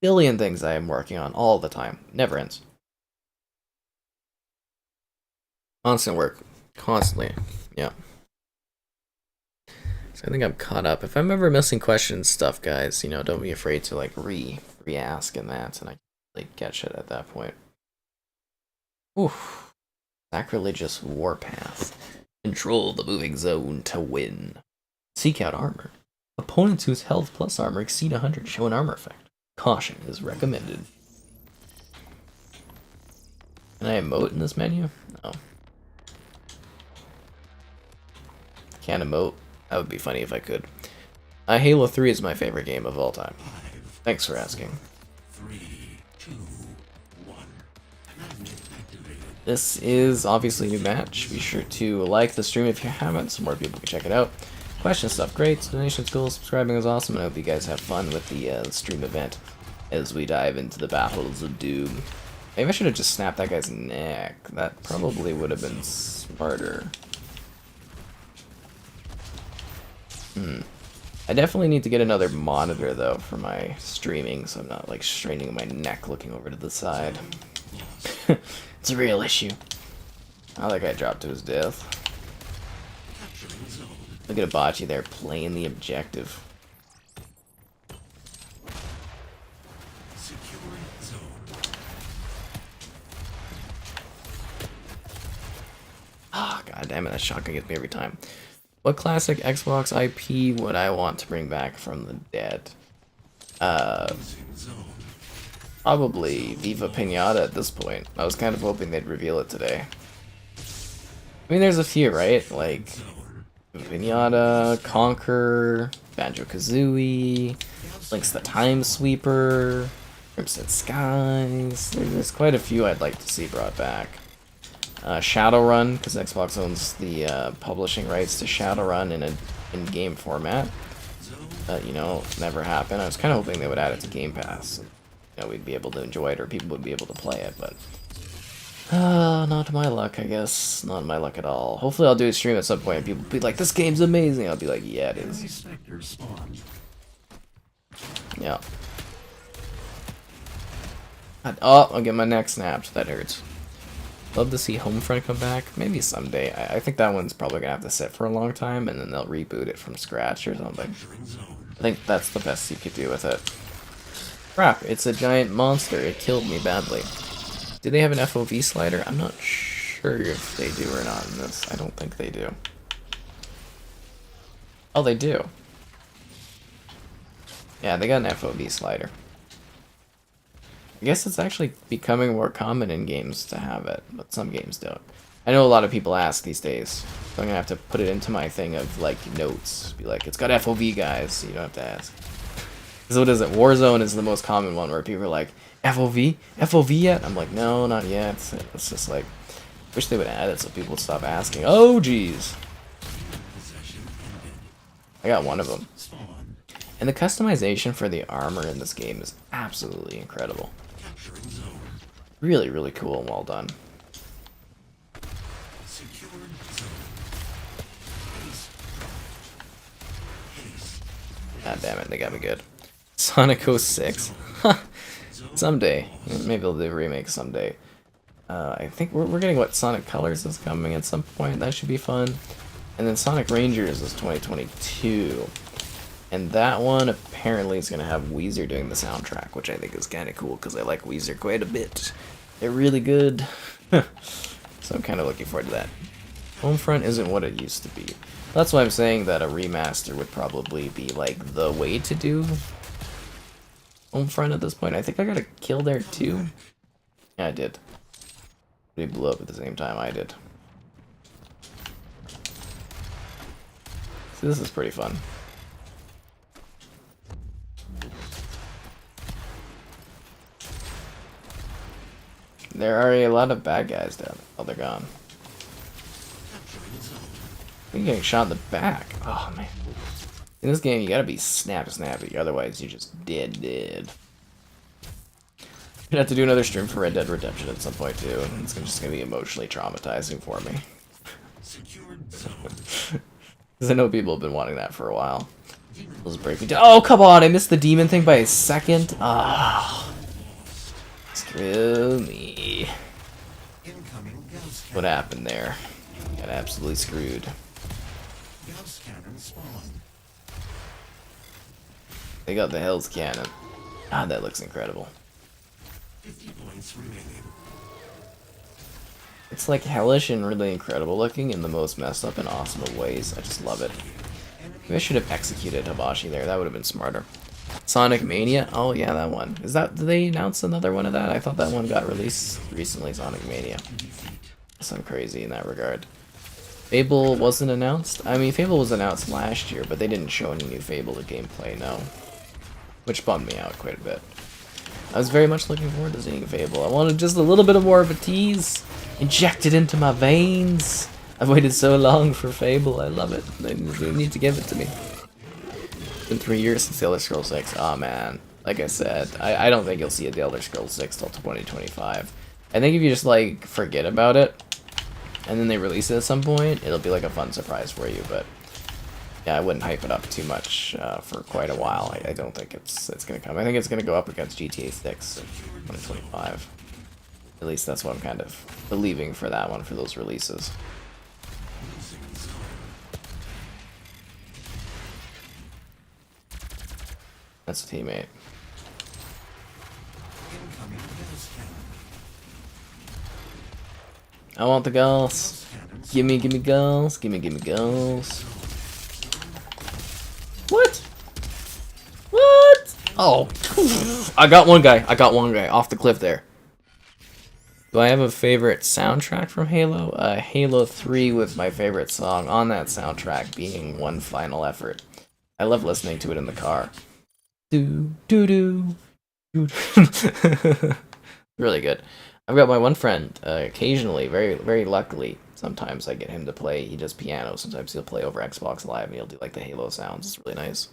billion things I am working on all the time. Never ends. Constant work. Constantly. Yeah. So I think I'm caught up. If I'm ever missing questions stuff, guys, you know, don't be afraid to like re-ask in that, and I like catch it at that point. Oof. Sacrilegious Warpath. Control the moving zone to win. Seek out armor. Opponents whose health plus armor exceed 100 show an armor effect. Caution is recommended. Can I emote in this menu? No. Can't emote? That would be funny if I could. Halo 3 is my favorite game of all time. Thanks for asking. 3, 2, 1. This is obviously a new match. Be sure to like the stream if you haven't, so more people can check it out. Question stuff, great. Donations cool. Subscribing is awesome. And I hope you guys have fun with the stream event as we dive into the battles of doom. Maybe I should have just snapped that guy's neck. That probably would have been smarter. I definitely need to get another monitor though for my streaming, so I'm not like straining my neck looking over to the side. It's a real issue. Oh, that guy dropped to his death. Look at Hibachi there playing the objective. Ah, oh, god damn it, that shotgun gets me every time. What classic Xbox IP would I want to bring back from the dead? Probably Viva Pinata at this point. I was kind of hoping they'd reveal it today. I mean, there's a few, right? Like Viva Pinata, Conquer, Banjo-Kazooie, Link's the Time Sweeper, Crimson Skies. There's quite a few I'd like to see brought back. Shadowrun, because Xbox owns the publishing rights to Shadowrun in an in-game format. You know, never happened. I was kind of hoping they would add it to Game Pass. You know, we'd be able to enjoy it, or people would be able to play it, but not my luck, I guess. Not my luck at all. Hopefully I'll do a stream at some point and people will be like, this game's amazing. I'll be like, yeah, it is. Yeah. Oh, I'll get my neck snapped. That hurts. Love to see Homefront come back. Maybe someday. I think that one's probably gonna have to sit for a long time, and then they'll reboot it from scratch or something. I think that's the best you could do with it. Crap, it's a giant monster. It killed me badly. Do they have an FOV slider? I'm not sure if they do or not in this. I don't think they do. Oh, they do. Yeah, they got an FOV slider. I guess it's actually becoming more common in games to have it, but some games don't. I know a lot of people ask these days, so I'm gonna have to put it into my thing of like notes. Be like, it's got FOV, guys, so you don't have to ask. So what is it? Warzone is the most common one where people are like, FOV? FOV yet? I'm like, no, not yet. It's just like, wish they would add it so people would stop asking. Oh, jeez. I got one of them. Spawn. And the customization for the armor in this game is absolutely incredible. Capturing zone. Really, really cool and well done. Secured zone. Haste. Haste. God damn it, they got me good. Sonic 06. Someday. Maybe they'll do a remake someday. I think we're getting what Sonic Colors is coming at some point. That should be fun. And then Sonic Rangers is 2022. And that one apparently is going to have Weezer doing the soundtrack, which I think is kind of cool because I like Weezer quite a bit. They're really good. So I'm kind of looking forward to that. Homefront isn't what it used to be. That's why I'm saying that a remaster would probably be like the way to do Homefront at this point. I think I got a kill there too. Yeah, I did. He blew up at the same time I did. So this is pretty fun. There are a lot of bad guys down. Oh, they're gone. You're getting shot in the back. Oh, man. In this game, you gotta be snappy, otherwise you're just dead. I'm gonna have to do another stream for Red Dead Redemption at some point, too. It's just gonna be emotionally traumatizing for me. Because I know people have been wanting that for a while. Let's break me down. Oh, come on! I missed the demon thing by a second. Ah. Screw me. What happened there? Got absolutely screwed. They got the Hell's Cannon. Ah, that looks incredible. 50 points remaining. It's like hellish and really incredible looking in the most messed up and awesome of ways. I just love it. Maybe I should have executed Hibashi there. That would have been smarter. Sonic Mania? Oh yeah, that one. Is that, did they announce another one of that? I thought that one got released recently, Sonic Mania. So I'm crazy in that regard. Fable wasn't announced? I mean, Fable was announced last year, but they didn't show any new Fable gameplay, no. Which bummed me out quite a bit. I was very much looking forward to seeing Fable. I wanted just a little bit more of a tease. Injected into my veins. I've waited so long for Fable. I love it. They need to give it to me. It's been 3 years since The Elder Scrolls 6. Oh man. Like I said, I don't think you'll see The Elder Scrolls 6 till 2025. I think if you just like forget about it, and then they release it at some point, it'll be like a fun surprise for you, but yeah, I wouldn't hype it up too much for quite a while. I don't think it's gonna come. I think it's gonna go up against GTA 6 in 2025. At least that's what I'm kind of believing for that one, for those releases. That's a teammate. I want the girls. Gimme girls. Gimme girls. What? What? Oh. I got one guy off the cliff there. Do I have a favorite soundtrack from Halo? Halo 3 with my favorite song on that soundtrack being One Final Effort. I love listening to it in the car. Do do do. Really good. I've got my one friend, occasionally, very luckily, sometimes I get him to play. He does piano. Sometimes he'll play over Xbox Live and he'll do like the Halo sounds. It's really nice.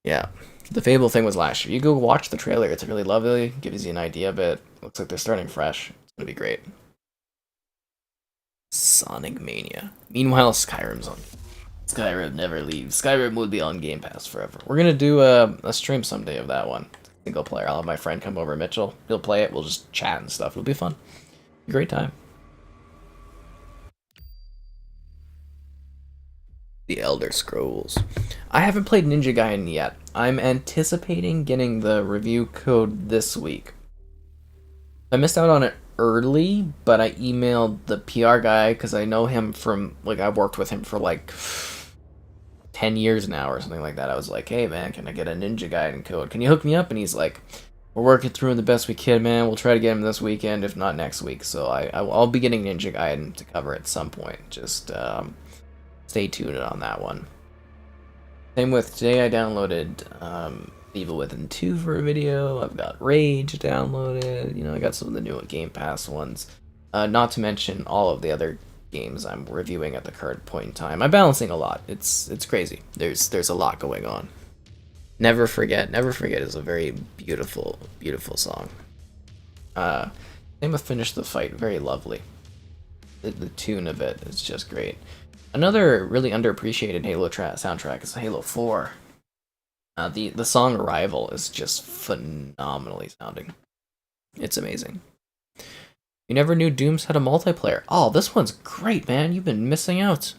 Yeah. The Fable thing was last year. You go watch the trailer. It's really lovely. Gives you an idea, but looks like they're starting fresh. It's gonna be great. Sonic Mania. Meanwhile, Skyrim's on. Skyrim never leaves. Skyrim will be on Game Pass forever. We're gonna do a stream someday of that one. Single player. I'll have my friend come over, Mitchell. He'll play it. We'll just chat and stuff. It'll be fun. Great time. The Elder Scrolls. I haven't played Ninja Gaiden yet. I'm anticipating getting the review code this week. I missed out on it early, but I emailed the PR guy because I know him from, like, I worked with him for like 10 years now or something like that. I was like, hey man, can I get a Ninja Gaiden code? Can you hook me up? And he's like, we're working through it the best we can, man. We'll try to get him this weekend, if not next week. So I'll be getting Ninja Gaiden to cover at some point. Just stay tuned on that one. Same with today I downloaded Evil Within 2 for a video. I've got Rage downloaded. You know, I got some of the new Game Pass ones. Not to mention all of the other games I'm reviewing at the current point in time. I'm balancing a lot. It's crazy. There's a lot going on. Never Forget is a very beautiful, beautiful song. Name of Finish the Fight, very lovely. The tune of it is just great. Another really underappreciated Halo soundtrack is Halo 4. The song Arrival is just phenomenally sounding. It's amazing. You never knew Dooms had a multiplayer. Oh, this one's great, man. You've been missing out.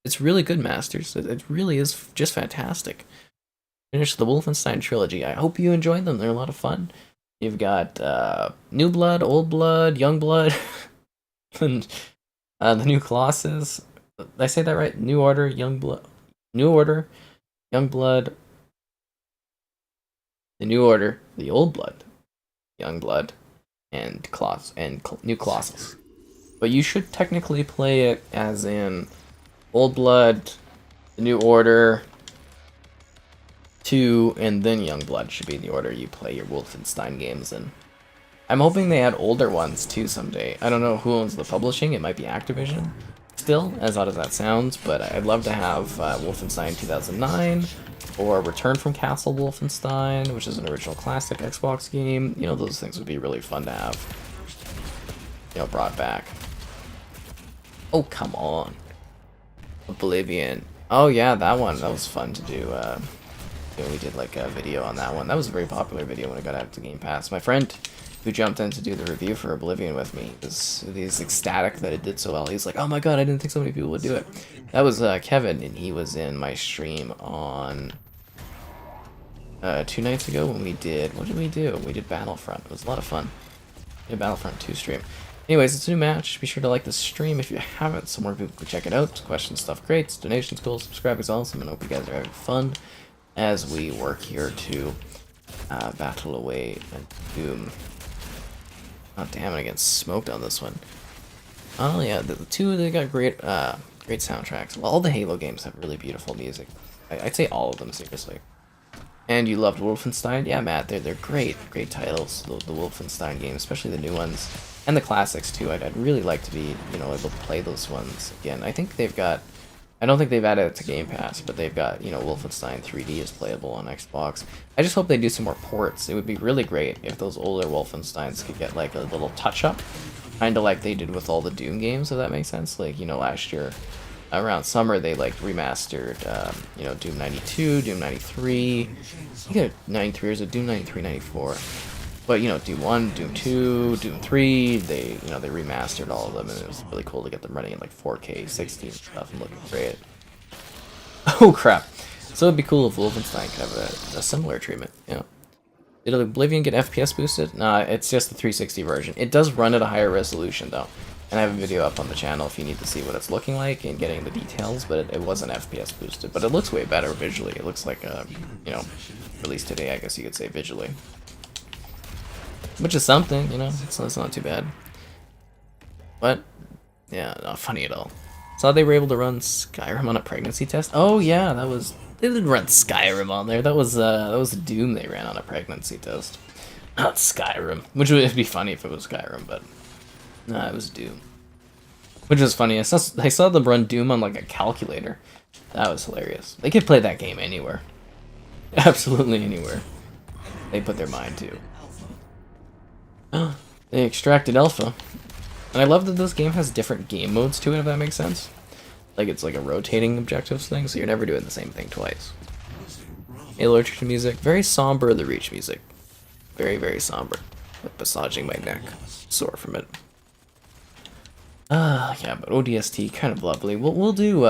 It's really good, Masters. It really is just fantastic. Finish the Wolfenstein trilogy. I hope you enjoyed them. They're a lot of fun. You've got New Blood, Old Blood, Young Blood, and the New Colossus. Did I say that right? New Order, Young Blood, New Order, Young Blood, the New Order, the Old Blood, Young Blood, and New Colossus. But you should technically play it as in Old Blood, the New Order, 2, and then Young Blood should be the order you play your Wolfenstein games in. I'm hoping they add older ones too someday. I don't know who owns the publishing. It might be Activision. Still, as odd as that sounds, but I'd love to have Wolfenstein 2009 or Return from Castle Wolfenstein, which is an original classic Xbox game. You know, those things would be really fun to have, you know, brought back. Oh, come on. Oblivion. Oh yeah, that one. That was fun to do. We did like a video on that one. That was a very popular video when it got out to Game Pass. My friend who jumped in to do the review for Oblivion with me he's ecstatic that it did so well. He's like, oh my god, I didn't think so many people would do it. That was Kevin, and he was in my stream on 2 nights ago when we did, what did we do? We did Battlefront. It was a lot of fun. We did Battlefront 2 stream. Anyways, it's a new match. Be sure to like the stream if you haven't, so more people can check it out. Questions, stuff, great. Donations, cool. Subscribe is awesome, and hope you guys are having fun as we work here to battle away and Doom. Oh damn it, I get smoked on this one. Oh yeah, the two, they got great great soundtracks. Well, all the Halo games have really beautiful music. I'd say all of them, seriously. And you loved Wolfenstein? Yeah, Matt, they're great titles, the Wolfenstein games, especially the new ones. And the classics too. I'd really like to be, you know, able to play those ones again. I think they've got, I don't think they've added it to Game Pass, but they've got, you know, Wolfenstein 3D is playable on Xbox. I just hope they do some more ports. It would be really great if those older Wolfensteins could get like a little touch-up, kind of like they did with all the Doom games, if that makes sense. Like, you know, last year, around summer, they like remastered, you know, Doom 92, Doom 93. I think 93 or is it Doom 93, 94? But, you know, Doom 1, Doom 2, Doom 3, they remastered all of them, and it was really cool to get them running in, like, 4K, 60 and stuff, and looking great. Oh, crap. So it'd be cool if Wolfenstein could have a similar treatment, you know. Did Oblivion get FPS boosted? Nah, it's just the 360 version. It does run at a higher resolution, though. And I have a video up on the channel if you need to see what it's looking like and getting the details, but it wasn't FPS boosted. But it looks way better visually. It looks like, you know, released today, I guess you could say, visually. Which is something, you know, it's not too bad. But, yeah, not funny at all. Saw they were able to run Skyrim on a pregnancy test. Oh yeah, they didn't run Skyrim on there. That was Doom they ran on a pregnancy test. Not Skyrim, which would be funny if it was Skyrim, but nah, it was Doom. Which was funny. I saw them run Doom on like a calculator. That was hilarious. They could play that game anywhere. Absolutely anywhere. They put their mind to. They extracted alpha. And I love that this game has different game modes to it, if that makes sense. Like, it's like a rotating objectives thing, so you're never doing the same thing twice. Halo Reach music. Very somber, the Reach music. Very, very somber. Like massaging my neck. Sore from it. Yeah, but ODST, kind of lovely. We'll do,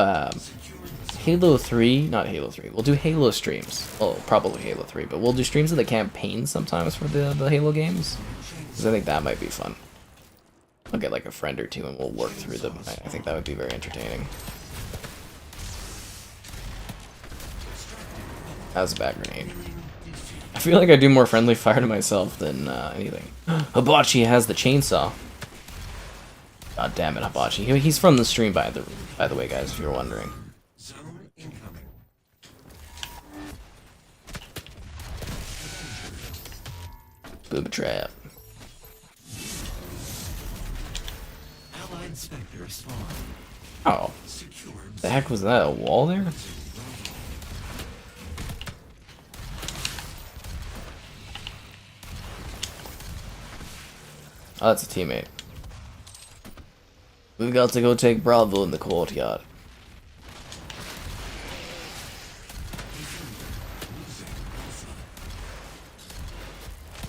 Halo 3, not Halo 3, we'll do Halo streams. Well, probably Halo 3, but we'll do streams of the campaign sometimes for the Halo games. Because I think that might be fun. I'll get like a friend or two and we'll work through them. I think that would be very entertaining. That was a bad grenade. I feel like I do more friendly fire to myself than anything. Hibachi has the chainsaw. God damn it, Hibachi. He's from the stream, by the way, guys, if you're wondering. Boob trap. Inspector spawn. Oh, Secured. the heck was that? A wall there? Oh, that's a teammate. We've got to go take Bravo in the courtyard.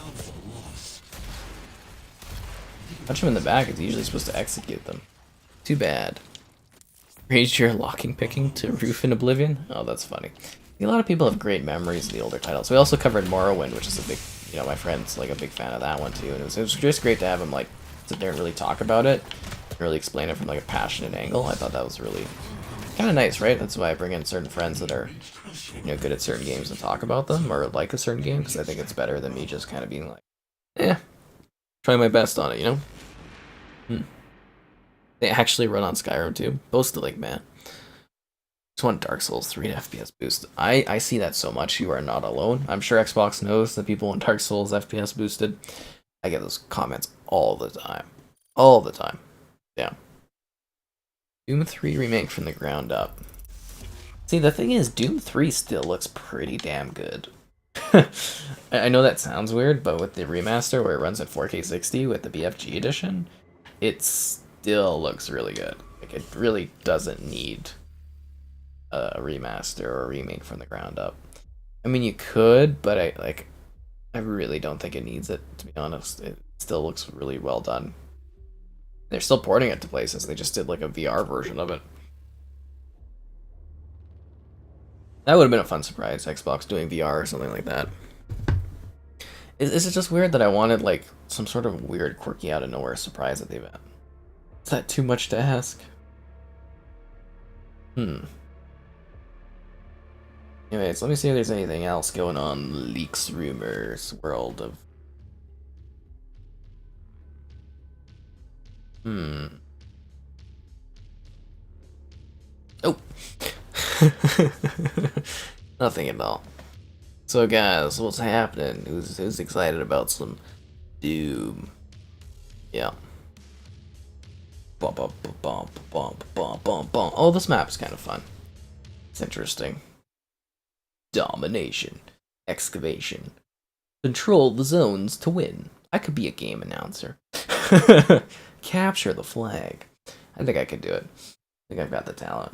Alpha lost. Punch him in the back, it's usually supposed to execute them. Too bad. Raise your locking picking to Roof in Oblivion? Oh, that's funny. A lot of people have great memories of the older titles. We also covered Morrowind, which is a big, you know, my friend's like a big fan of that one too. And it was just great to have him like sit there and really talk about it, and really explain it from like a passionate angle. I thought that was really kind of nice, right? That's why I bring in certain friends that are, you know, good at certain games and talk about them, or like a certain game, because I think it's better than me just kind of being like, eh, try my best on it, you know? They actually run on Skyrim too. Boasted like man. Just want Dark Souls 3 to FPS boost. I see that so much. You are not alone. I'm sure Xbox knows that people want Dark Souls FPS boosted. I get those comments all the time. All the time. Yeah. Doom 3 remake from the ground up. See, the thing is, Doom 3 still looks pretty damn good. I know that sounds weird, but with the remaster where it runs at 4K 60 with the BFG edition, it still looks really good. Like, it really doesn't need a remaster or a remake from the ground up. I mean, you could, but I really don't think it needs it, to be honest. It still looks really well done. They're still porting it to places. They just did like a VR version of it. That would have been a fun surprise, Xbox doing VR or something like that. Is it just weird that I wanted like some sort of weird, quirky, out of nowhere surprise at the event? Is that too much to ask? Anyways, let me see if there's anything else going on. Leaks, rumors, world of... Oh! Nothing at all. So guys, what's happening? Who's excited about some Doom? Yeah. Bum, bum, bum, bum, bum, bum, bum. Oh, this map's kind of fun. It's interesting. Domination. Excavation. Control the zones to win. I could be a game announcer. Capture the flag. I think I could do it. I think I've got the talent.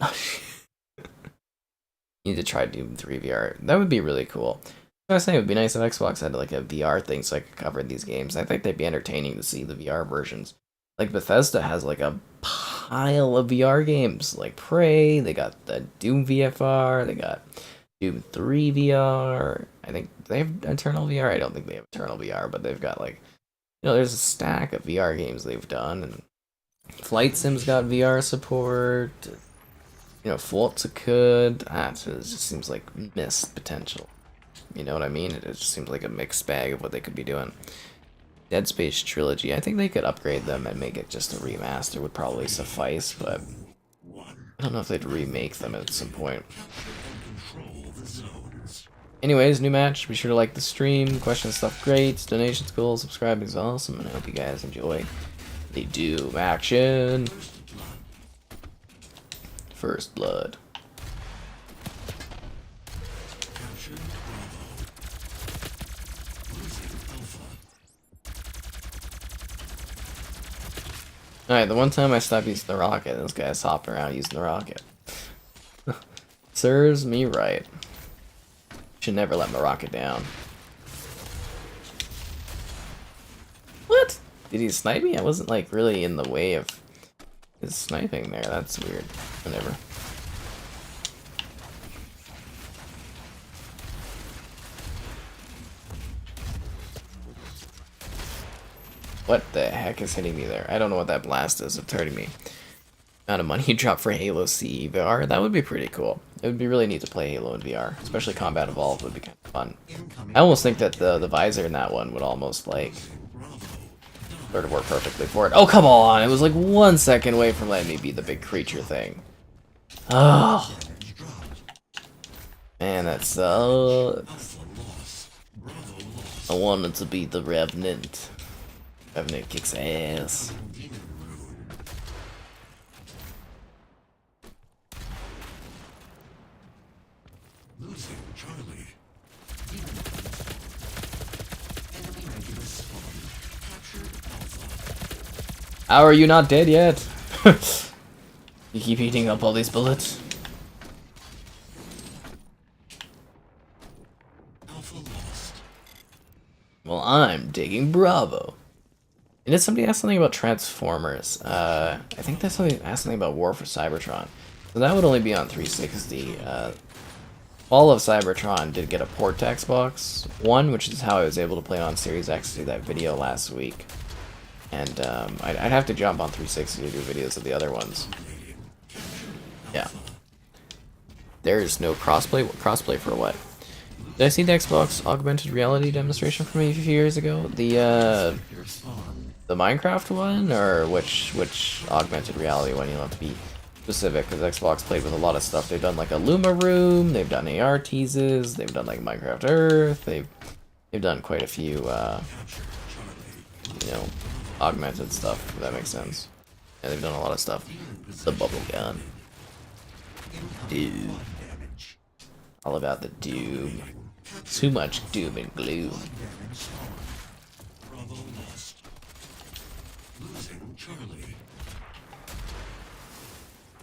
Need to try Doom 3 VR. That would be really cool. I was saying it would be nice if Xbox had like a VR thing so I could cover these games. I think they'd be entertaining to see the VR versions. Like Bethesda has like a pile of VR games. Like Prey, they got the Doom VFR, they got Doom 3 VR. I think they have Eternal VR. I don't think they have Eternal VR, but they've got like, you know, there's a stack of VR games they've done, and Flight Sim's got VR support. You know, Forza could. It just seems like missed potential. You know what I mean? It just seems like a mixed bag of what they could be doing. Dead Space Trilogy, I think they could upgrade them and make it just a remaster would probably suffice, but I don't know if they'd remake them at some point. Anyways, new match. Be sure to like the stream. Question stuff great. Donations cool. Subscribing is awesome. And I hope you guys enjoy the Doom action. First Blood. Alright, the one time I stopped using the rocket, this guy's hopping around using the rocket. Serves me right. Should never let my rocket down. What? Did he snipe me? I wasn't like really in the way of his sniping there. That's weird. Whatever. What the heck is hitting me there? I don't know what that blast is. It's hurting me. Amount of money you drop for Halo CE VR, that would be pretty cool. It would be really neat to play Halo in VR, especially Combat Evolved would be kind of fun. I almost think that the visor in that one would almost like sort of work perfectly for it. Oh, come on! It was like 1 second away from letting me be the big creature thing. Oh, man, that sucks. I wanted to be the Revenant. Revenant kicks ass. Losing Charlie. Enemy regular spawn. Captured Alpha. How are you not dead yet? You keep eating up all these bullets. Alpha lost. Well, I'm digging Bravo. And did somebody ask something about Transformers? I think that's somebody asked something about War for Cybertron. So that would only be on 360. All of Cybertron did get a port to Xbox One, which is how I was able to play on Series X through that video last week. And I'd have to jump on 360 to do videos of the other ones. Yeah. There's no crossplay. Crossplay for what? Did I see the Xbox augmented reality demonstration from a few years ago? The Minecraft one, or which augmented reality one? You'll have to be specific, because Xbox played with a lot of stuff. They've done like a Luma room, they've done AR teases, they've done like Minecraft Earth, they've done quite a few you know, augmented stuff, if that makes sense. Yeah, they've done a lot of stuff. The bubble gun. Doom. All about the doom. Too much doom and gloom. Bravo lost. Losing Charlie.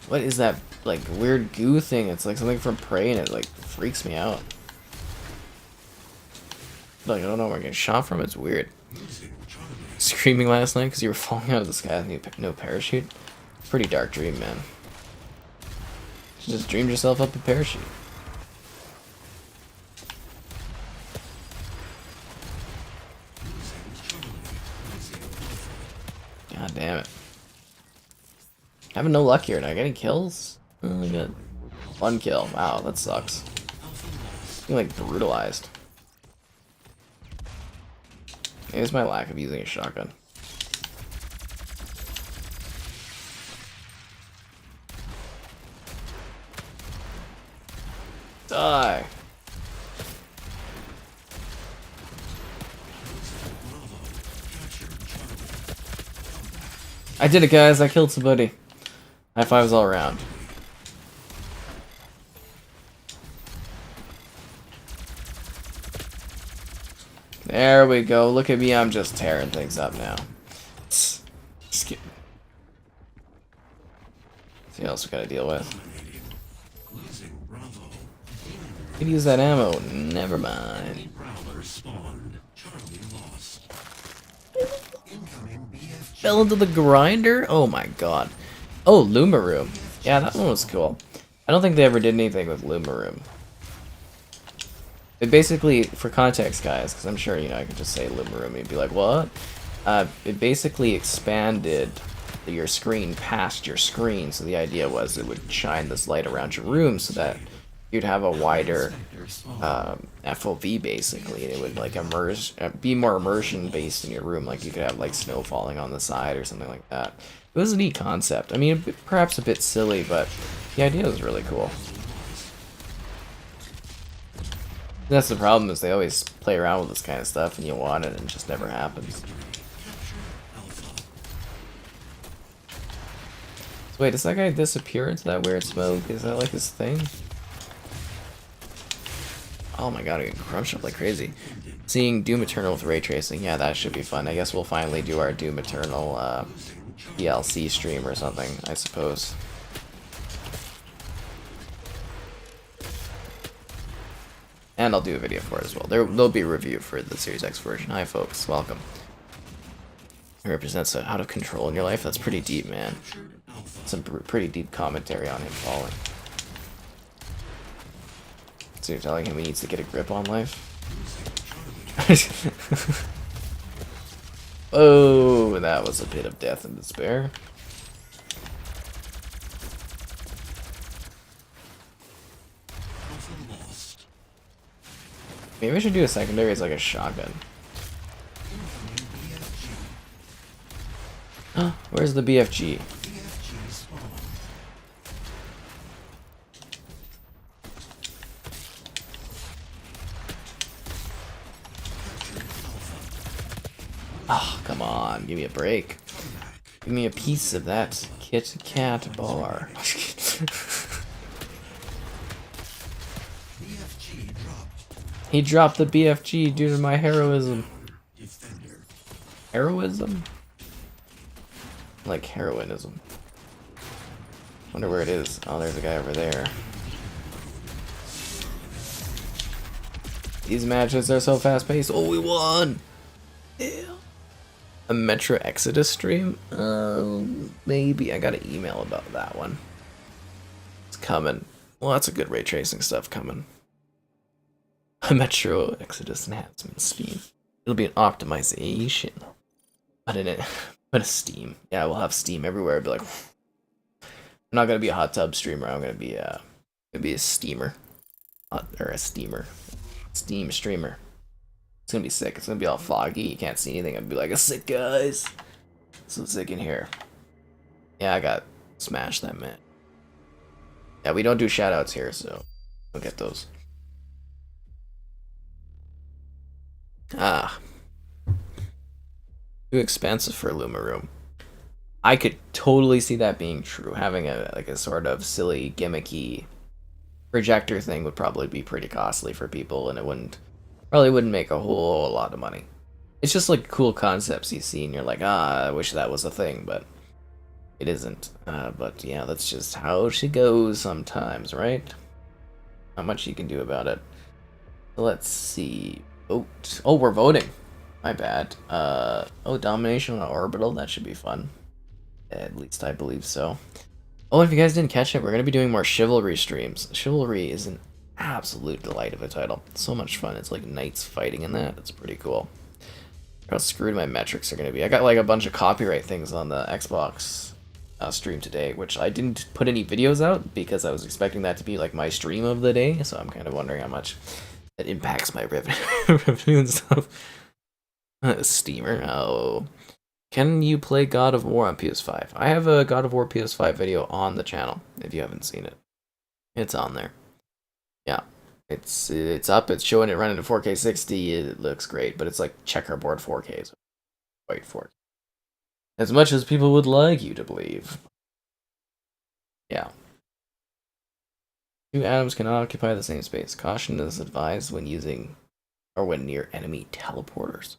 What is that, like, weird goo thing? It's like something from Prey, and it, like, freaks me out. Like, I don't know where I'm getting shot from. It's weird. Screaming last night because you were falling out of the sky with no parachute. Pretty dark dream, man. You just dreamed yourself up a parachute. God damn it. Having no luck here. Not getting kills? Really good. One kill. Wow, that sucks. Being like brutalized. Maybe it's my lack of using a shotgun. Die! I did it, guys. I killed somebody. High fives all around. There we go. Look at me. I'm just tearing things up now. Skip. See what else we gotta deal with. Could use that ammo. Never mind. Fell into the grinder? Oh my god. Oh, Luma Room. Yeah, that one was cool. I don't think they ever did anything with Luma Room. It basically, for context, guys, because I'm sure, you know, I could just say Luma Room and you'd be like, what? It basically expanded your screen past your screen, so the idea was it would shine this light around your room so that you'd have a wider FOV, basically, and it would, like, be more immersion based in your room, like you could have, like, snow falling on the side or something like that. It was a neat concept. I mean, perhaps a bit silly, but the idea was really cool. That's the problem, is they always play around with this kind of stuff and you want it and it just never happens. So wait, does that guy disappear into that weird smoke? Is that like his thing? Oh my god, I get crunched up like crazy. Seeing Doom Eternal with ray tracing, yeah, that should be fun. I guess we'll finally do our Doom Eternal DLC stream or something, I suppose. And I'll do a video for it as well. There'll be a review for the Series X version. Hi folks, welcome. It represents a out of control in your life. That's pretty deep, man. Some pretty deep commentary on him falling. So you're telling him he needs to get a grip on life? Oh, that was a bit of death and despair. Maybe we should do a secondary as like a shotgun. Where's the BFG? Oh, come on, give me a break. Give me a piece of that Kit Kat bar. He dropped the BFG due to my heroism. Defender. Heroism? Like heroinism. Wonder where it is. Oh, there's a guy over there. These matches are so fast paced. Oh, we won! Yeah. A Metro Exodus stream? Maybe. I got an email about that one. It's coming. Lots of good ray tracing stuff coming. A Metro Exodus enhancement Steam. It'll be an optimization. But in it, but a Steam. Yeah, we'll have Steam everywhere. I'll be like, I'm not gonna be a hot tub streamer. I'm gonna be a steamer, or a steamer, Steam streamer. It's gonna be sick. It's gonna be all foggy. You can't see anything. I'd be like, sick guys. So sick in here. Yeah, I got smashed that man. Yeah, we don't do shoutouts here, so don't get those. Ah. Too expensive for a Luma room. I could totally see that being true. Having a sort of silly, gimmicky projector thing would probably be pretty costly for people, and it probably wouldn't make a whole lot of money. It's just like cool concepts you see, and you're like, I wish that was a thing, but it isn't. But yeah, that's just how she goes sometimes, right? Not much you can do about it. Let's see. Vote. Oh, we're voting. My bad. Oh, domination on orbital. That should be fun. At least I believe so. Oh, if you guys didn't catch it, we're going to be doing more Chivalry streams. Chivalry is an absolute delight of a title. It's so much fun. It's like knights fighting in that. It's pretty cool. How screwed my metrics are going to be. I got like a bunch of copyright things on the Xbox stream today, which I didn't put any videos out because I was expecting that to be like my stream of the day. So I'm kind of wondering how much that impacts my revenue and stuff. Steamer. Oh. Can you play God of War on PS5? I have a God of War PS5 video on the channel, if you haven't seen it. It's on there. Yeah. It's up, it's showing it running at 4K 60, it looks great, but it's like checkerboard 4K, so wait for it. As much as people would like you to believe. Yeah. Two atoms cannot occupy the same space. Caution is advised when using or when near enemy teleporters.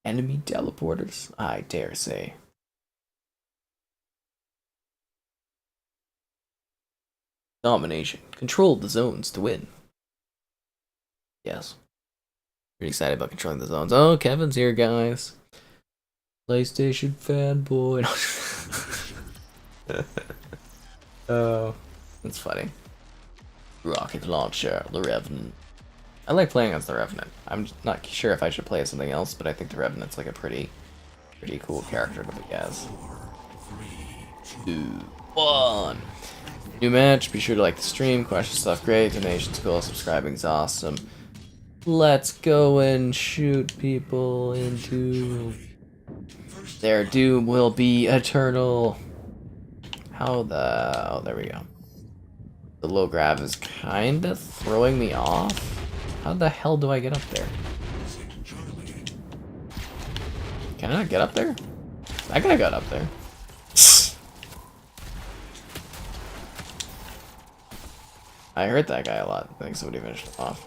Enemy teleporters? I dare say. Domination. Control the zones to win. Yes. Pretty excited about controlling the zones. Oh, Kevin's here, guys. PlayStation fanboy. Oh, that's funny. Rocket launcher, the Revenant. I like playing as the Revenant. I'm not sure if I should play as something else, but I think the Revenant's like a pretty cool character to be as. 2, 1. New match. Be sure to like the stream. Question stuff great. Donations cool. Subscribing's awesome. Let's go and shoot people into their doom will be eternal. How the... Oh, there we go. The low grav is kind of throwing me off. How the hell do I get up there? Can I not get up there? That guy got up there. I hurt that guy a lot. I think somebody finished him off.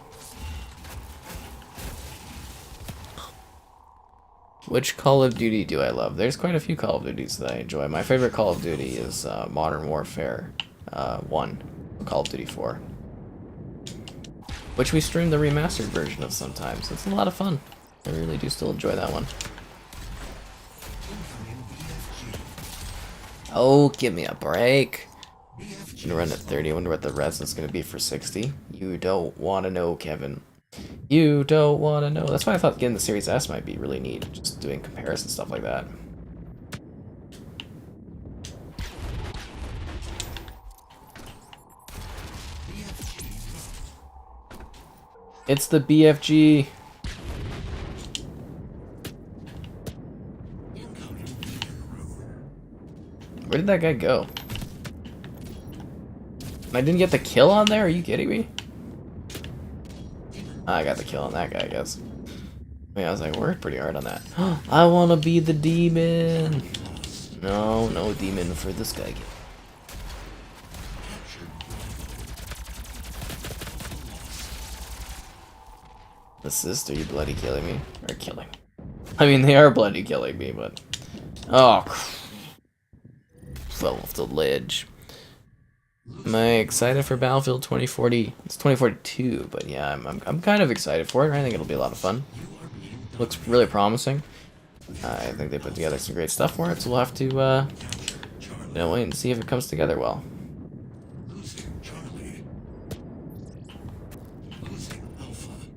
Which Call of Duty do I love? There's quite a few Call of Duties that I enjoy. My favorite Call of Duty is Modern Warfare 1, Call of Duty 4. Which we stream the remastered version of sometimes. It's a lot of fun. I really do still enjoy that one. Oh, give me a break. I'm gonna run at 30. I wonder what the res is gonna be for 60. You don't want to know, Kevin. You don't want to know. That's why I thought getting the Series S might be really neat. Just doing comparison stuff like that. It's the BFG. Where did that guy go? I didn't get the kill on there? Are you kidding me? I got the kill on that guy, I guess. I mean, I was like, worked pretty hard on that. I want to be the demon. No, no demon for this guy. Assist, are you bloody killing me? Or killing? I mean, they are bloody killing me, but... Oh, fell off the ledge. Am I excited for Battlefield 2040? It's 2042, but yeah, I'm kind of excited for it. I think it'll be a lot of fun. Looks really promising. I think they put together some great stuff for it, so we'll have to, wait and see if it comes together well.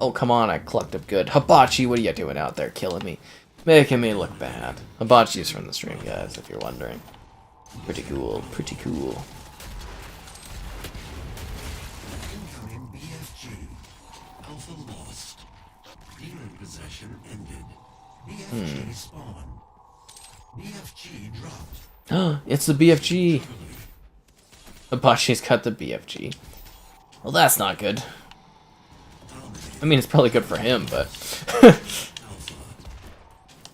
Oh, come on, I clucked up good. Hibachi, what are you doing out there killing me? Making me look bad. Hibachi's from the stream, guys, if you're wondering. Pretty cool, pretty cool. Incoming BFG. Alpha lost. Demon possession ended. BFG spawn. BFG dropped. It's the BFG. Hibachi's got the BFG. Well, that's not good. I mean, it's probably good for him, but...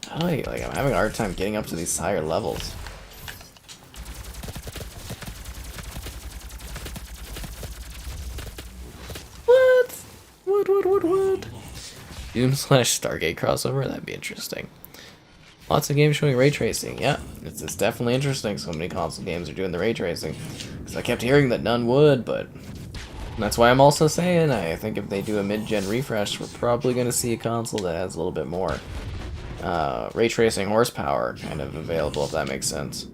I'm having a hard time getting up to these higher levels. What? What? Doom / Stargate crossover? That'd be interesting. Lots of games showing ray tracing. Yeah, it's definitely interesting. So many console games are doing the ray tracing. Because I kept hearing that none would, but... that's why I'm also saying I think if they do a mid-gen refresh, we're probably going to see a console that has a little bit more ray tracing horsepower kind of available, if that makes sense.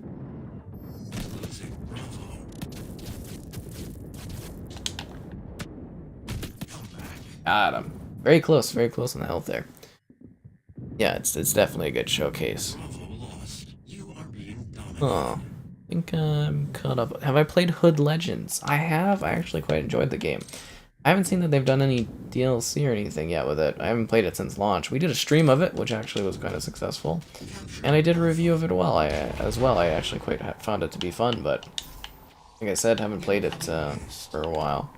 Got him. Very close on the health there. Yeah, it's definitely a good showcase. Oh, I think I'm caught up. Have I played Hood Legends? I have. I actually quite enjoyed the game. I haven't seen that they've done any DLC or anything yet with it. I haven't played it since launch. We did a stream of it, which actually was kind of successful. And I did a review of it as well. I actually quite found it to be fun, but like I said, haven't played it for a while.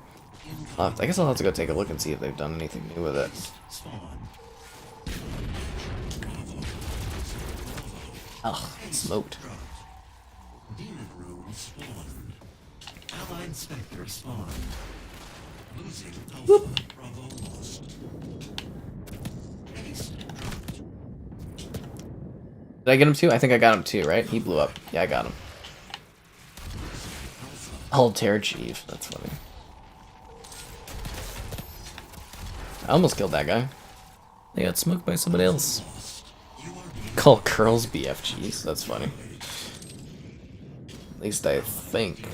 I guess I'll have to go take a look and see if they've done anything new with it. Ugh, smoked. Demon room spawned. Allied Spectre spawned. Losing Alpha. Bravo lost. Ace dropped. Did I get him too? I think I got him too, right? He blew up. Yeah, I got him. Altair Chief. That's funny. I almost killed that guy. They got smoked by somebody else. Call curls BFGs. That's funny. At least I think.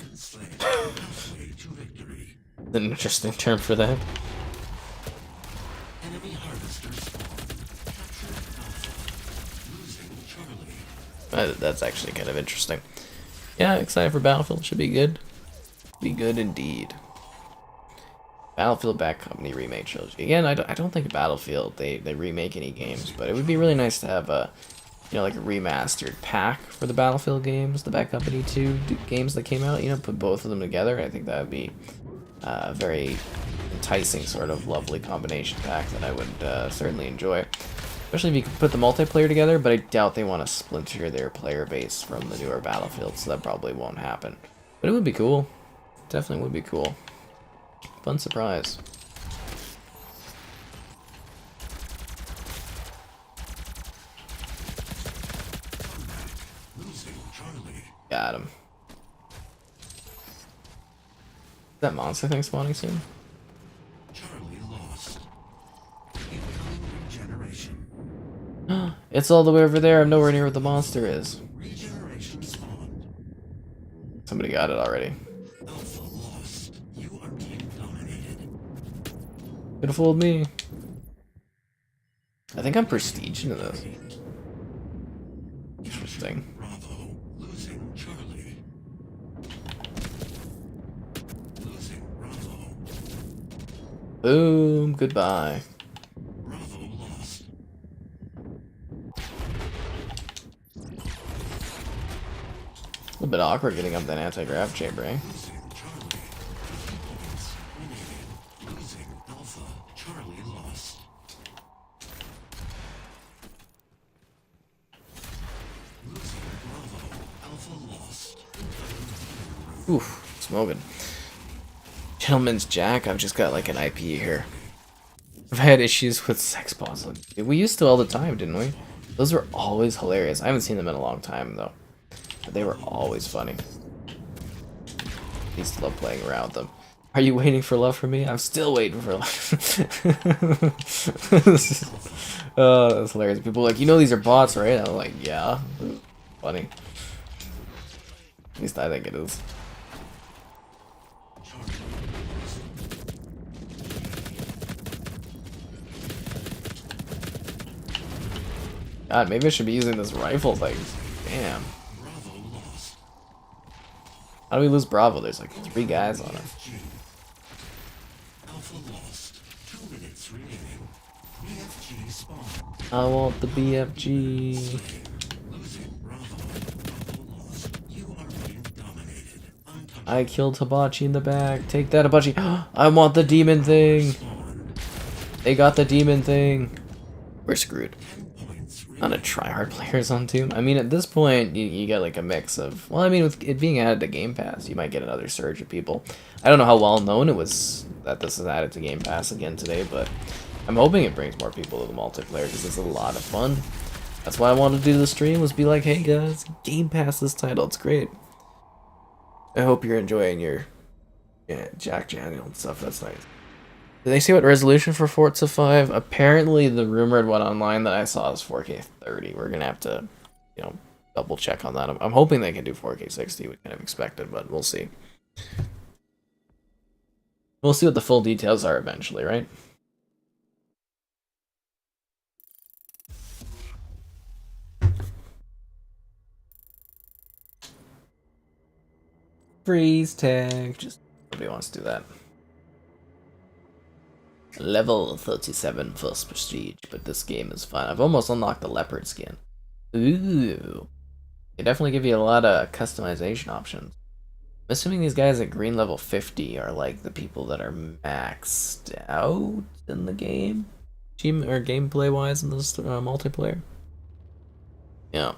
An interesting term for that. That's actually kind of interesting. Yeah, excited for Battlefield. Should be good. Be good indeed. Battlefield Bad Company remake trilogy. Again, I don't think Battlefield they remake any games, but it would be really nice to have a like a remastered pack for the Battlefield games, the Bad Company 2 games that came out. Put both of them together. I think that would be a very enticing sort of lovely combination pack that I would certainly enjoy. Especially if you could put the multiplayer together, but I doubt they want to splinter their player base from the newer Battlefield, so that probably won't happen. But it would be cool. Definitely would be cool. Fun surprise. Got him. Is that monster thing spawning soon? Charlie lost. Incoming regeneration. It's all the way over there. I'm nowhere near where the monster is. Regeneration spawned. Somebody got it already. Alpha lost. You are being dominated. Could have fooled me. I think I'm prestige into this. Interesting. Bravo. Losing Charlie. Losing Bravo. Boom. Goodbye. Bravo lost. A little bit awkward getting up that anti-grav chamber, eh? Losing Charlie. Points remaining. Losing Alpha. Charlie lost. Losing Bravo. Alpha lost. Oof. Smoking. Gentleman's Jack. I've just got like an IP here. I've had issues with sex bots. We used to all the time, didn't we? Those were always hilarious. I haven't seen them in a long time, though. But they were always funny. I used to love playing around with them. Are you waiting for love from me? I'm still waiting for love. Oh, that's hilarious. People are like, you know these are bots, right? I'm like, yeah. Funny. At least I think it is. God, maybe I should be using this rifle thing. Damn. How do we lose Bravo? There's like 3 guys on it. I want the BFG. I killed Hibachi in the back. Take that, Hibachi. I want the demon thing. They got the demon thing. We're screwed. Not a tryhard players on Tomb. I mean, at this point, you get like a mix of... Well, I mean, with it being added to Game Pass, you might get another surge of people. I don't know how well known it was that this is added to Game Pass again today, but I'm hoping it brings more people to the multiplayer because it's a lot of fun. That's why I wanted to do the stream, was be like, hey guys, Game Pass this title, it's great. I hope you're enjoying your Jack Daniel and stuff, that's nice. Did they say what resolution for Forza 5? Apparently the rumored one online that I saw is 4K 30. We're gonna have to, you know, double check on that. I'm hoping they can do 4K 60, we kind of expected, but we'll see. We'll see what the full details are eventually, right? Freeze tag. Just nobody wants to do that. Level 37 first prestige, but this game is fun. I've almost unlocked the leopard skin. Ooh. They definitely give you a lot of customization options. I'm assuming these guys at green level 50 are like the people that are maxed out in the game? Or gameplay wise in this multiplayer? Yeah.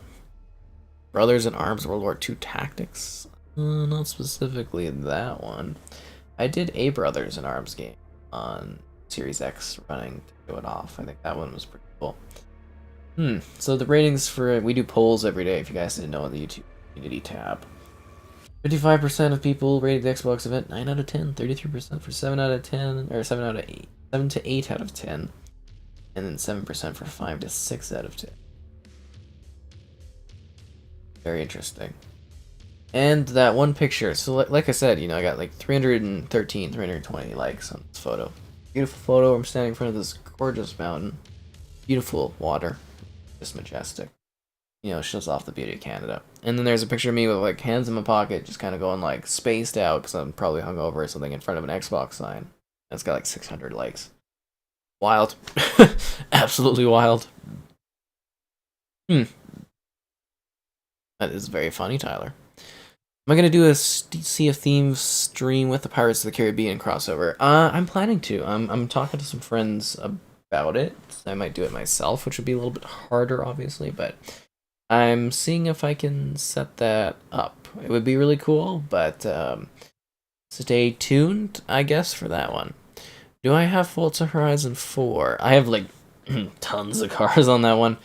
Brothers in Arms World War II Tactics? Not specifically that one. I did a Brothers in Arms game on Series X running to show it off. I think that one was pretty cool. So the ratings for... We do polls every day if you guys didn't know on the YouTube community tab. 55% of people rated the Xbox event 9 out of 10. 33% for 7 out of 10. Or 7 out of 8. 7 to 8 out of 10. And then 7% for 5 to 6 out of 10. Very interesting. And that one picture, so like I said, you know, I got like 313, 320 likes on this photo. Beautiful photo, I'm standing in front of this gorgeous mountain. Beautiful water. Just majestic. You know, it shows off the beauty of Canada. And then there's a picture of me with like hands in my pocket, just kind of going like spaced out, because I'm probably hungover or something in front of an Xbox sign. That's got like 600 likes. Wild. Absolutely wild. That is very funny, Tyler. Am I going to do a Sea of Thieves stream with the Pirates of the Caribbean crossover? I'm planning to. I'm talking to some friends about it. I might do it myself, which would be a little bit harder, obviously, but I'm seeing if I can set that up. It would be really cool, but stay tuned, I guess, for that one. Do I have Forza Horizon 4? I have, like, tons of cars on that one.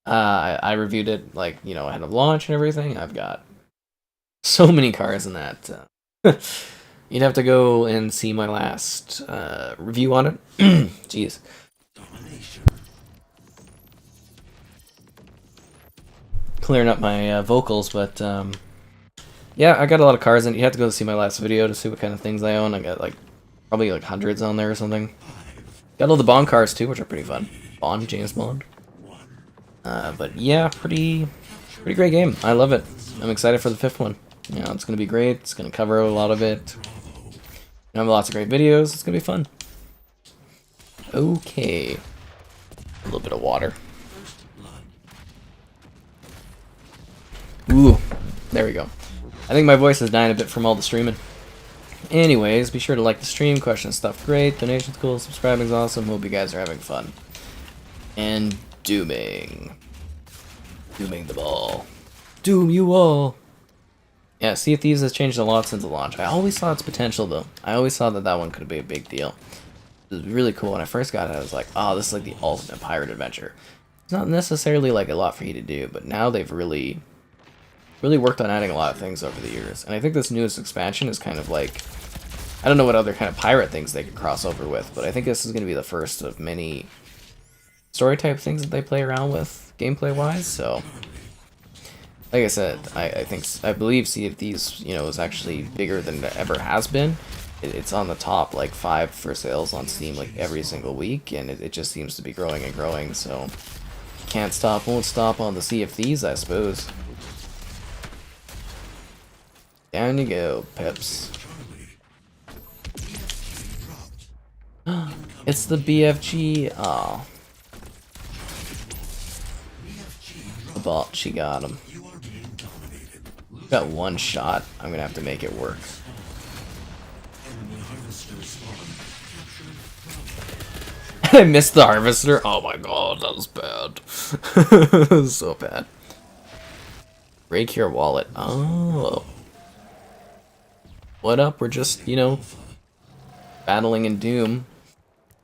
I reviewed it, like, you know, ahead of launch and everything. I've got so many cars in that. You'd have to go and see my last review on it. Jeez. Clearing up my vocals, but yeah, I got a lot of cars in it. You have to go see my last video to see what kind of things I own. I got like probably like hundreds on there or something. Got all the Bond cars too, which are pretty fun. Bond, James Bond. But yeah, pretty great game. I love it. I'm excited for the 5th one. You know, it's gonna be great. It's gonna cover a lot of it. I have lots of great videos. It's gonna be fun. Okay. A little bit of water. Ooh, there we go. I think my voice is dying a bit from all the streaming. Anyways, be sure to like the stream, question stuff great, donations cool, subscribing's awesome, hope you guys are having fun. And dooming. Dooming the ball. Doom you all! Yeah, Sea of Thieves has changed a lot since the launch. I always saw its potential though. I always saw that one could be a big deal. It was really cool. When I first got it, I was like, oh, this is like the ultimate pirate adventure. It's not necessarily like a lot for you to do, but now they've really worked on adding a lot of things over the years. And I think this newest expansion is kind of like, I don't know what other kind of pirate things they could cross over with, but I think this is going to be the first of many story type things that they play around with gameplay wise. So like I said, I believe Sea of Thieves, you know, is actually bigger than it ever has been. It's on the top like 5 for sales on Steam like every single week, and it just seems to be growing and growing. So can't stop, won't stop on the Sea of Thieves, I suppose. Down you go, Peps. It's the BFG. Aw. The bot, she got him. Got one shot. I'm gonna have to make it work. I missed the harvester. Oh my god, that was bad. That was so bad. Break your wallet. Oh. What up? We're just, you know, battling in Doom.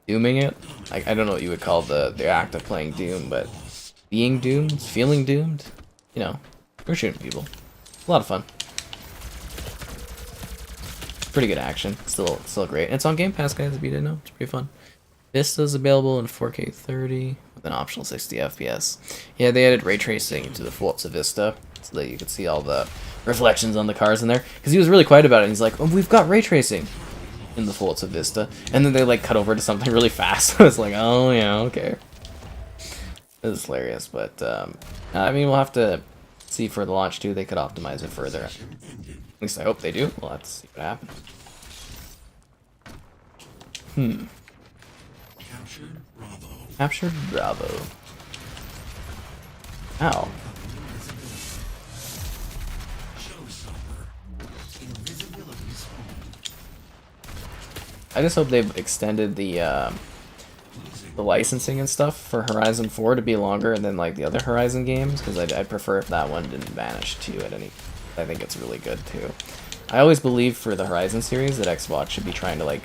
Dooming it? I don't know what you would call the act of playing Doom, but being doomed? Feeling doomed? You know, we're shooting people. A lot of fun. Pretty good action. Still great. And it's on Game Pass, guys, if you didn't know. It's pretty fun. Vista's available in 4K 30 with an optional 60 FPS. Yeah, they added ray tracing to the Forza Vista so that you could see all the reflections on the cars in there. Because he was really quiet about it, and he's like, oh, we've got ray tracing in the Forza Vista. And then they like cut over to something really fast. I was like, oh yeah, okay. It was hilarious, but I mean, we'll have to see for the launch too. They could optimize it further. At least I hope they do. We'll have to see what happens. Captured Bravo. Ow. I just hope they've extended the licensing and stuff for Horizon 4 to be longer than like the other Horizon games, because I'd prefer if that one didn't vanish too at any. I think it's really good too. I always believe for the Horizon series that Xbox should be trying to like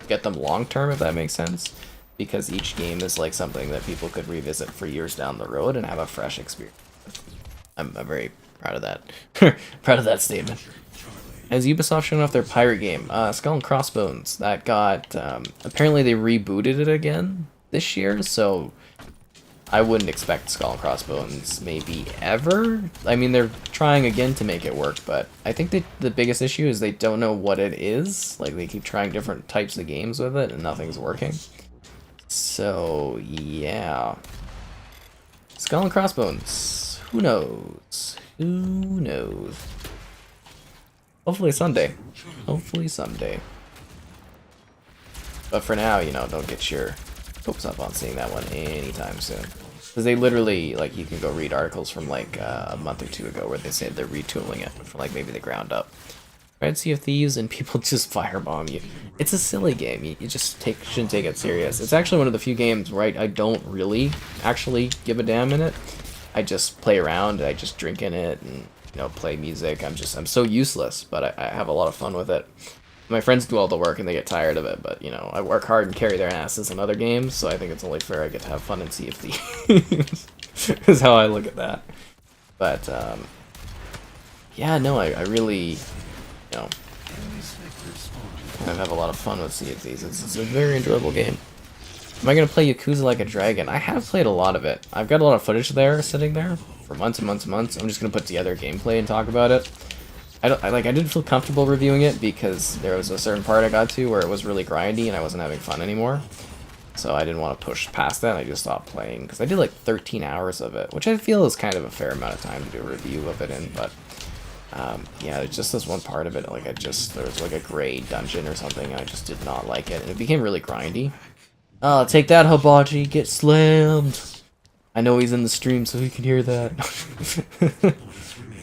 get them long term, if that makes sense, because each game is like something that people could revisit for years down the road and have a fresh experience. I'm very proud of that. Proud of that statement. Has Ubisoft shown off their pirate game, Skull and Crossbones? That got apparently they rebooted it again this year, so I wouldn't expect Skull and Crossbones maybe ever. I mean, they're trying again to make it work, but I think the biggest issue is they don't know what it is. Like, they keep trying different types of games with it, and nothing's working. So, yeah. Skull and Crossbones. Who knows? Who knows? Hopefully someday. Hopefully someday. But for now, you know, don't get your hopes up on seeing that one anytime soon. Because they literally, like, you can go read articles from, like, a month or two ago where they said they're retooling it from, like, maybe the ground up. Red Sea of Thieves and people just firebomb you. It's a silly game. You just shouldn't take it serious. It's actually one of the few games where I don't really actually give a damn in it. I just play around, I just drink in it, and, you know, play music. I'm so useless, but I have a lot of fun with it. My friends do all the work and they get tired of it, but, you know, I work hard and carry their asses in other games, so I think it's only fair I get to have fun and see if Thieves is how I look at that. But, yeah, no, I really, you know, kind of have a lot of fun with Sea of Thieves. It's a very enjoyable game. Am I going to play Yakuza Like a Dragon? I have played a lot of it. I've got a lot of footage there, sitting there, for months and months and months. I'm just going to put together gameplay and talk about it. I didn't feel comfortable reviewing it because there was a certain part I got to where it was really grindy and I wasn't having fun anymore. So I didn't want to push past that, and I just stopped playing. Because I did like 13 hours of it, which I feel is kind of a fair amount of time to do a review of it in, but... yeah, it's just this one part of it, like there was like a gray dungeon or something, and I just did not like it, and it became really grindy. Oh, take that, Hibachi, get slammed! I know he's in the stream, so he can hear that.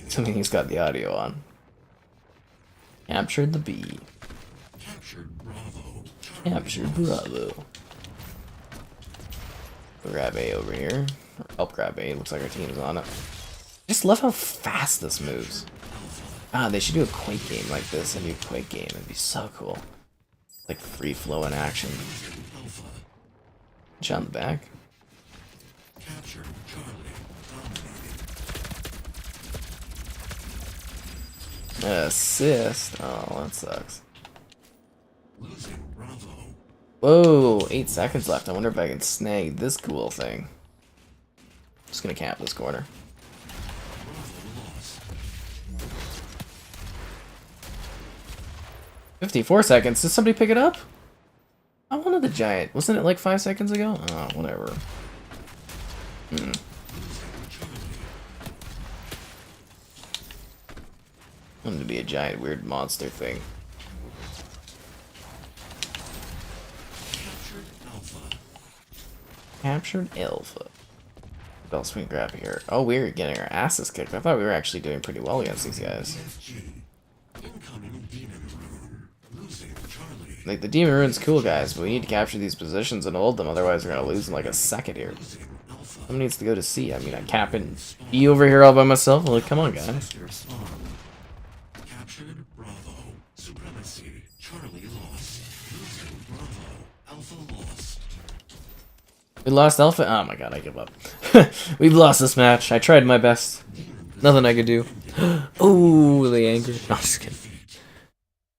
Something he's got the audio on. Captured the bee. Captured Bravo. Captured Bravo. We'll grab A over here. Or help grab A, looks like our team's on it. I just love how fast this moves. Ah, they should do a Quake game like this, a new Quake game. It'd be so cool. Like free flowing action. Alpha. Shot in the back. Captured Charlie. Dominating. Assist. Oh, that sucks. Losing Bravo. Whoa, 8 seconds left. I wonder if I can snag this cool thing. Just gonna camp this corner. Bravo lost. 54 seconds. Did somebody pick it up? I wanted the giant. Wasn't it like 5 seconds ago? Oh, whatever. Wanted to be a giant weird monster thing. Captured Alpha. Captured Alpha. What else we can grab here? Oh, we're getting our asses kicked. I thought we were actually doing pretty well against these guys. FG. Incoming Demon Rune. Losing Charlie. Like, the Demon Rune's cool, guys, but we need to capture these positions and hold them, otherwise we're gonna lose in like a second here. Losing Alpha. Someone needs to go to C. I mean, I'm capping E over here all by myself. Like, come on, guys. Sector spawn. Captured Bravo. Supremacy. Charlie lost. Losing Bravo. Alpha lost. We lost Alpha. Oh my god, I give up. We've lost this match. I tried my best. Nothing I could do. Oh, the anger. No, I'm just kidding.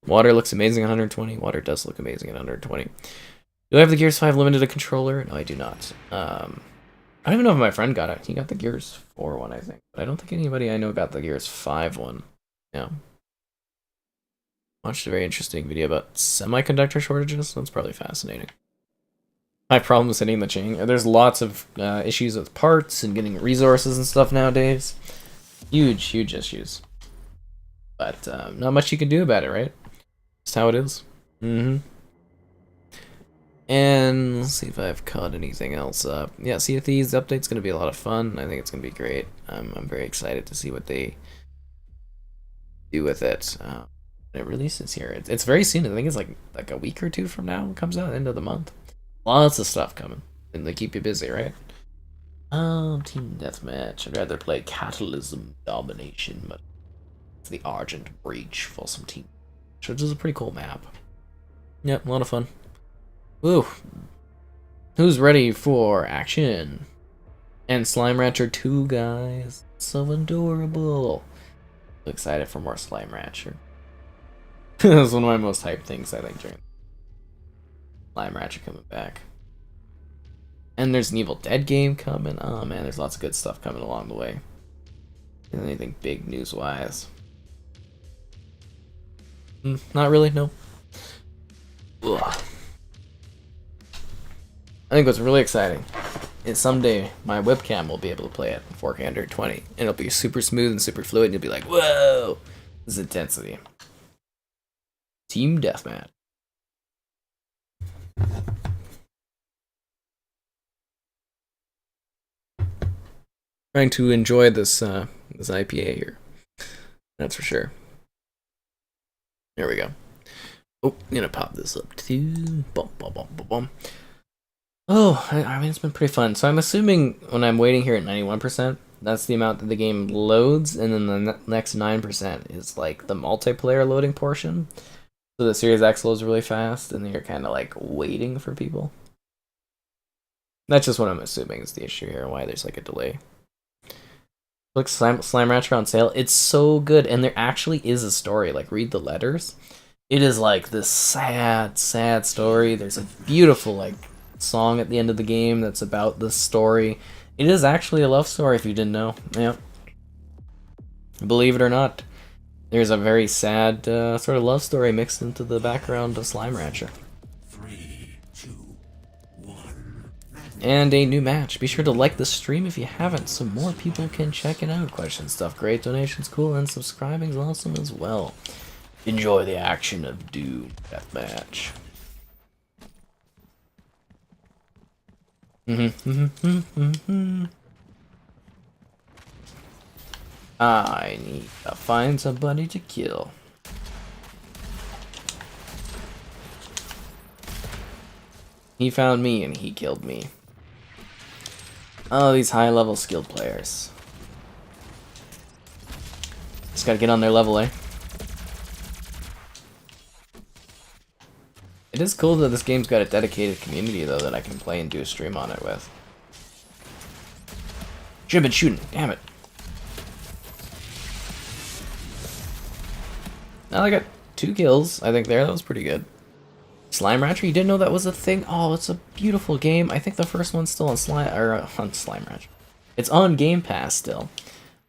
Water looks amazing at 120. Water does look amazing at 120. Do I have the Gears 5 limited controller? No, I do not. I don't even know if my friend got it. He got the Gears 4 one, I think. But I don't think anybody I know got the Gears 5 one. Yeah. Watched a very interesting video about semiconductor shortages. That's probably fascinating. I have problems hitting the chain. There's lots of issues with parts and getting resources and stuff nowadays. Huge, huge issues. But not much you can do about it, right? Just how it is. And let's see if I've caught anything else up. Yeah, Sea of Thieves update's going to be a lot of fun. I think it's going to be great. I'm very excited to see what they do with it. It releases here. It's very soon. I think it's like a week or two from now. It comes out end of the month. Lots of stuff coming. And they keep you busy, right? Team Deathmatch. I'd rather play Catalysm Domination, but it's the Argent Breach for some team. Which is a pretty cool map. Yep, a lot of fun. Woo! Who's ready for action? And Slime Rancher 2, guys. So adorable. So excited for more Slime Rancher. That's one of my most hyped things, I think, during Slime Rancher coming back. And there's an Evil Dead game coming. Oh man, there's lots of good stuff coming along the way. Anything big news-wise? Not really, no. Ugh. I think what's really exciting is someday my webcam will be able to play it in 4K 120, and it'll be super smooth and super fluid, and you'll be like, whoa! This is intensity. Team Deathmatch. Trying to enjoy this this IPA here. That's for sure. There we go. Oh, I'm gonna pop this up too. Bum, bum, bum, bum, bum. Oh, I mean, it's been pretty fun. So I'm assuming when I'm waiting here at 91%, that's the amount that the game loads, and then the next 9% is like the multiplayer loading portion. So the Series X loads really fast, and then you're kind of like waiting for people. That's just what I'm assuming is the issue here, why there's like a delay. Look, Slime Rancher on sale. It's so good, and there actually is a story. Like, read the letters. It is like this sad, sad story. There's a beautiful like song at the end of the game that's about this story. It is actually a love story if you didn't know. Yep. Believe it or not, there's a very sad sort of love story mixed into the background of Slime Rancher. 3, 2, 1. And a new match. Be sure to like the stream if you haven't, so more people can check it out. Questions, stuff, great, donations, cool, and subscribing is awesome as well. Enjoy the action of Doom Deathmatch. I need to find somebody to kill. He found me and he killed me. Oh, these high-level skilled players. Just gotta get on their level, eh? I It is cool that this game's got a dedicated community, though, that I can play and do a stream on it with. Should have been shooting. Damn it. Now I got 2 kills, I think, there. That was pretty good. Slime Rancher, you didn't know that was a thing? Oh, it's a beautiful game. I think the first one's still on Slime Rancher. It's on Game Pass still.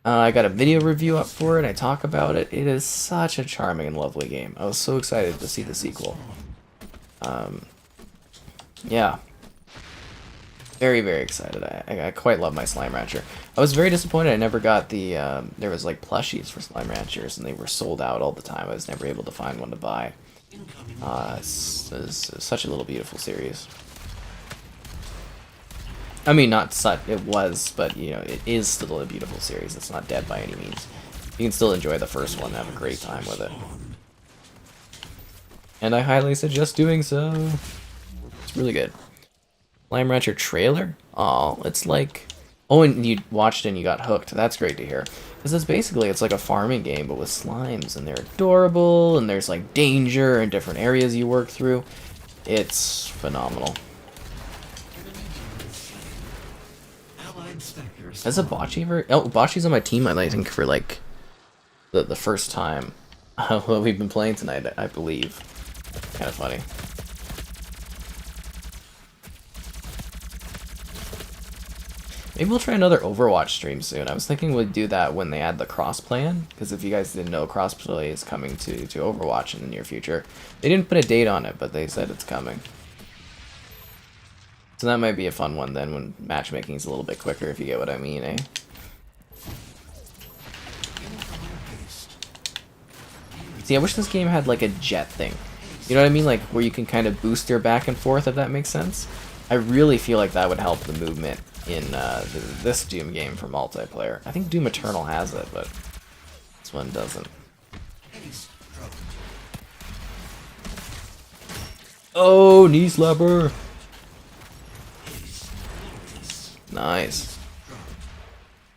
I got a video review up for it. I talk about it. It is such a charming and lovely game. I was so excited to see the sequel. Yeah. Very, very excited. I quite love my Slime Rancher. I was very disappointed I never got the, there was like plushies for Slime Ranchers, and they were sold out all the time. I was never able to find one to buy. It's such a little beautiful series. I mean, not such, it was, but, you know, it is still a beautiful series. It's not dead by any means. You can still enjoy the first one and have a great time with it. And I highly suggest doing so. It's really good. Slime Rancher trailer? Oh, it's like... Oh, and you watched and you got hooked. That's great to hear. Because it's like a farming game, but with slimes. And they're adorable, and there's like danger and different areas you work through. It's phenomenal. As a bocce oh, bocce's on my team, I think, for like the first time we've been playing tonight, I believe. Kind of funny. Maybe we'll try another Overwatch stream soon. I was thinking we'd do that when they add the crossplay in, because if you guys didn't know, crossplay is coming to Overwatch in the near future. They didn't put a date on it, but they said it's coming. So that might be a fun one then, when matchmaking's a little bit quicker, if you get what I mean, eh? See, I wish this game had like a jet thing. You know what I mean? Like, where you can kind of boost your back and forth, if that makes sense. I really feel like that would help the movement in this Doom game for multiplayer. I think Doom Eternal has it, but this one doesn't. Oh, knee slapper! Nice.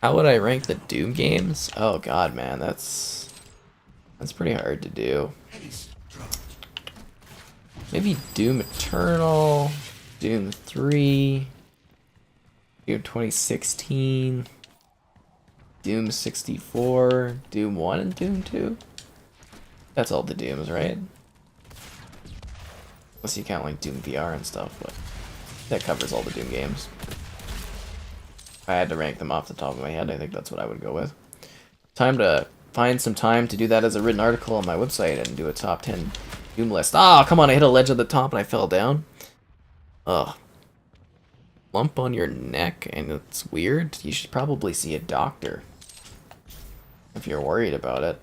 How would I rank the Doom games? Oh god, man, that's pretty hard to do. Maybe Doom Eternal, Doom 3, Doom 2016, Doom 64, Doom 1 and Doom 2? That's all the Dooms, right? Unless you count like Doom VR and stuff, but that covers all the Doom games. If I had to rank them off the top of my head, I think that's what I would go with. Time to find some time to do that as a written article on my website and do a top 10 Doom list. Ah, come on, I hit a ledge at the top and I fell down. Ugh. Lump on your neck and it's weird. You should probably see a doctor if you're worried about it.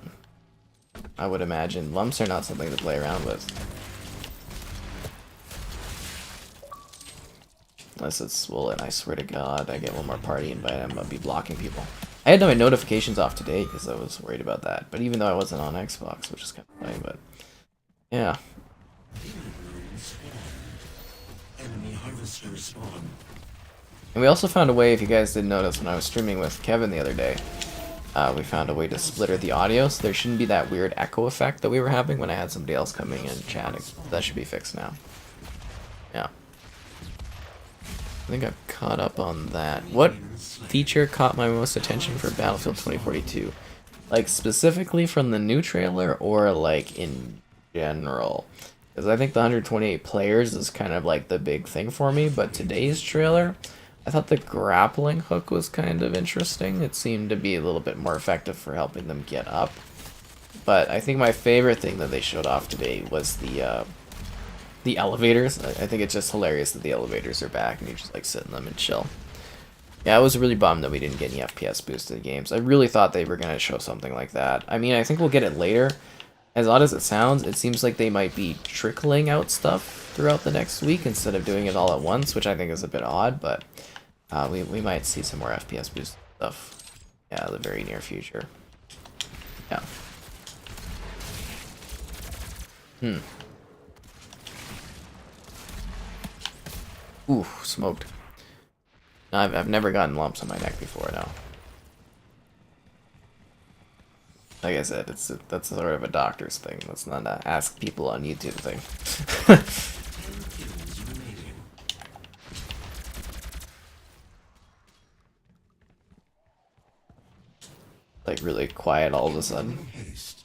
I would imagine lumps are not something to play around with. Unless it's swollen, I swear to god, I get one more party invite, I'm gonna be blocking people. I had my notifications off today because I was worried about that. But even though I wasn't on Xbox, which is kind of funny, but yeah. And we also found a way, if you guys didn't notice when I was streaming with Kevin the other day, we found a way to splitter the audio, so there shouldn't be that weird echo effect that we were having when I had somebody else coming and chatting. That should be fixed now. Yeah. I think I've caught up on that. What feature caught my most attention for Battlefield 2042? Like, specifically from the new trailer, or like in general? Because I think the 128 players is kind of like the big thing for me, but today's trailer, I thought the grappling hook was kind of interesting. It seemed to be a little bit more effective for helping them get up. But I think my favorite thing that they showed off today was the elevators. I think it's just hilarious that the elevators are back and you just like sit in them and chill. Yeah, I was really bummed that we didn't get any FPS boost to the games. I really thought they were going to show something like that. I mean, I think we'll get it later. As odd as it sounds, it seems like they might be trickling out stuff throughout the next week instead of doing it all at once, which I think is a bit odd, but we might see some more FPS boost stuff, yeah, the very near future. Yeah. Ooh, smoked. I've never gotten lumps on my neck before, no. Like I said, that's sort of a doctor's thing. That's not a ask people on YouTube thing. really quiet all of a sudden. Haste.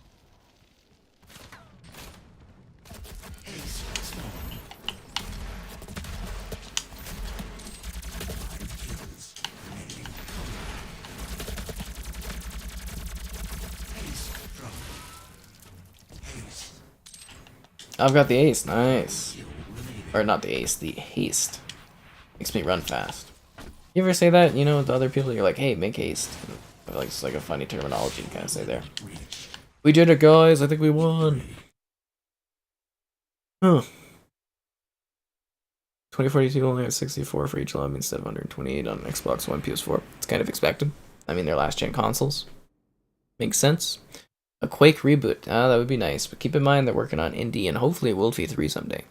Haste storm. 5 kills remaining. Haste drop. Haste. I've got the ace, nice. Or not the ace, the haste. Makes me run fast. You ever say that, you know, to other people? You're like, hey, make haste. I feel like it's like a funny terminology to kind of say there. We did it, guys. I think we won. Huh. 2042 only has 64 for each lobby instead of 128 on Xbox One, PS4. It's kind of expected. I mean, they're last-gen consoles. Makes sense. A Quake reboot. That would be nice. But keep in mind they're working on Indie, and hopefully it will be 3 someday.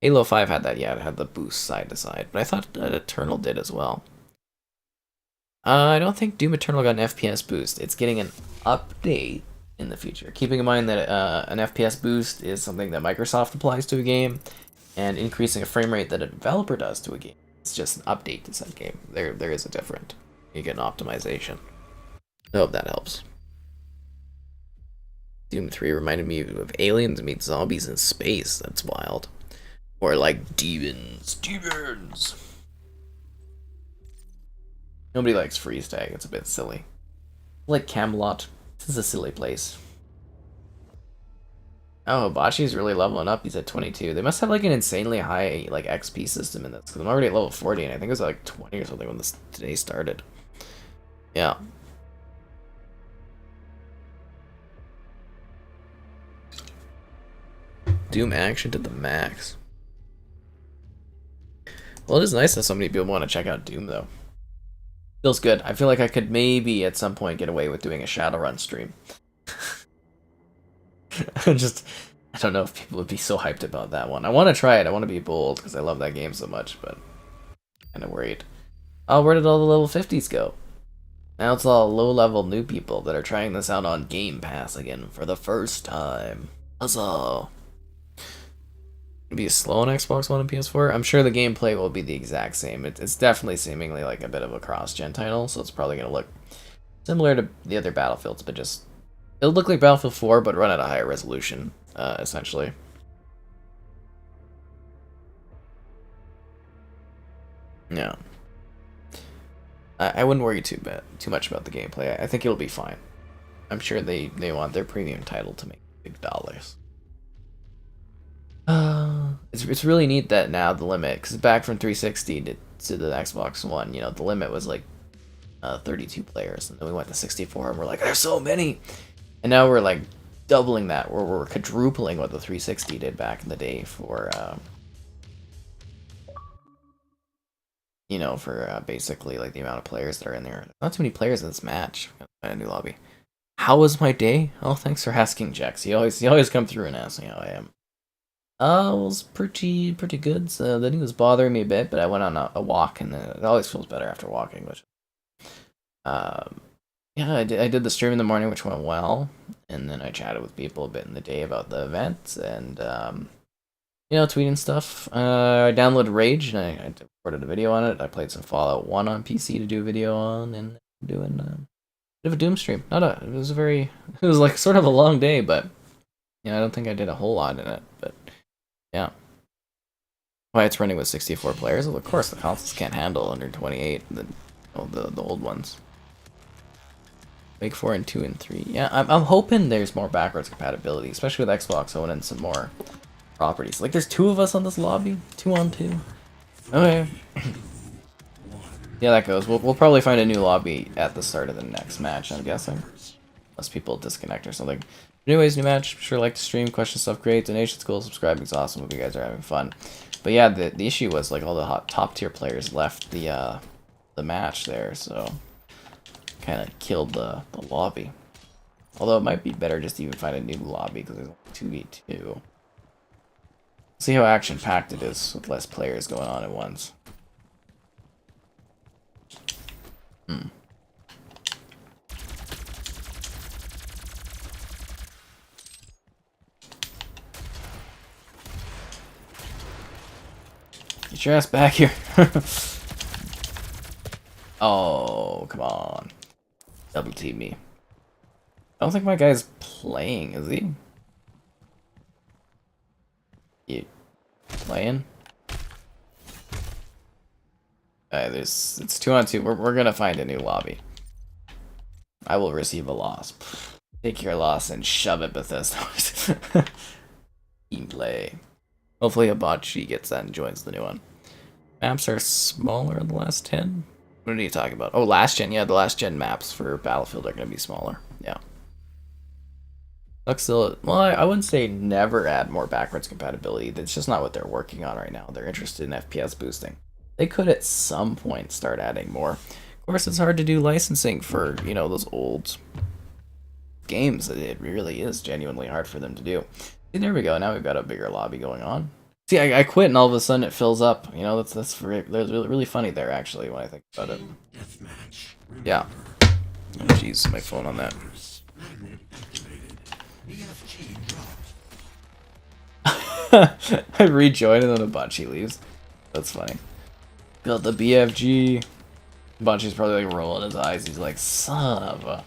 Halo 5 had that, yeah, it had the boost side to side, but I thought that Eternal did as well. I don't think Doom Eternal got an FPS boost. It's getting an update in the future. Keeping in mind that an FPS boost is something that Microsoft applies to a game, and increasing a frame rate that a developer does to a game. It's just an update to said game. There is a different. You get an optimization. I hope that helps. Doom 3 reminded me of aliens meet zombies in space. That's wild. Or like demons. Demons! Nobody likes freeze tag. It's a bit silly. Like Camelot. This is a silly place. Oh, Hibachi's really leveling up. He's at 22. They must have like an insanely high like XP system in this. Because I'm already at level 40 and I think it was like 20 or something when this today started. Yeah. Doom action to the max. Well, it is nice that so many people want to check out Doom, though. Feels good. I feel like I could maybe at some point get away with doing a Shadowrun stream. I don't know if people would be so hyped about that one. I want to try it. I want to be bold because I love that game so much, but kind of worried. Oh, where did all the level 50s go? Now it's all low-level new people that are trying this out on Game Pass again for the first time. Huzzah! It'll be slow on Xbox One and PS4. I'm sure the gameplay will be the exact same. It's definitely seemingly like a bit of a cross-gen title, so it's probably going to look similar to the other Battlefields, but just... It'll look like Battlefield 4, but run at a higher resolution, essentially. Yeah. I wouldn't worry too much about the gameplay. I think it'll be fine. I'm sure they want their premium title to make big dollars. It's really neat that now the limit, because back from 360 to the Xbox One, you know, the limit was like 32 players, and then we went to 64, and we're like, there's so many, and now we're like doubling that, where we're quadrupling what the 360 did back in the day for, you know, for basically like the amount of players that are in there. Not too many players in this match. Find a new lobby. How was my day? Oh, thanks for asking, Jex. You always come through and ask me how I am. It was pretty good. So the knee was bothering me a bit, but I went on a walk, and it always feels better after walking. Which, yeah, I did the stream in the morning, which went well, and then I chatted with people a bit in the day about the event, and you know, tweeting stuff. I downloaded Rage, and I recorded a video on it. I played some Fallout 1 on PC to do a video on, and doing a bit of a Doom stream. It was like sort of a long day, but yeah, I don't think I did a whole lot in it, but. Yeah. Why it's running with 64 players? Well, of course, the consoles can't handle 128, the old ones. Quake 4 and 2 and 3. Yeah, I'm hoping there's more backwards compatibility, especially with Xbox One and some more properties. Like, there's 2 of us on this lobby? 2 on 2? Okay. Yeah, that goes. We'll probably find a new lobby at the start of the next match, I'm guessing. Unless people disconnect or something. Anyways, new match. Sure like to stream. Question stuff great. Donations cool. Subscribing's awesome. Hope you guys are having fun. But yeah, the issue was like all the top tier players left the match there, so kind of killed the lobby. Although it might be better just to even find a new lobby because there's only 2v2. See how action packed it is with less players going on at once. Get your ass back here. Oh, come on. Double team me. I don't think my guy's playing, is he? You playing? Alright, it's 2-on-2. We're gonna find a new lobby. I will receive a loss. Take your loss and shove it, Bethesda. Team play. Hopefully a botchy gets that and joins the new one. Maps are smaller in the last 10? What are you talking about? Oh, last gen. Yeah, the last gen maps for Battlefield are going to be smaller. Yeah. Still, well, I wouldn't say never add more backwards compatibility. That's just not what they're working on right now. They're interested in FPS boosting. They could at some point start adding more. Of course, it's hard to do licensing for, you know, those old games. It really is genuinely hard for them to do. See, there we go. Now we've got a bigger lobby going on. See, I quit and all of a sudden it fills up. You know, that's really funny there, actually, when I think about it. Yeah. Oh, jeez, my phone on that. I rejoined and then a Bunchy leaves. That's funny. Got the BFG. Bunchy's probably like rolling his eyes. He's like, son of a...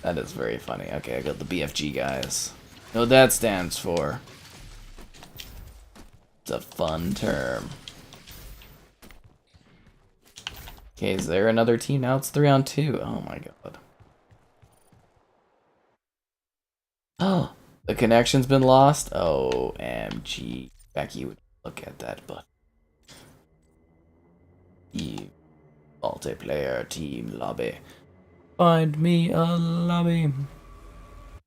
That is very funny. Okay, I got the BFG, guys. You know what that stands for? It's a fun term. Okay, is there another team now? It's 3-on-2. Oh my god. Oh, the connection's been lost? OMG. Becky would look at that, but... You multiplayer team lobby. Find me a lobby.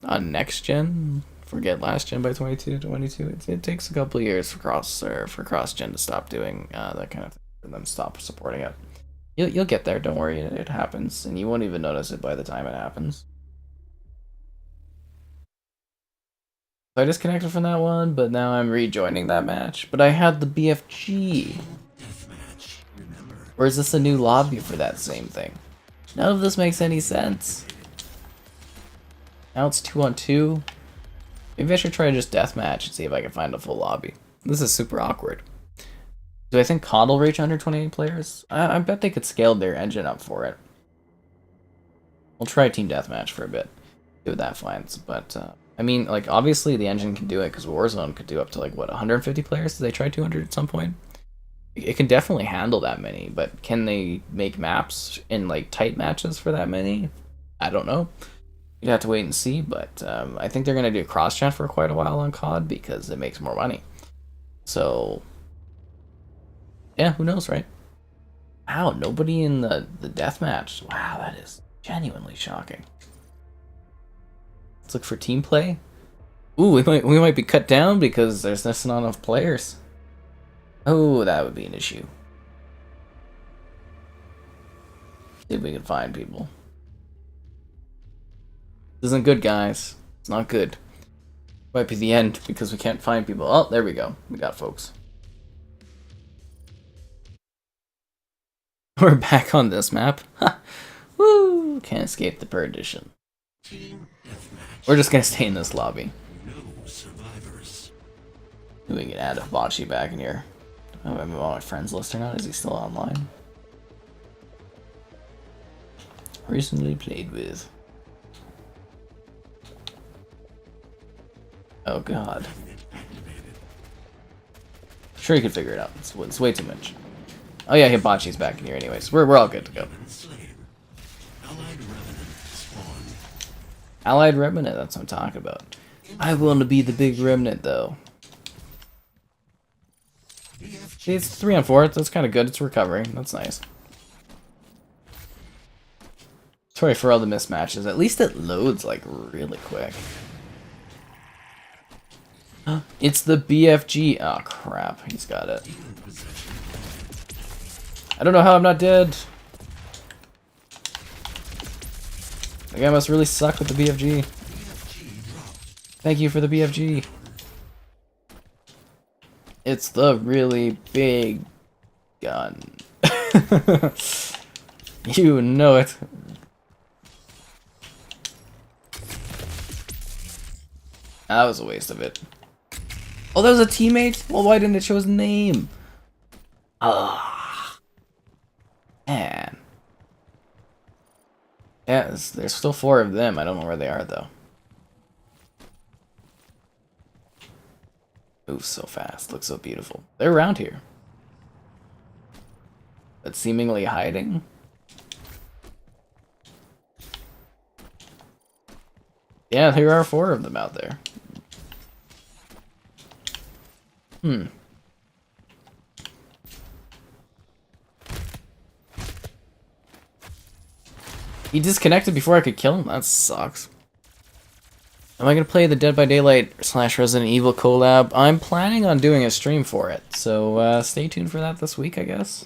On next gen, forget last gen by 22. It takes a couple of years for cross gen to stop doing that kind of thing, and then stop supporting it. You'll get there. Don't worry, it happens, and you won't even notice it by the time it happens. So I disconnected from that one, but now I'm rejoining that match. But I had the BFG. Or is this a new lobby for that same thing? None of this makes any sense. Now it's 2-on-2. Maybe I should try to just deathmatch and see if I can find a full lobby. This is super awkward. Do I think COD will reach under 28 players? I bet they could scale their engine up for it. We'll try team deathmatch for a bit. See what that finds. But, I mean, like, obviously the engine can do it because Warzone could do up to, like, what, 150 players? Did they try 200 at some point? It can definitely handle that many, but can they make maps in, like, tight matches for that many? I don't know. You'd have to wait and see, but I think they're going to do cross-gen for quite a while on COD because it makes more money. So, yeah, who knows, right? Wow, nobody in the deathmatch. Wow, that is genuinely shocking. Let's look for team play. Ooh, we might be cut down because there's just not enough players. Oh, that would be an issue. See if we can find people. This isn't good, guys. It's not good. Might be the end because we can't find people. Oh, there we go. We got folks. We're back on this map. Woo! Can't escape the perdition. We're just gonna stay in this lobby. We can add a bocce back in here. I don't know if my friends list or not. Is he still online? Recently played with. Oh god. Sure, you can figure it out. It's way too much. Oh yeah, Hibachi's back in here anyways. We're all good to go. Allied Remnant, that's what I'm talking about. I want to be the big remnant though. See, it's 3-on-4. That's kind of good. It's recovering. That's nice. Sorry for all the mismatches. At least it loads like really quick. It's the BFG. Oh crap, he's got it. I don't know how I'm not dead. The guy must really suck with the BFG. Thank you for the BFG. It's the really big gun. You know it. That was a waste of it. Oh, that was a teammate? Well, why didn't it show his name? Ah. Man. Yeah, there's still 4 of them. I don't know where they are, though. Moves so fast. Looks so beautiful. They're around here. But seemingly hiding? Yeah, there are 4 of them out there. Hmm. He disconnected before I could kill him? That sucks. Am I going to play the Dead by Daylight / Resident Evil collab? I'm planning on doing a stream for it, so stay tuned for that this week, I guess.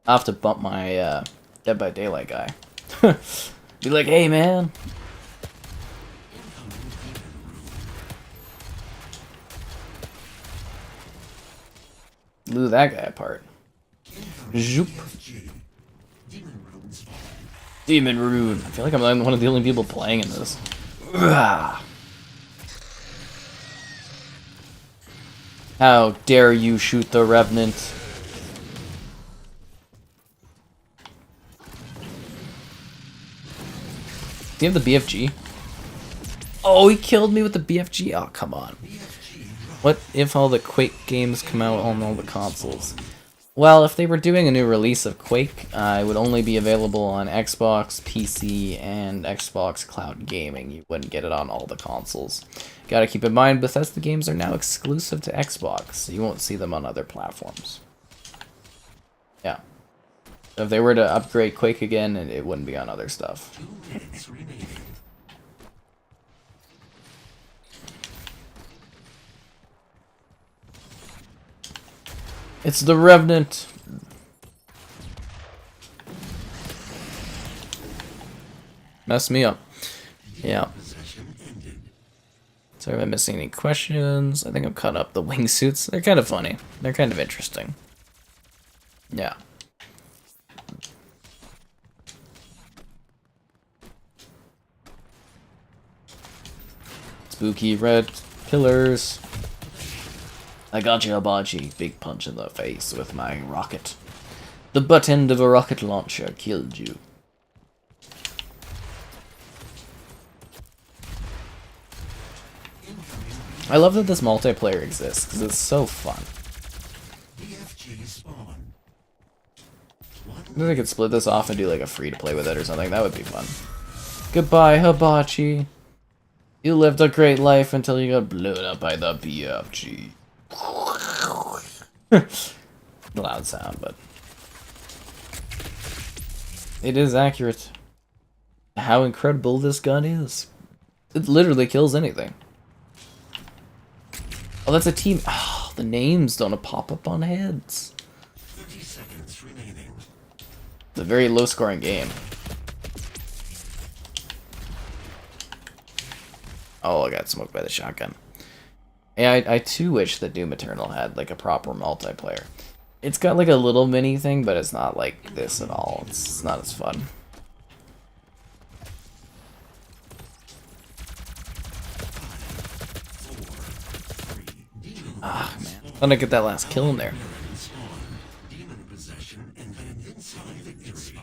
I'll have to bump my Dead by Daylight guy. Be like, hey man. Blew that guy apart. Zoop. Demon Rune. I feel like I'm one of the only people playing in this. Ugh. How dare you shoot the Revenant? Do you have the BFG? Oh, he killed me with the BFG. Oh, come on. What if all the Quake games come out on all the consoles? Well, if they were doing a new release of Quake, it would only be available on Xbox, PC, and Xbox Cloud Gaming. You wouldn't get it on all the consoles. Gotta keep in mind, Bethesda games are now exclusive to Xbox, so you won't see them on other platforms. Yeah. If they were to upgrade Quake again, it wouldn't be on other stuff. It's the Revenant! Messed me up. Yeah. Sorry if I'm missing any questions. I think I'm caught up. The wingsuits, they're kind of funny. They're kind of interesting. Yeah. Spooky red pillars. I got you, Hibachi. Big punch in the face with my rocket. The butt end of a rocket launcher killed you. I love that this multiplayer exists, because it's so fun. Maybe I could split this off and do like a free-to-play with it or something. That would be fun. Goodbye, Hibachi. You lived a great life until you got blown up by the BFG. Loud sound, but it is accurate. How incredible this gun is. It literally kills anything. Oh, that's a team. Oh, the names don't pop up on heads. 30 seconds remaining. It's a very low-scoring game. Oh, I got smoked by the shotgun. Yeah, I too wish that Doom Eternal had like a proper multiplayer. It's got like a little mini thing, but it's not like this at all. It's not as fun. Ah, man. I'm gonna get that last kill in there.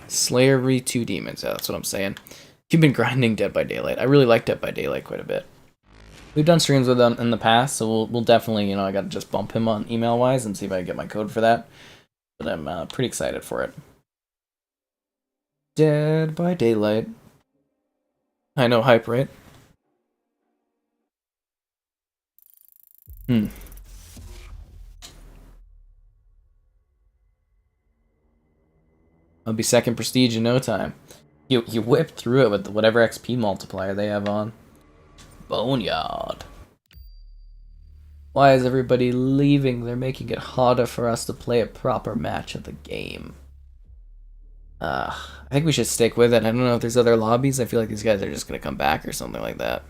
Slayer re 2 demons. Yeah, that's what I'm saying. You've been grinding Dead by Daylight. I really like Dead by Daylight quite a bit. We've done streams with him in the past, so we'll definitely, you know, I gotta just bump him on email-wise and see if I can get my code for that. But I'm pretty excited for it. Dead by Daylight. I know, hype, right? I'll be second prestige in no time. You whipped through it with whatever XP multiplier they have on. Boneyard. Why is everybody leaving? They're making it harder for us to play a proper match of the game. I think we should stick with it. I don't know if there's other lobbies. I feel like these guys are just going to come back or something like that.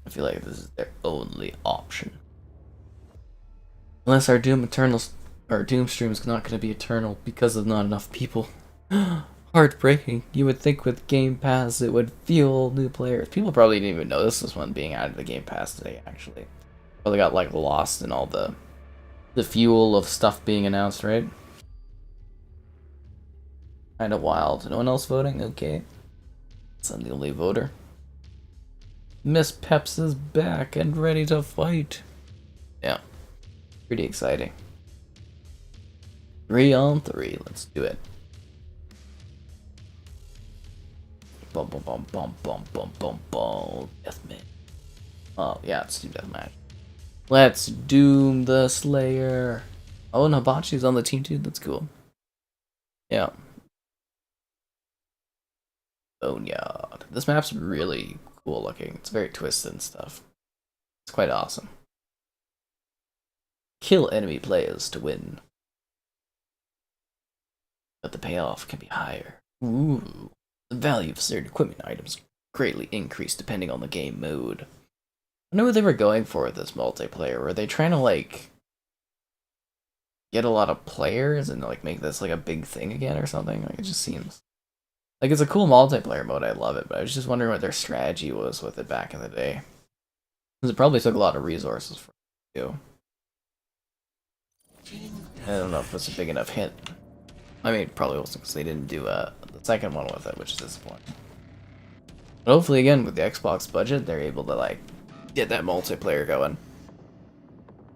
I feel like this is their only option. Unless our Doom Eternals, our Doom stream is not going to be eternal because of not enough people. Heartbreaking. You would think with Game Pass it would fuel new players. People probably didn't even notice this one being added to Game Pass today, actually. Probably got like lost in all the fuel of stuff being announced, right? Kinda wild. No one else voting? Okay. So I'm the only voter. Miss Peps is back and ready to fight. Yeah. Pretty exciting. 3-on-3. Let's do it. Bum bum bum bum bum bum bum bum. Deathmatch. Oh yeah, it's Team Deathmatch. Let's doom the Slayer. Oh, and Hibachi's on the team too. That's cool. Yeah. Boneyard. This map's really cool looking. It's very twisted and stuff. It's quite awesome. Kill enemy players to win. But the payoff can be higher. Ooh. The value of certain equipment items greatly increased depending on the game mode. I know what they were going for with this multiplayer. Were they trying to like get a lot of players and like make this like a big thing again or something? Like it just seems like it's a cool multiplayer mode. I love it, but I was just wondering what their strategy was with it back in the day. Because it probably took a lot of resources for it too. I don't know if it's a big enough hit. I mean, it probably wasn't because they didn't do the second one with it, which is disappointing. But hopefully, again, with the Xbox budget, they're able to like get that multiplayer going.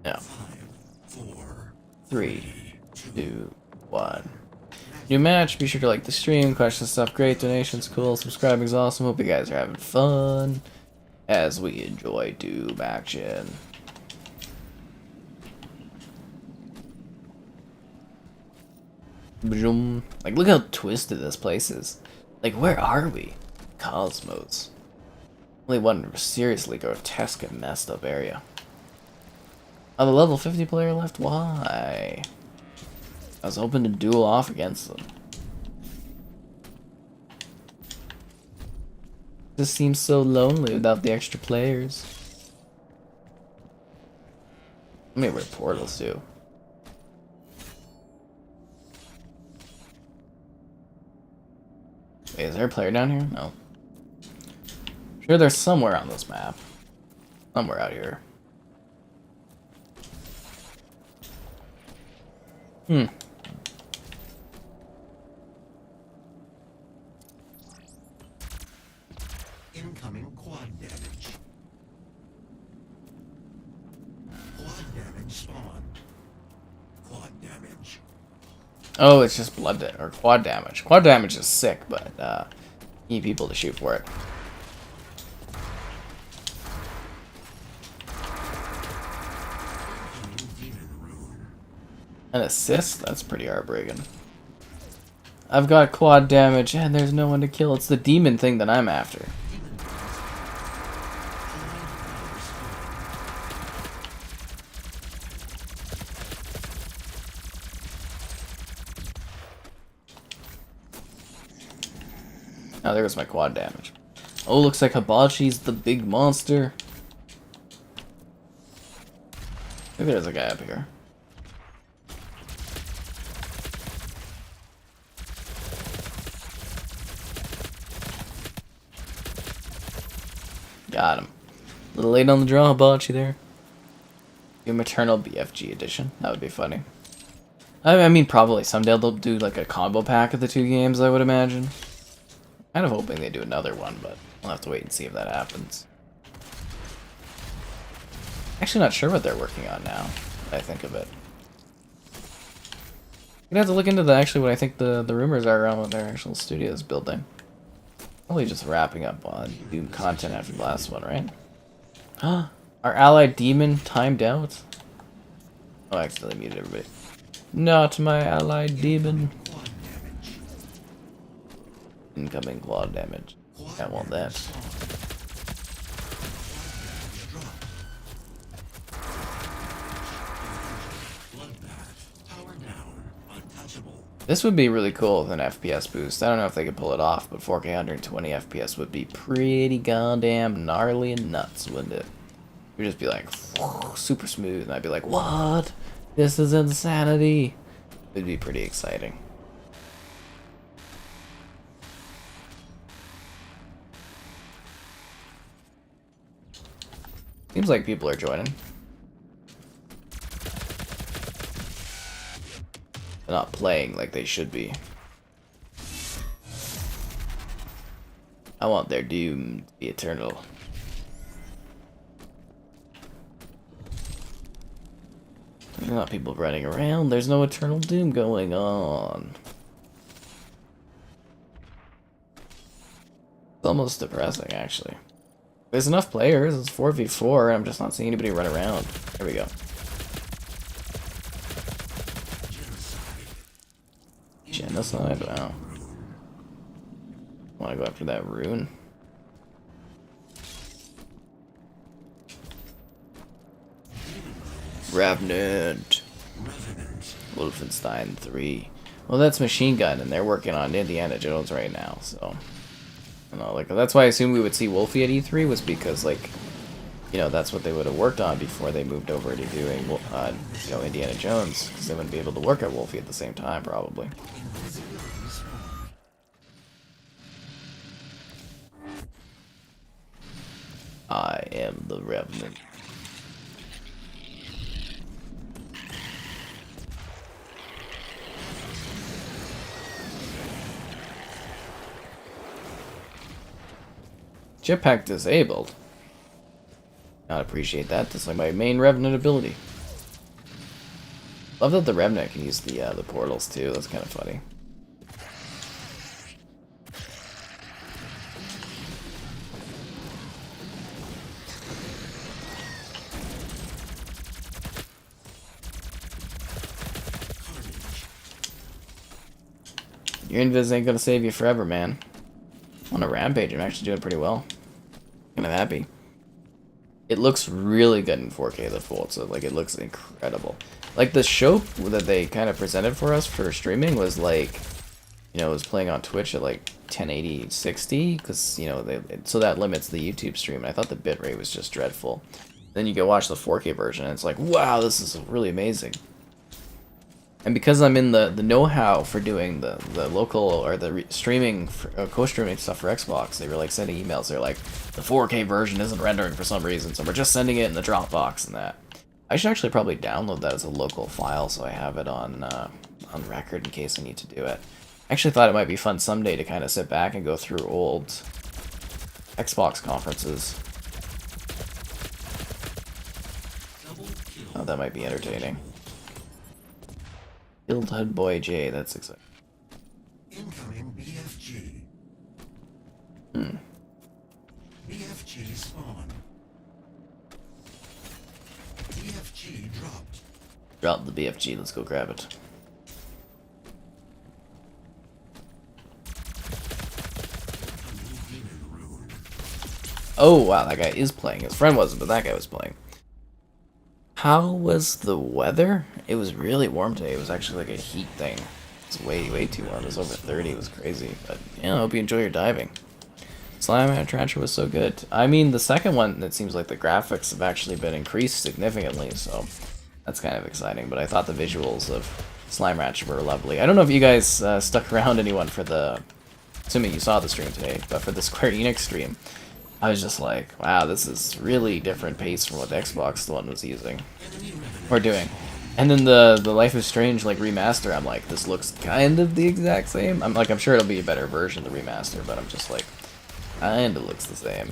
Yeah. 5, 4, 3, 2, 1. New match. Be sure to like the stream, question stuff. Great donations, cool. Subscribing's awesome. Hope you guys are having fun as we enjoy Doom action. Like, look how twisted this place is. Like, where are we? Cosmos. Only one seriously grotesque and messed up area. Oh, the level 50 player left? Why? I was hoping to duel off against them. This seems so lonely without the extra players. Let me wear portals too. Wait, is there a player down here? No. I'm sure there's somewhere on this map. Somewhere out here. incoming quad damage. Quad damage spawned. Quad damage. Oh, it's just or quad damage. Quad damage is sick, but you need people to shoot for it. An assist? That's pretty heartbreaking. I've got quad damage and there's no one to kill. It's the demon thing that I'm after. Oh, there goes my quad damage. Oh, looks like Hibachi's the big monster. Maybe there's a guy up here. Got him. A little late on the draw, Hibachi there. Doom Eternal BFG edition. That would be funny. I mean, probably someday they'll do like a combo pack of the two games, I would imagine. Kind of hoping they do another one, but we'll have to wait and see if that happens. Actually not sure what they're working on now, that I think of it. I'm gonna have to look into actually what I think the rumors are around what their actual studio is building. Probably just wrapping up on Doom content after the last one, right? Huh? Our allied demon timed out? Oh, I accidentally muted everybody. Not my allied demon. Incoming quad damage. I want that. This would be really cool with an FPS boost. I don't know if they could pull it off, but 4K 120 FPS would be pretty goddamn gnarly and nuts, wouldn't it? It would just be like super smooth, and I'd be like, what? This is insanity. It'd be pretty exciting. Seems like people are joining. They're not playing like they should be. I want their doom to be eternal. There's not people running around. There's no eternal doom going on. It's almost depressing, actually. There's enough players. It's 4v4. I'm just not seeing anybody run around. There we go. Genocide? Wow. Want to go after that rune? Revenant. Wolfenstein 3. Well, that's Machine Gun, and they're working on Indiana Jones right now, so... You know, like, that's why I assumed we would see Wolfie at E3, was because, like, you know, that's what they would have worked on before they moved over to doing, you know, Indiana Jones, because they wouldn't be able to work at Wolfie at the same time, probably. I am the Revenant. Jetpack disabled. Not appreciate that. That's like my main Revenant ability. Love that the Revenant can use the portals too. That's kind of funny. Your invis ain't gonna save you forever, man. On a rampage, I'm actually doing pretty well. Kind of happy. It looks really good in 4K, the Forza. Like, it looks incredible. Like, the show that they kind of presented for us for streaming was like, you know, it was playing on Twitch at like 1080 60, because, you know, so that limits the YouTube stream. And I thought the bitrate was just dreadful. Then you go watch the 4K version, and it's like, wow, this is really amazing. And because I'm in the know-how for doing the local or the streaming, co-streaming stuff for Xbox, they were like sending emails. They're like, the 4K version isn't rendering for some reason, so we're just sending it in the Dropbox and that. I should actually probably download that as a local file so I have it on record in case I need to do it. I actually thought it might be fun someday to kind of sit back and go through old Xbox conferences. Oh, that might be entertaining. Guildhead Boy J, that's exciting. Incoming BFG. BFG spawn. BFG dropped. Drop the BFG, let's go grab it. Oh wow, that guy is playing. His friend wasn't, but that guy was playing. How was the weather? It was really warm today. It was actually like a heat thing. It's way too warm. It was over 30. It was crazy. But yeah, I hope you enjoy your diving. Slime Rancher was so good. I mean, the second one, it seems like the graphics have actually been increased significantly, so that's kind of exciting. But I thought the visuals of Slime Rancher were lovely. I don't know if you guys stuck around, anyone, for the... Assuming you saw the stream today, but for the Square Enix stream, I was just like, wow, this is really different pace from what the Xbox One was using. Or doing. And then the Life is Strange like remaster, I'm like, this looks kind of the exact same. I'm sure it'll be a better version of the remaster, but I'm just like, kinda looks the same.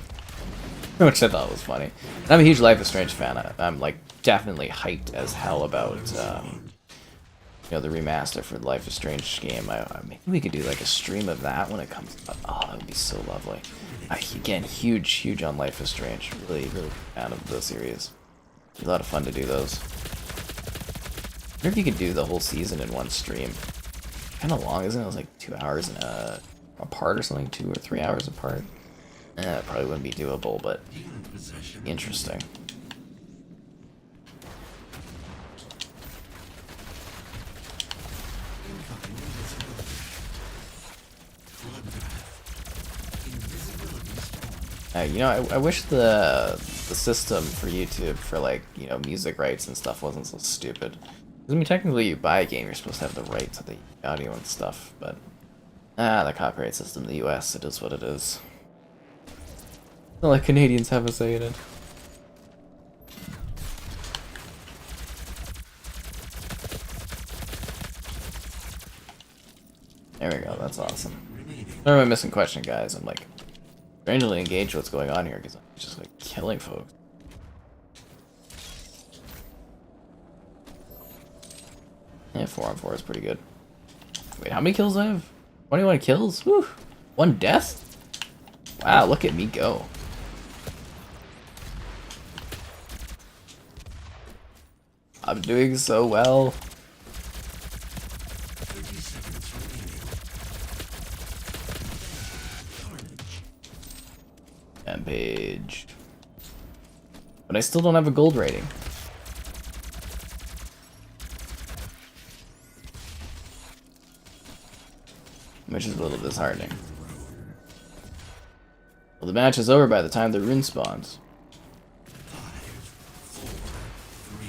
Which I thought was funny. And I'm a huge Life is Strange fan. I'm like definitely hyped as hell about you know, the remaster for the Life is Strange game. Maybe we could do like a stream of that when it comes up. Oh, that would be so lovely. Again, huge on Life is Strange. Really fan of the series. It's a lot of fun to do those. I wonder if you could do the whole season in one stream. Kind of long, isn't it? It was like 2 hours apart or something, 2 or 3 hours apart. That probably wouldn't be doable, but interesting. You know, I wish the system for YouTube for, like, you know, music rights and stuff wasn't so stupid. Because, I mean, technically you buy a game, you're supposed to have the right to the audio and stuff, but... the copyright system in the US, it is what it is. Not like Canadians have a say in it. There we go, that's awesome. What am I missing question, guys? I'm like strangely engaged what's going on here because I'm just like killing folks. Yeah, 4-on-4 is pretty good. Wait, how many kills do I have? 21 kills? Whew. 1 death? Wow, look at me go. I'm doing so well. 30 seconds remaining. Rampage. But I still don't have a gold rating. Which is a little disheartening. Well, the match is over by the time the rune spawns. 5, 4, 3,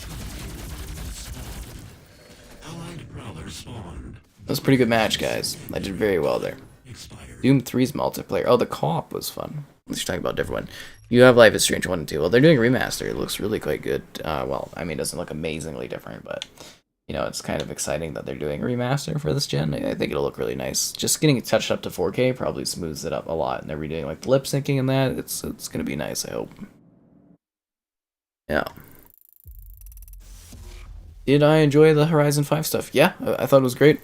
2, 1, spawn. Allied Prowler spawned. That was a pretty good match, guys. I did very well there. Expired. Doom 3's multiplayer. Oh, the co-op was fun. Let's talk about a different one. You have Life is Strange 1 and 2. Well, they're doing a remaster. It looks really quite good. Well, I mean, it doesn't look amazingly different, but you know, it's kind of exciting that they're doing a remaster for this gen. I think it'll look really nice. Just getting it touched up to 4K probably smooths it up a lot, and they're redoing like the lip syncing and that. It's gonna be nice, I hope. Yeah. Did I enjoy the Horizon 5 stuff? Yeah, I thought it was great.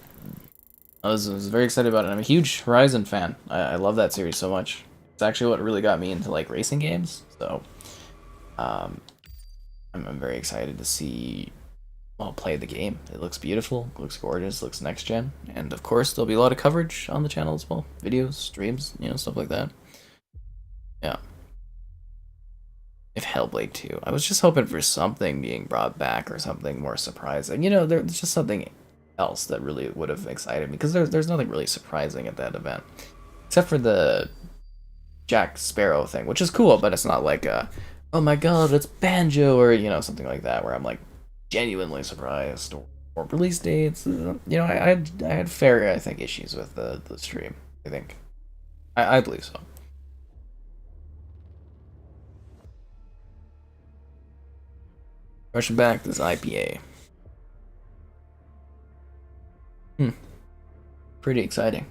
I was very excited about it. I'm a huge Horizon fan. I love that series so much. It's actually what really got me into like racing games. So, I'm very excited to see. Well, play the game. It looks beautiful, looks gorgeous, looks next gen, and of course there'll be a lot of coverage on the channel as well. Videos, streams, you know, stuff like that. Yeah. If Hellblade 2. I was just hoping for something being brought back or something more surprising. You know, there's just something else that really would have excited me, because there's nothing really surprising at that event. Except for the Jack Sparrow thing, which is cool, but it's not like oh my god, it's Banjo, or, you know, something like that, where I'm like, genuinely surprised, or release dates. You know, I had fair, I think, issues with the stream. I think I believe so. Rushing back this IPA. Pretty exciting.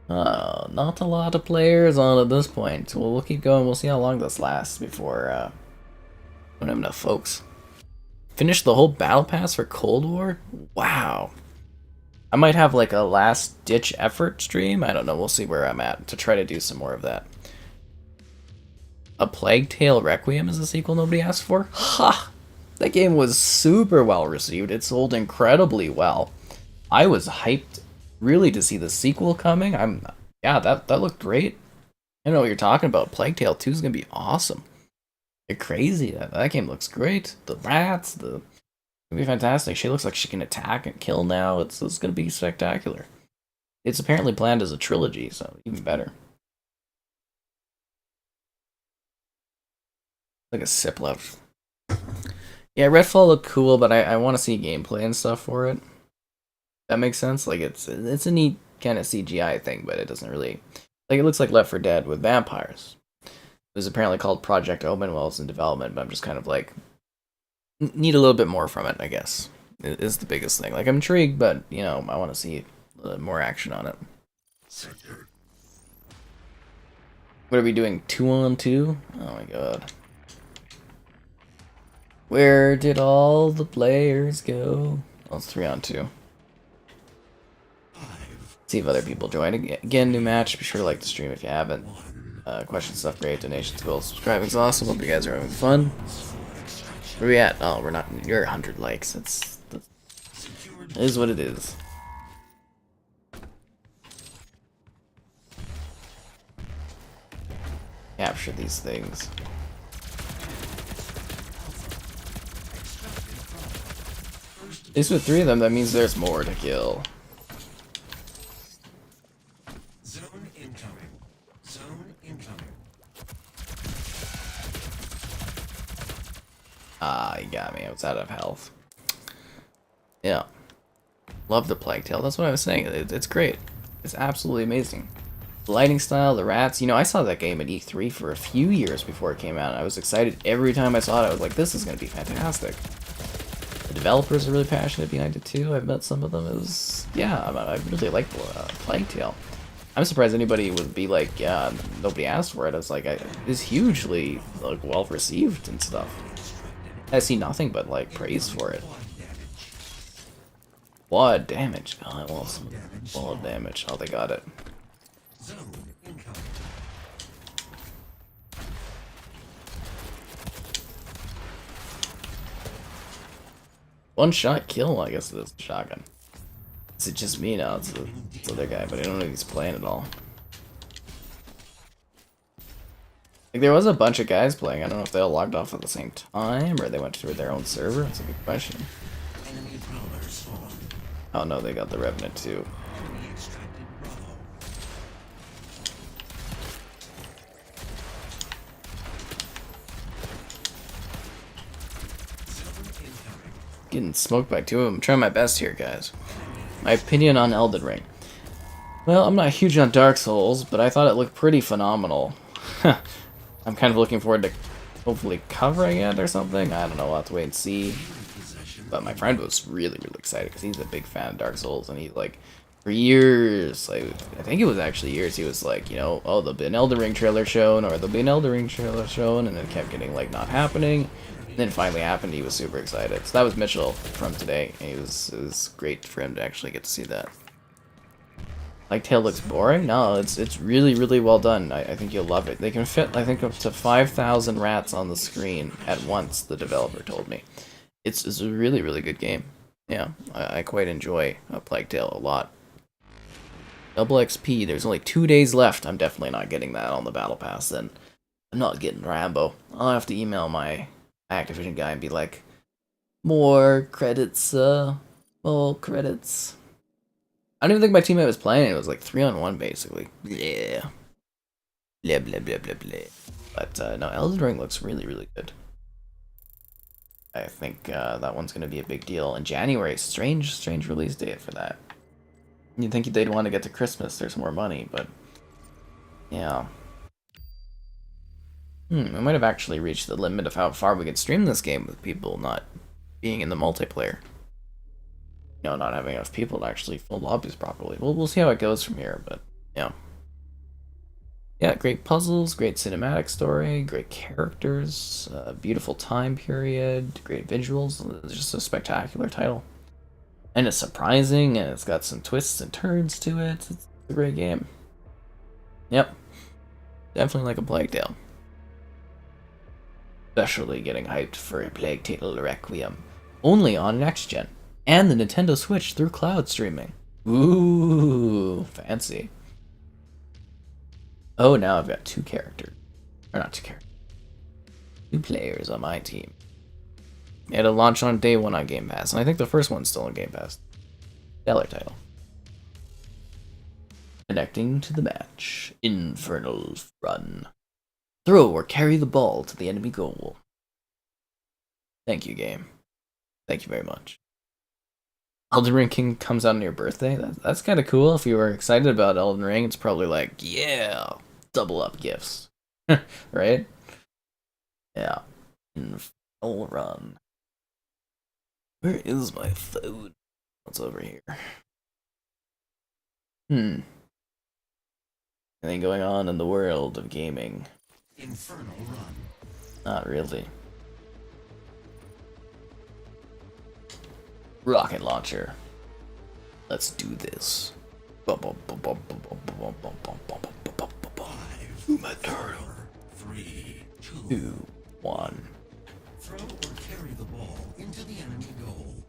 Not a lot of players on at this point. We'll keep going. We'll see how long this lasts before we don't have enough folks. Finish the whole battle pass for Cold War? Wow. I might have like a last ditch effort stream. I don't know. We'll see where I'm at to try to do some more of that. A Plague Tale Requiem is a sequel nobody asked for? Ha! That game was super well received. It sold incredibly well. I was hyped really to see the sequel coming. Yeah, that looked great. I don't know what you're talking about. Plague Tale 2 is gonna be awesome. You're crazy. That game looks great. The rats, it's gonna be fantastic. She looks like she can attack and kill now. It's gonna be spectacular. It's apparently planned as a trilogy, so even better. Like a sip left. Yeah, Redfall looked cool, but I want to see gameplay and stuff for it. That makes sense. Like it's a neat kind of CGI thing, but it doesn't really, like, it looks like Left 4 Dead with vampires. It was apparently called Project Omen while it's in development, but I'm just kind of like, need a little bit more from it, I guess. It is the biggest thing. Like, I'm intrigued, but, you know, I want to see more action on it. What are we doing? 2-on-2? Oh my god. Where did all the players go? Oh, it's 3-on-2. See if other people join. Again, new match. Be sure to like the stream if you haven't. Questions, stuff, great. Donations, goals, subscribing's awesome. Hope you guys are having fun. Where are we at? Oh, we're not. You're 100 likes. It is what it is. Capture these things. At least with 3 of them, that means there's more to kill. Zone incoming. Zone incoming. Ah, he got me. I was out of health. Yeah. Love the Plague Tale. That's what I was saying. It's great. It's absolutely amazing. The lighting style, the rats. You know, I saw that game at E3 for a few years before it came out. I was excited every time I saw it. I was like, this is going to be fantastic. The developers are really passionate behind it too. I've met some of them. It was, yeah, I really like Plague Tale. I'm surprised anybody would be like, yeah, nobody asked for it. It's like, it's hugely like well received and stuff. I see nothing but like praise for it. What damage? Oh, I want some bullet damage. Oh, they got it. One shot kill, I guess, this shotgun. Is it just me now? It's the other guy, but I don't know if he's playing at all. Like, there was a bunch of guys playing. I don't know if they all logged off at the same time or they went through their own server. That's a good question. Oh no, they got the Revenant too. Getting smoked by two of them. I'm trying my best here, guys. My opinion on Elden Ring. Well, I'm not huge on Dark Souls, but I thought it looked pretty phenomenal. I'm kind of looking forward to hopefully covering it or something. I don't know, we'll have to wait and see. But my friend was really, really excited because he's a big fan of Dark Souls, and he's like, for years, like, I think it was actually years, he was like, you know, oh, there'll be an Elden Ring trailer shown, or there'll be an Elden Ring trailer shown, and it kept getting, like, not happening. And then it finally happened, he was super excited. So that was Mitchell from today. It was great for him to actually get to see that. Like, Tail looks boring? No, it's really, really well done. I think you'll love it. They can fit, I think, up to 5,000 rats on the screen at once, the developer told me. It's a really, really good game. Yeah, I quite enjoy Plague Tale a lot. Double XP, there's only 2 days left. I'm definitely not getting that on the Battle Pass, then. I'm not getting Rambo. I'll have to email my Activision guy and be like, more credits, more credits. I don't even think my teammate was playing. It was like 3-on-1, basically. Yeah. Blah, blah, blah, blah, blah. But, no, Elden Ring looks really, really good. I think that one's going to be a big deal. In January, strange release date for that. You'd think they'd want to get to Christmas, there's more money, but... yeah. We might have actually reached the limit of how far we could stream this game with people not being in the multiplayer. You know, not having enough people to actually fill lobbies properly. We'll see how it goes from here, but, yeah. Yeah, great puzzles, great cinematic story, great characters, beautiful time period, great visuals. It's just a spectacular title. And it's surprising, and it's got some twists and turns to it. It's a great game. Yep. Definitely like a Plague Tale. Especially getting hyped for a Plague Tale Requiem. Only on Next Gen. And the Nintendo Switch through cloud streaming. Ooh, fancy. Oh, now I've got two characters. Or not two characters. Two players on my team. It'll launch on day one on Game Pass, and I think the first one's still on Game Pass. Stellar title. Connecting to the match. Infernal Run. Throw or carry the ball to the enemy goal. Thank you, game. Thank you very much. Elden Ring King comes out on your birthday? That's kind of cool. If you were excited about Elden Ring, it's probably like, yeah, double up gifts. Right? Yeah. Infernal Run. Where is my phone? What's over here? Anything going on in the world of gaming? Infernal Run. Not really. Rocket launcher. Let's do this. Uma turtle. 3, 2, 1. Throw or carry the ball into the enemy goal.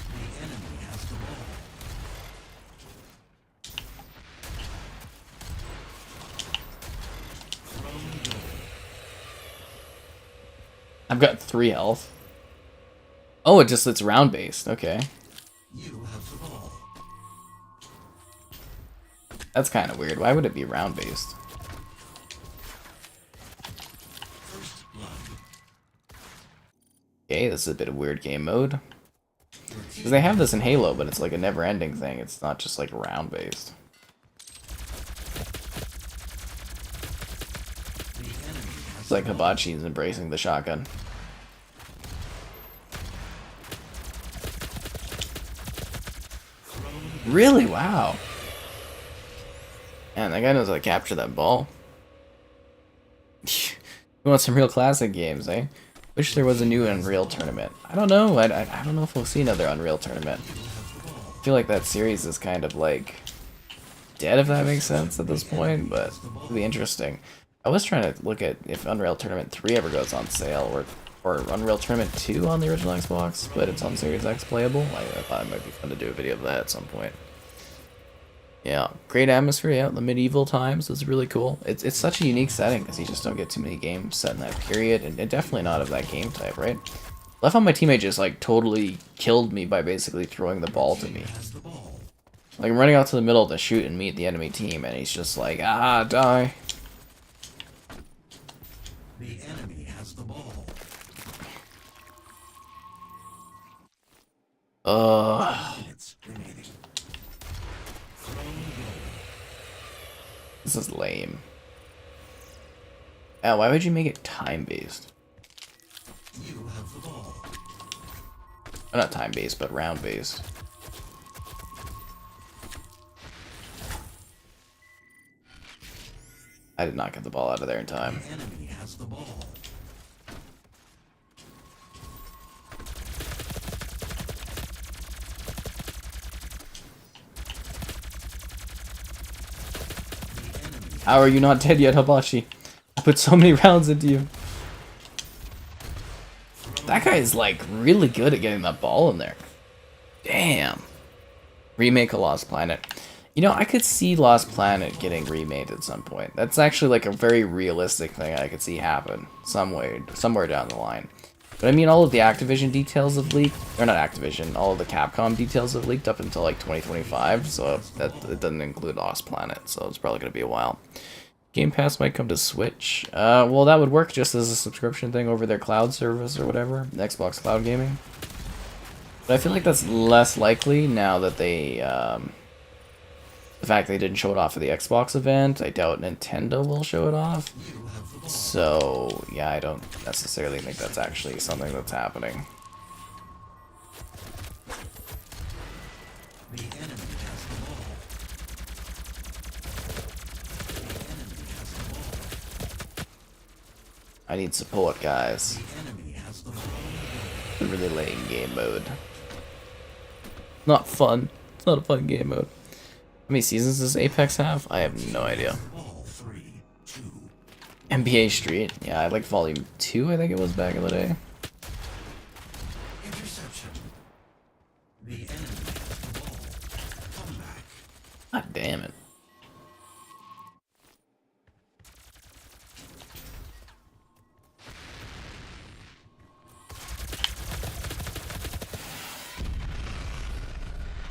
The enemy has the ball. Throw goal. I've got 3 health. Oh, it's round based. Okay. You have the ball. That's kind of weird. Why would it be round based? First blood. Okay, this is a bit of weird game mode. Because they have this in Halo, but it's like a never-ending thing. It's not just like round based. It's like Hibachi's embracing the shotgun. Really? Wow. Man, that guy knows how to capture that ball. You want some real classic games, eh? Wish there was a new Unreal tournament. I don't know. I don't know if we'll see another Unreal tournament. I feel like that series is kind of like dead, if that makes sense at this point, but it'll be interesting. I was trying to look at if Unreal Tournament 3 ever goes on sale, or Unreal Tournament 2 on the original Xbox, but it's on Series X playable. I thought it might be fun to do a video of that at some point. Yeah, great atmosphere. Yeah, the medieval times is really cool. It's such a unique setting because you just don't get too many games set in that period, and definitely not of that game type, right? Left on my teammate just like totally killed me by basically throwing the ball to me. Like I'm running out to the middle to shoot and meet the enemy team, and he's just like, ah, die. The enemy has the ball. This is lame. Why would you make it time-based? You have the ball. Oh, not time-based, but round-based. I did not get the ball out of there in time. The enemy has the ball. How are you not dead yet, Hibachi? I put so many rounds into you. That guy is like really good at getting that ball in there. Damn. Remake a Lost Planet. You know, I could see Lost Planet getting remade at some point. That's actually like a very realistic thing I could see happen somewhere down the line. But I mean, all of the Activision details have leaked, or not Activision, all of the Capcom details have leaked up until like 2025, so that it doesn't include Lost Planet, so it's probably going to be a while. Game Pass might come to Switch. Well, that would work just as a subscription thing over their cloud service or whatever, Xbox Cloud Gaming. But I feel like that's less likely now that they, the fact they didn't show it off at the Xbox event. I doubt Nintendo will show it off. So, yeah, I don't necessarily think that's actually something that's happening. The enemy has the ball. The enemy has the ball. I need support, guys. The enemy has the ball. It's really lame game mode. Not fun. It's not a fun game mode. How many seasons does Apex have? I have no idea. Ball 3, 2. NBA Street. Yeah, I like Volume 2, I think it was back in the day. Interception. The enemy has the ball. Come back. God damn it.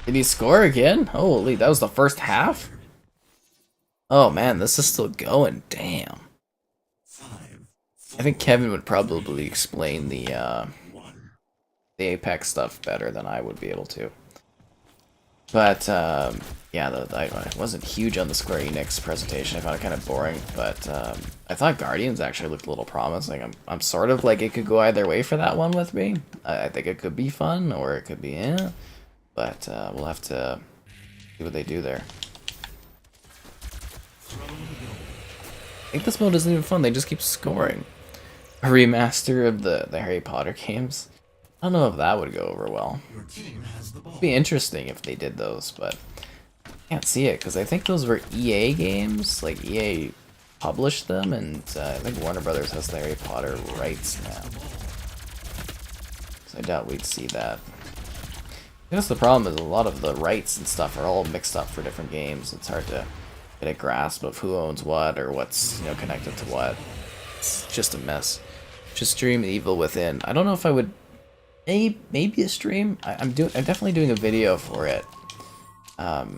Did he score again? Holy, that was the first half? Oh man, this is still going. Damn. 5, I think Kevin would probably explain the 1. Apex stuff better than I would be able to. But yeah, I wasn't huge on the Square Enix presentation. I found it kind of boring. But I thought Guardians actually looked a little promising. I'm sort of like it could go either way for that one with me. I think it could be fun or it could be but we'll have to see what they do there. I think this mode isn't even fun. They just keep scoring. A remaster of the Harry Potter games. I don't know if that would go over well. Your team has the ball. It'd be interesting if they did those, but I can't see it because I think those were EA games. Like EA published them, and I think Warner Brothers has the Harry Potter rights now. So I doubt we'd see that. I guess the problem is a lot of the rights and stuff are all mixed up for different games. It's hard to get a grasp of who owns what or what's, you know, connected to what. It's just a mess. Just stream Evil Within. I don't know if I would. Maybe a stream. I'm definitely doing a video for it. So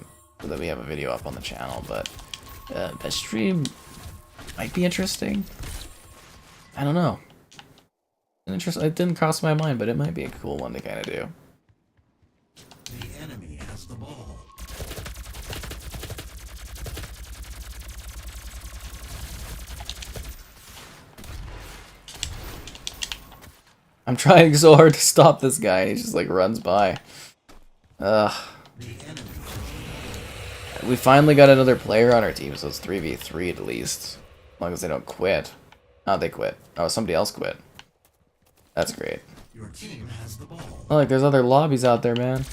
that we have a video up on the channel, but a stream might be interesting. I don't know. It didn't cross my mind, but it might be a cool one to kind of do. The enemy has the ball. I'm trying so hard to stop this guy, and he just like runs by. Ugh. The enemy has the We finally got another player on our team, so it's 3v3 at least. As long as they don't quit. Oh, they quit. Oh, somebody else quit. That's great. Your team has the ball. Oh, like there's other lobbies out there, man.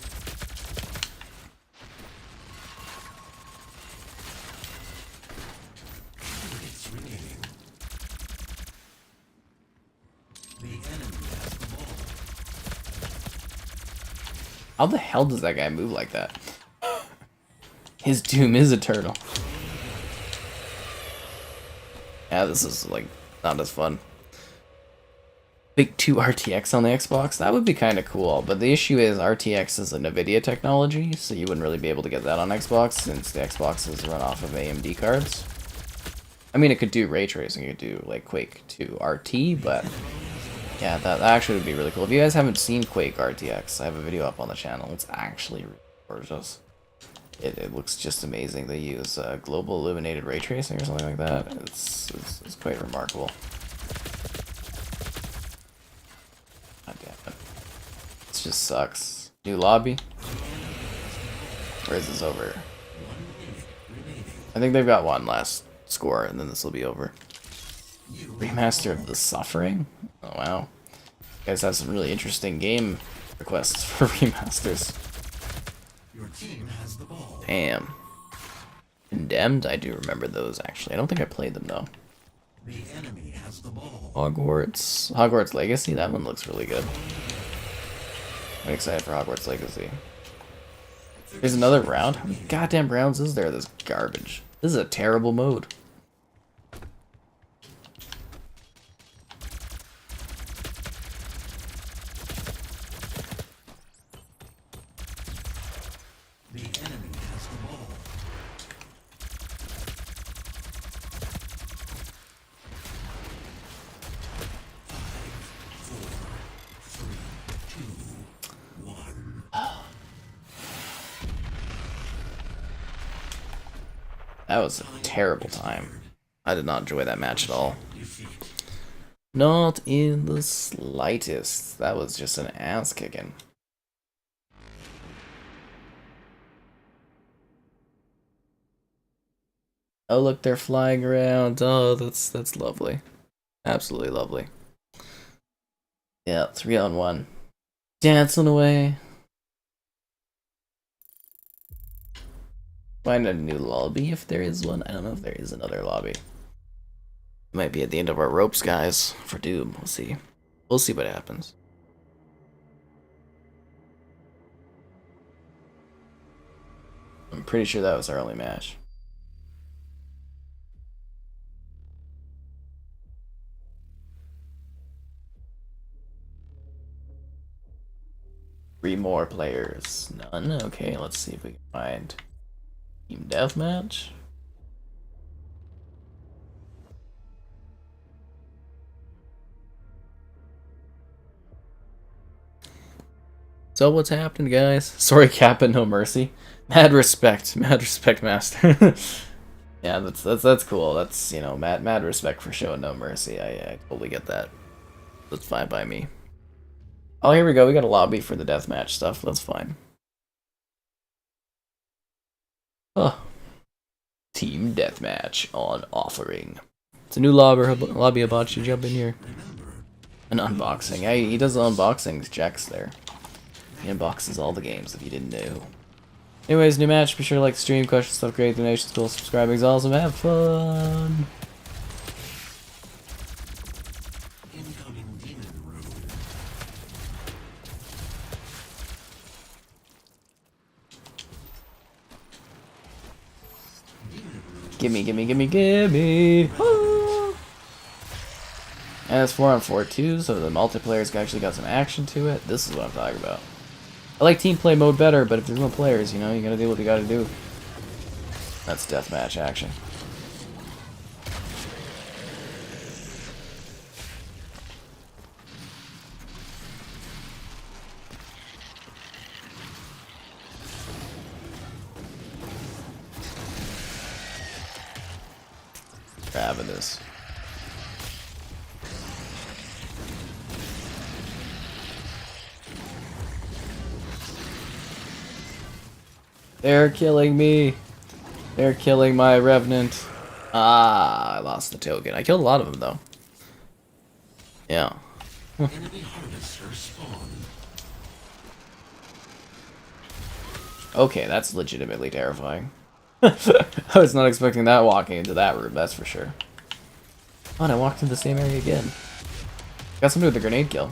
Minutes remaining. The enemy has the ball. How the hell does that guy move like that? His doom is eternal. Yeah, this is like not as fun. Big 2 RTX on the Xbox, that would be kind of cool, but the issue is RTX is a NVIDIA technology, so you wouldn't really be able to get that on Xbox since the Xboxes run off of AMD cards. I mean, it could do ray tracing, it could do like Quake 2 RT, but yeah, that actually would be really cool. If you guys haven't seen Quake RTX, I have a video up on the channel. It's actually really gorgeous. It looks just amazing. They use global illuminated ray tracing or something like that. It's quite remarkable. God damn it. It just sucks. New lobby? Or is this over? I think they've got one last score, and then this will be over. Remaster of The Suffering? Oh, wow. You guys have some really interesting game requests for remasters. Your team has the ball. Damn. Condemned? I do remember those, actually. I don't think I played them, though. The enemy has the ball. Hogwarts Legacy? That one looks really good. I'm excited for Hogwarts Legacy. There's another round? How many goddamn rounds is there? This garbage. This is a terrible mode. The enemy has the ball. 5, 4, 3, 2, 1. That was a terrible time. I did not enjoy that match at all. Defeat. Not in the slightest. That was just an ass kicking. Oh look, they're flying around. Oh, that's lovely. Absolutely lovely. Yeah, 3-on-1. Dancing away. Find a new lobby if there is one. I don't know if there is another lobby. Might be at the end of our ropes, guys, for Doom. We'll see. We'll see what happens. I'm pretty sure that was our only match. Three more players. None? Okay, let's see if we can find Team Deathmatch. So what's happening, guys? Sorry, Kappa, no mercy. Mad respect, master. Yeah, that's cool. That's, you know, mad respect for showing no mercy. I totally get that. That's fine by me. Oh, here we go. We got a lobby for the deathmatch stuff. That's fine. Oh, Team Deathmatch on offering. It's a new lobby about you. Jump in here. An unboxing. Hey, he does the unboxings. Jack's there. He unboxes all the games if you didn't know. Anyways, new match. Be sure to like the stream, question stuff, great donations, cool, subscribing is awesome. Have fun. Incoming demon room. Gimme. Ah. And it's 4-on-4 too, so the multiplayer's actually got some action to it. This is what I'm talking about. I like team play mode better, but if there's no players, you know, you gotta do what you gotta do. That's deathmatch action. Ravenous. They're killing me. They're killing my revenant. Ah, I lost the token. I killed a lot of them though. Yeah. Enemy harvester spawned. Okay, that's legitimately terrifying. I was not expecting that walking into that room, that's for sure. Oh, and I walked into the same area again. Got somebody with a grenade kill.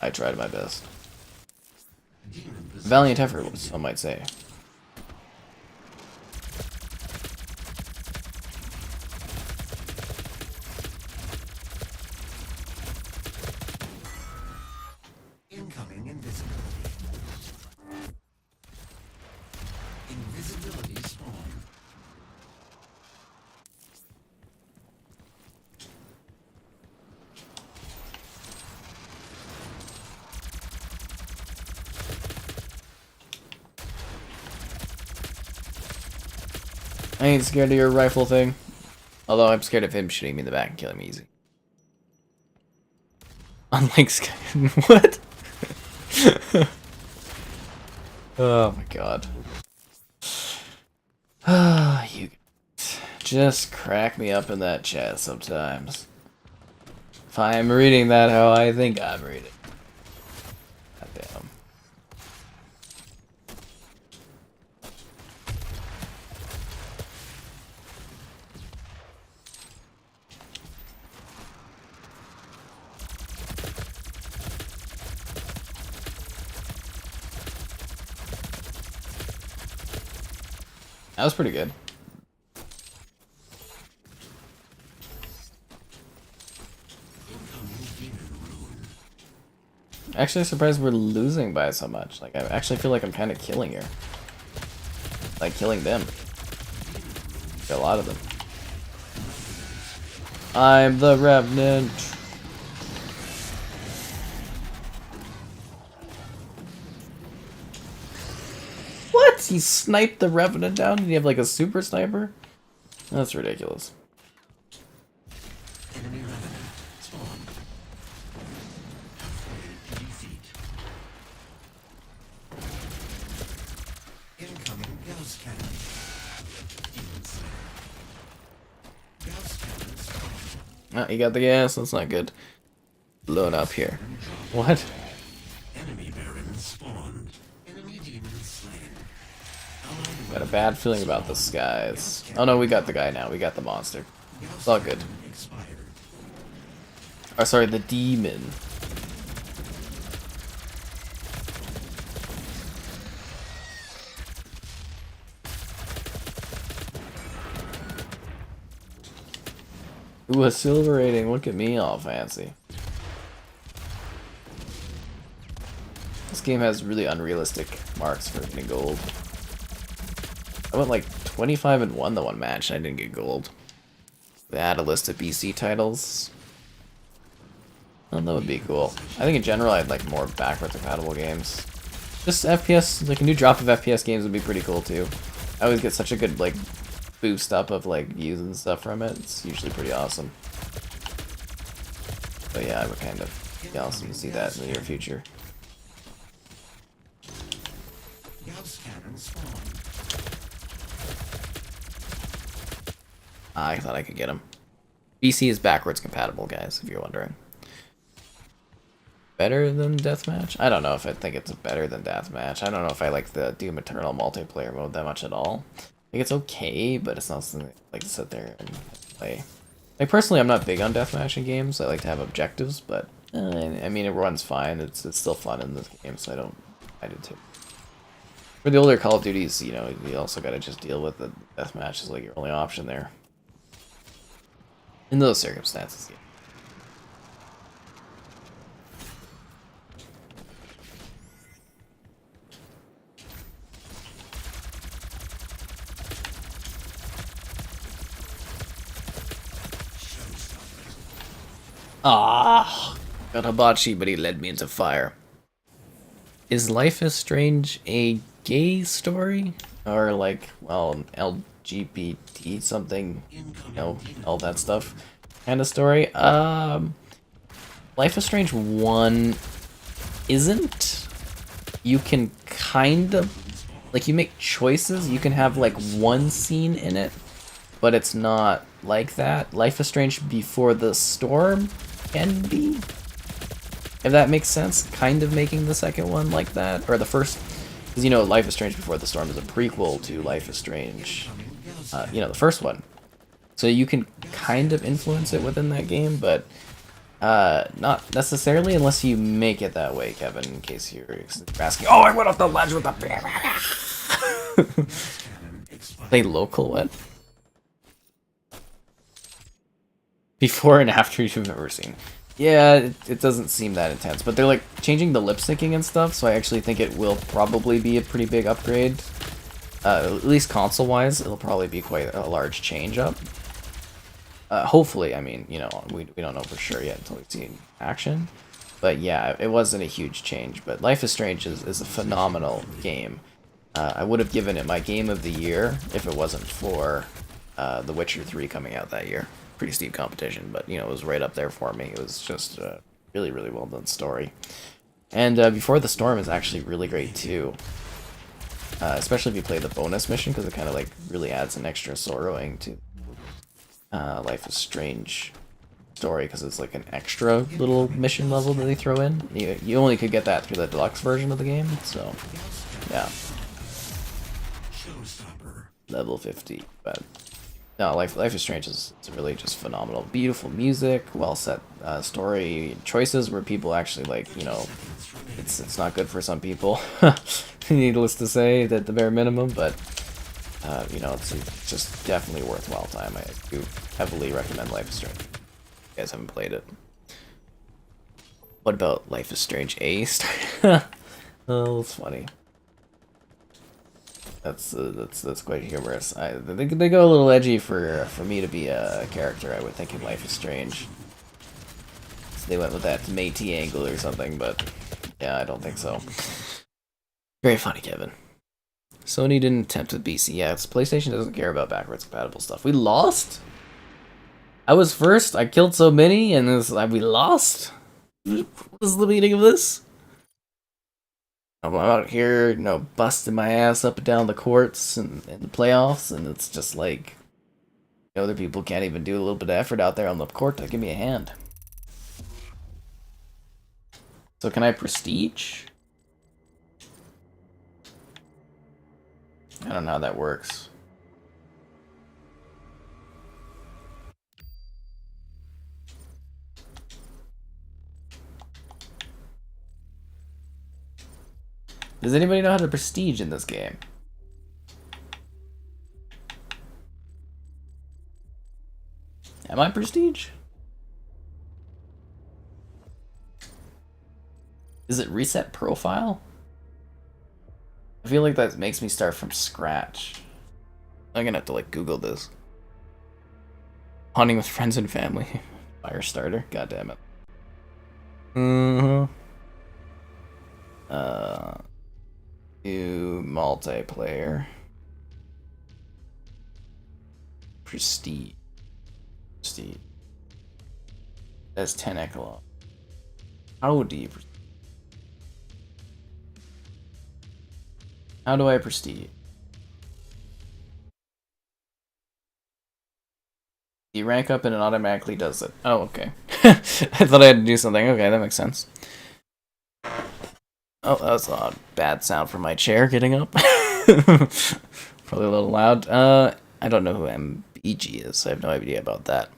I tried my best. Valiant effort, some might say. Incoming invisibility. Invisibility spawn. I ain't scared of your rifle thing. Although I'm scared of him shooting me in the back and killing me easy. Unlike Sky. What? Oh my god. Ah, you just crack me up in that chat sometimes. If I'm reading that how I think I'm reading. God damn. That was pretty good. Actually surprised we're losing by so much. Like, I actually feel like I'm kind of killing her. Like, killing them. Got a lot of them. I'm the Revenant. What? He sniped the Revenant down? Did he have like a super sniper? That's ridiculous. Enemy revenant spawned. Defeat. Incoming Gauss cannon. Demon Slayer. Gauss cannon spawned. Oh, he got the gas. That's not good. Blown up here. What? Enemy Baron spawned. Enemy demon slain. Got a bad feeling about the skies. Oh no, we got the guy now. We got the monster. It's all good. Expired. Oh, sorry, the demon. Ooh, a silver rating. Look at me all fancy. This game has really unrealistic marks for getting gold. I went like 25-1 the one match and I didn't get gold. They add a list of BC titles. Oh, that would be cool. I think in general I'd like more backwards compatible games. Just FPS, like a new drop of FPS games would be pretty cool too. I always get such a good like boost up of like views and stuff from it. It's usually pretty awesome. But yeah, I would kind of be awesome to see that in the near future. Gauss cannon spawned. I thought I could get him. BC is backwards compatible, guys, if you're wondering. Better than Deathmatch? I don't know if I think it's better than Deathmatch. I don't know if I like the Doom Eternal multiplayer mode that much at all. I think it's okay, but it's not something I like to sit there and play. Like, personally, I'm not big on Deathmatch in games. I like to have objectives, but, I mean, it runs fine. It's still fun in this game, so I don't mind it too. For the older Call of Duties, you know, you also gotta just deal with the Deathmatch as like your only option there. In those circumstances, yeah. Ah, got Hibachi, but he led me into fire. Is Life is Strange a gay story? Or like, well, LGBT something, you know, all that stuff kind of story? Life is Strange 1 isn't. You can kind of like you make choices, you can have like one scene in it, but it's not like that. Life is Strange Before the Storm can be, if that makes sense, kind of making the second one like that, or the first, because you know Life is Strange Before the Storm is a prequel to Life is Strange, you know, the first one. So you can kind of influence it within that game, but not necessarily unless you make it that way, Kevin, in case you're asking. Oh, I went off the ledge with the... Play local, what? Before and after you've ever seen. Yeah, it doesn't seem that intense, but they're like changing the lip syncing and stuff, so I actually think it will probably be a pretty big upgrade. At least console-wise, it'll probably be quite a large change up. Hopefully, I mean, you know, we don't know for sure yet until we see action. But yeah, it wasn't a huge change. But Life is Strange is a phenomenal game. I would have given it my game of the year if it wasn't for The Witcher 3 coming out that year. Pretty steep competition, but you know, it was right up there for me. It was just a really, really well done story. And Before the Storm is actually really great too. Especially if you play the bonus mission, because it kind of like really adds an extra sorrowing to Life is Strange story, because it's like an extra little mission level that they throw in. You only could get that through the deluxe version of the game, so yeah. Level 50, but no, Life is Strange is really just phenomenal. Beautiful music, well set story choices where people actually like, you know, it's not good for some people, needless to say, at the bare minimum, but you know, it's just definitely a worthwhile time. I do heavily recommend Life is Strange. If you guys haven't played it. What about Life is Strange Ace? Oh, it's funny. That's quite humorous. They go a little edgy for me to be a character, I would think, in Life is Strange. So they went with that Métis angle or something, but yeah, I don't think so. Very funny, Kevin. Sony didn't attempt with BC. Yeah, PlayStation doesn't care about backwards compatible stuff. We lost? I was first, I killed so many, and we lost? What is the meaning of this? I'm out here, you know, busting my ass up and down the courts and the playoffs, and it's just like, other people can't even do a little bit of effort out there on the court to give me a hand. So can I prestige? I don't know how that works. Does anybody know how to prestige in this game? Am I prestige? Is it reset profile? I feel like that makes me start from scratch. I'm gonna have to like Google this. Hunting with friends and family. Fire starter. God damn it. New multiplayer. Prestige. That's 10 echelon. How do you? How do I prestige? You rank up and it automatically does it. Oh, okay. I thought I had to do something. Okay, that makes sense. Oh, that was a bad sound from my chair getting up. Probably a little loud. I don't know who MBG is. I have no idea about that.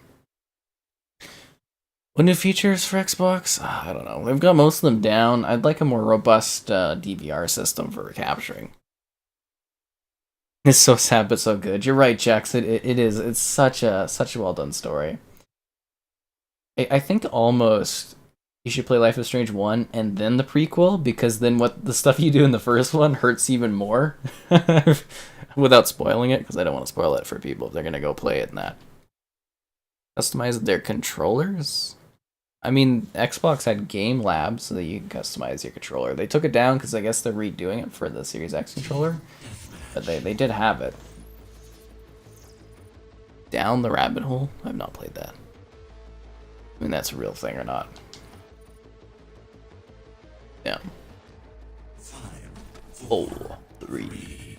What new features for Xbox? I don't know. We've got most of them down. I'd like a more robust DVR system for capturing. It's so sad but so good. You're right, Jax. It is. It's such a well done story. I think almost you should play Life is Strange 1 and then the prequel, because then what the stuff you do in the first one hurts even more. Without spoiling it, because I don't want to spoil it for people if they're gonna go play it in that. Customize their controllers? I mean, Xbox had Game Lab so that you can customize your controller. They took it down because I guess they're redoing it for the Series X controller. But they did have it. Down the rabbit hole? I've not played that. I mean, that's a real thing or not. Yeah. 5, 4, 3,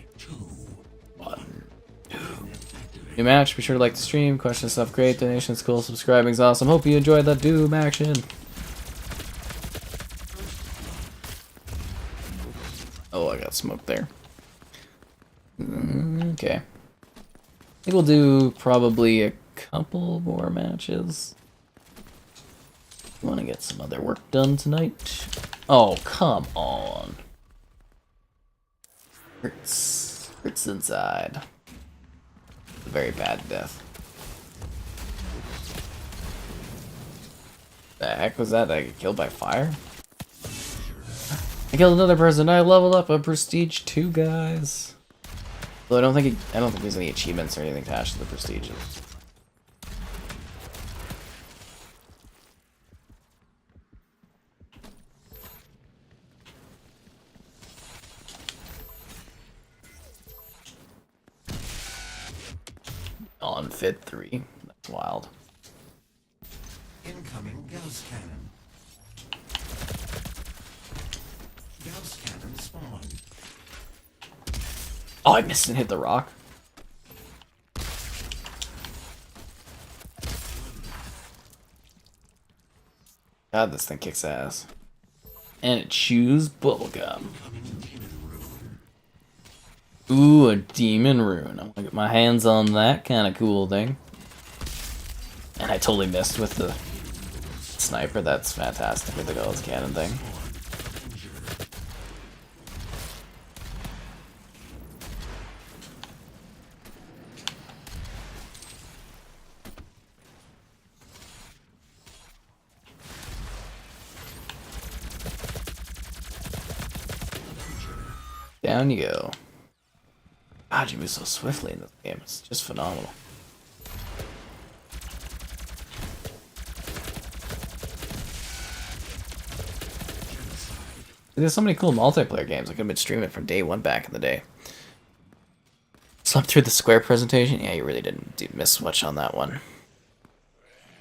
New match, be sure to like the stream, question stuff great, donations cool, subscribing's awesome. Hope you enjoyed that Doom action. Oh, I got smoked there. Okay. I think we'll do probably a couple more matches. Want to get some other work done tonight. Oh, come on. Hurts inside. A very bad death. The heck was that? I get killed by fire? I killed another person. I leveled up a prestige 2, guys. Though I don't think there's any achievements or anything attached to the prestiges. On Fit 3. That's wild. Incoming Gauss cannon. Gauss cannon spawned. Oh, I missed and hit the rock. God, this thing kicks ass. And it chews bubblegum. Ooh, a demon rune. I'm gonna get my hands on that kind of cool thing. And I totally missed with the sniper. That's fantastic with the Gauss cannon thing. Down you go. God, you move so swiftly in this game. It's just phenomenal. There's so many cool multiplayer games. I could have been streaming from day one back in the day. Slept through the Square presentation? Yeah, you really didn't miss much on that one.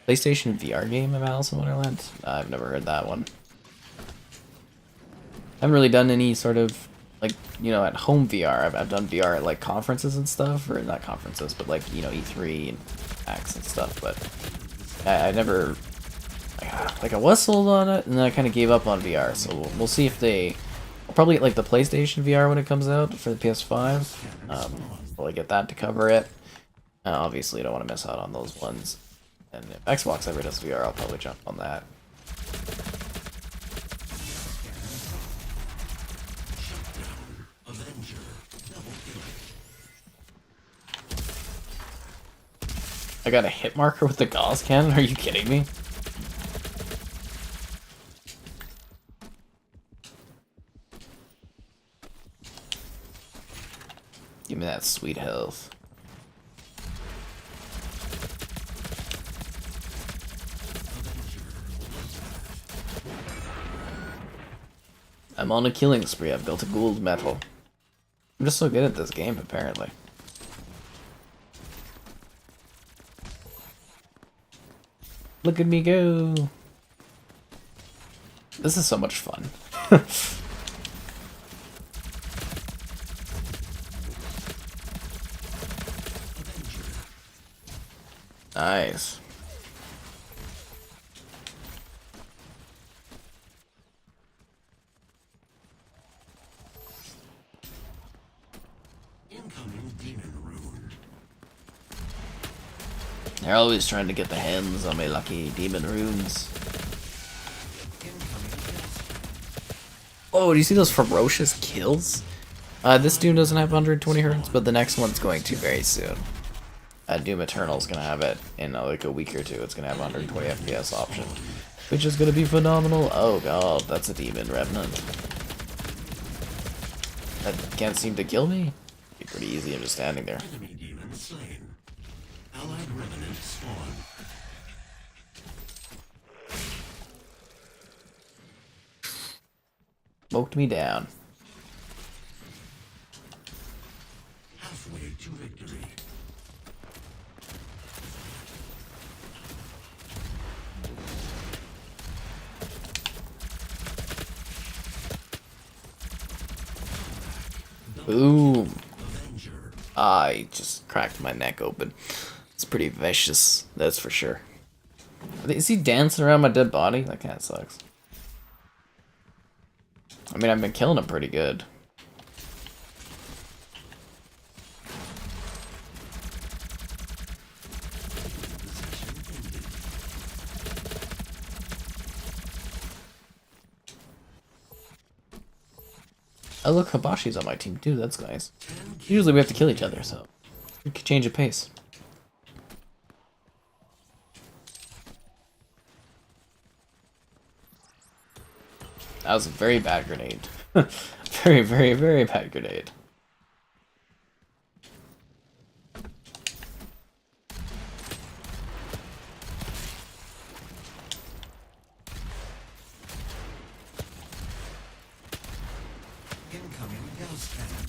PlayStation VR game of Alice in Wonderland? I've never heard that one. I haven't really done any sort of, like, you know, at home VR. I've done VR at, like, conferences and stuff. Or not conferences, but, like, you know, E3 and PAX and stuff. But I never... Like, I was sold on it, and then I kind of gave up on VR. So we'll see if they... I'll probably get, like, the PlayStation VR when it comes out for the PS5. Will I get that to cover it? Obviously, I don't want to miss out on those ones. And if Xbox ever does VR, I'll probably jump on that. I got a hit marker with the Gauss cannon? Are you kidding me? Give me that sweet health. I'm on a killing spree. I've built a gold medal. I'm just so good at this game, apparently. Look at me go! This is so much fun. Nice. Incoming demon rune. They're always trying to get their hands on my lucky demon runes. Oh, do you see those ferocious kills? This Doom doesn't have 120 Hz, but the next one's going to very soon. Doom Eternal's gonna have it in like a week or two. It's gonna have 120 FPS option, which is gonna be phenomenal. Oh god, that's a demon revenant. That can't seem to kill me. Be pretty easy. I'm just standing there. Enemy demon slain. Allied revenant spawned. Smoked me down. Halfway to victory. Boom. Avenger. I just cracked my neck open. It's pretty vicious, that's for sure. Is he dancing around my dead body? That kind of sucks. I mean, I've been killing him pretty good. Oh look, Habashi's on my team too, that's nice. Usually we have to kill each other, so we could change of pace. That was a very bad grenade. Very, very, very bad grenade. Incoming ghost cannon.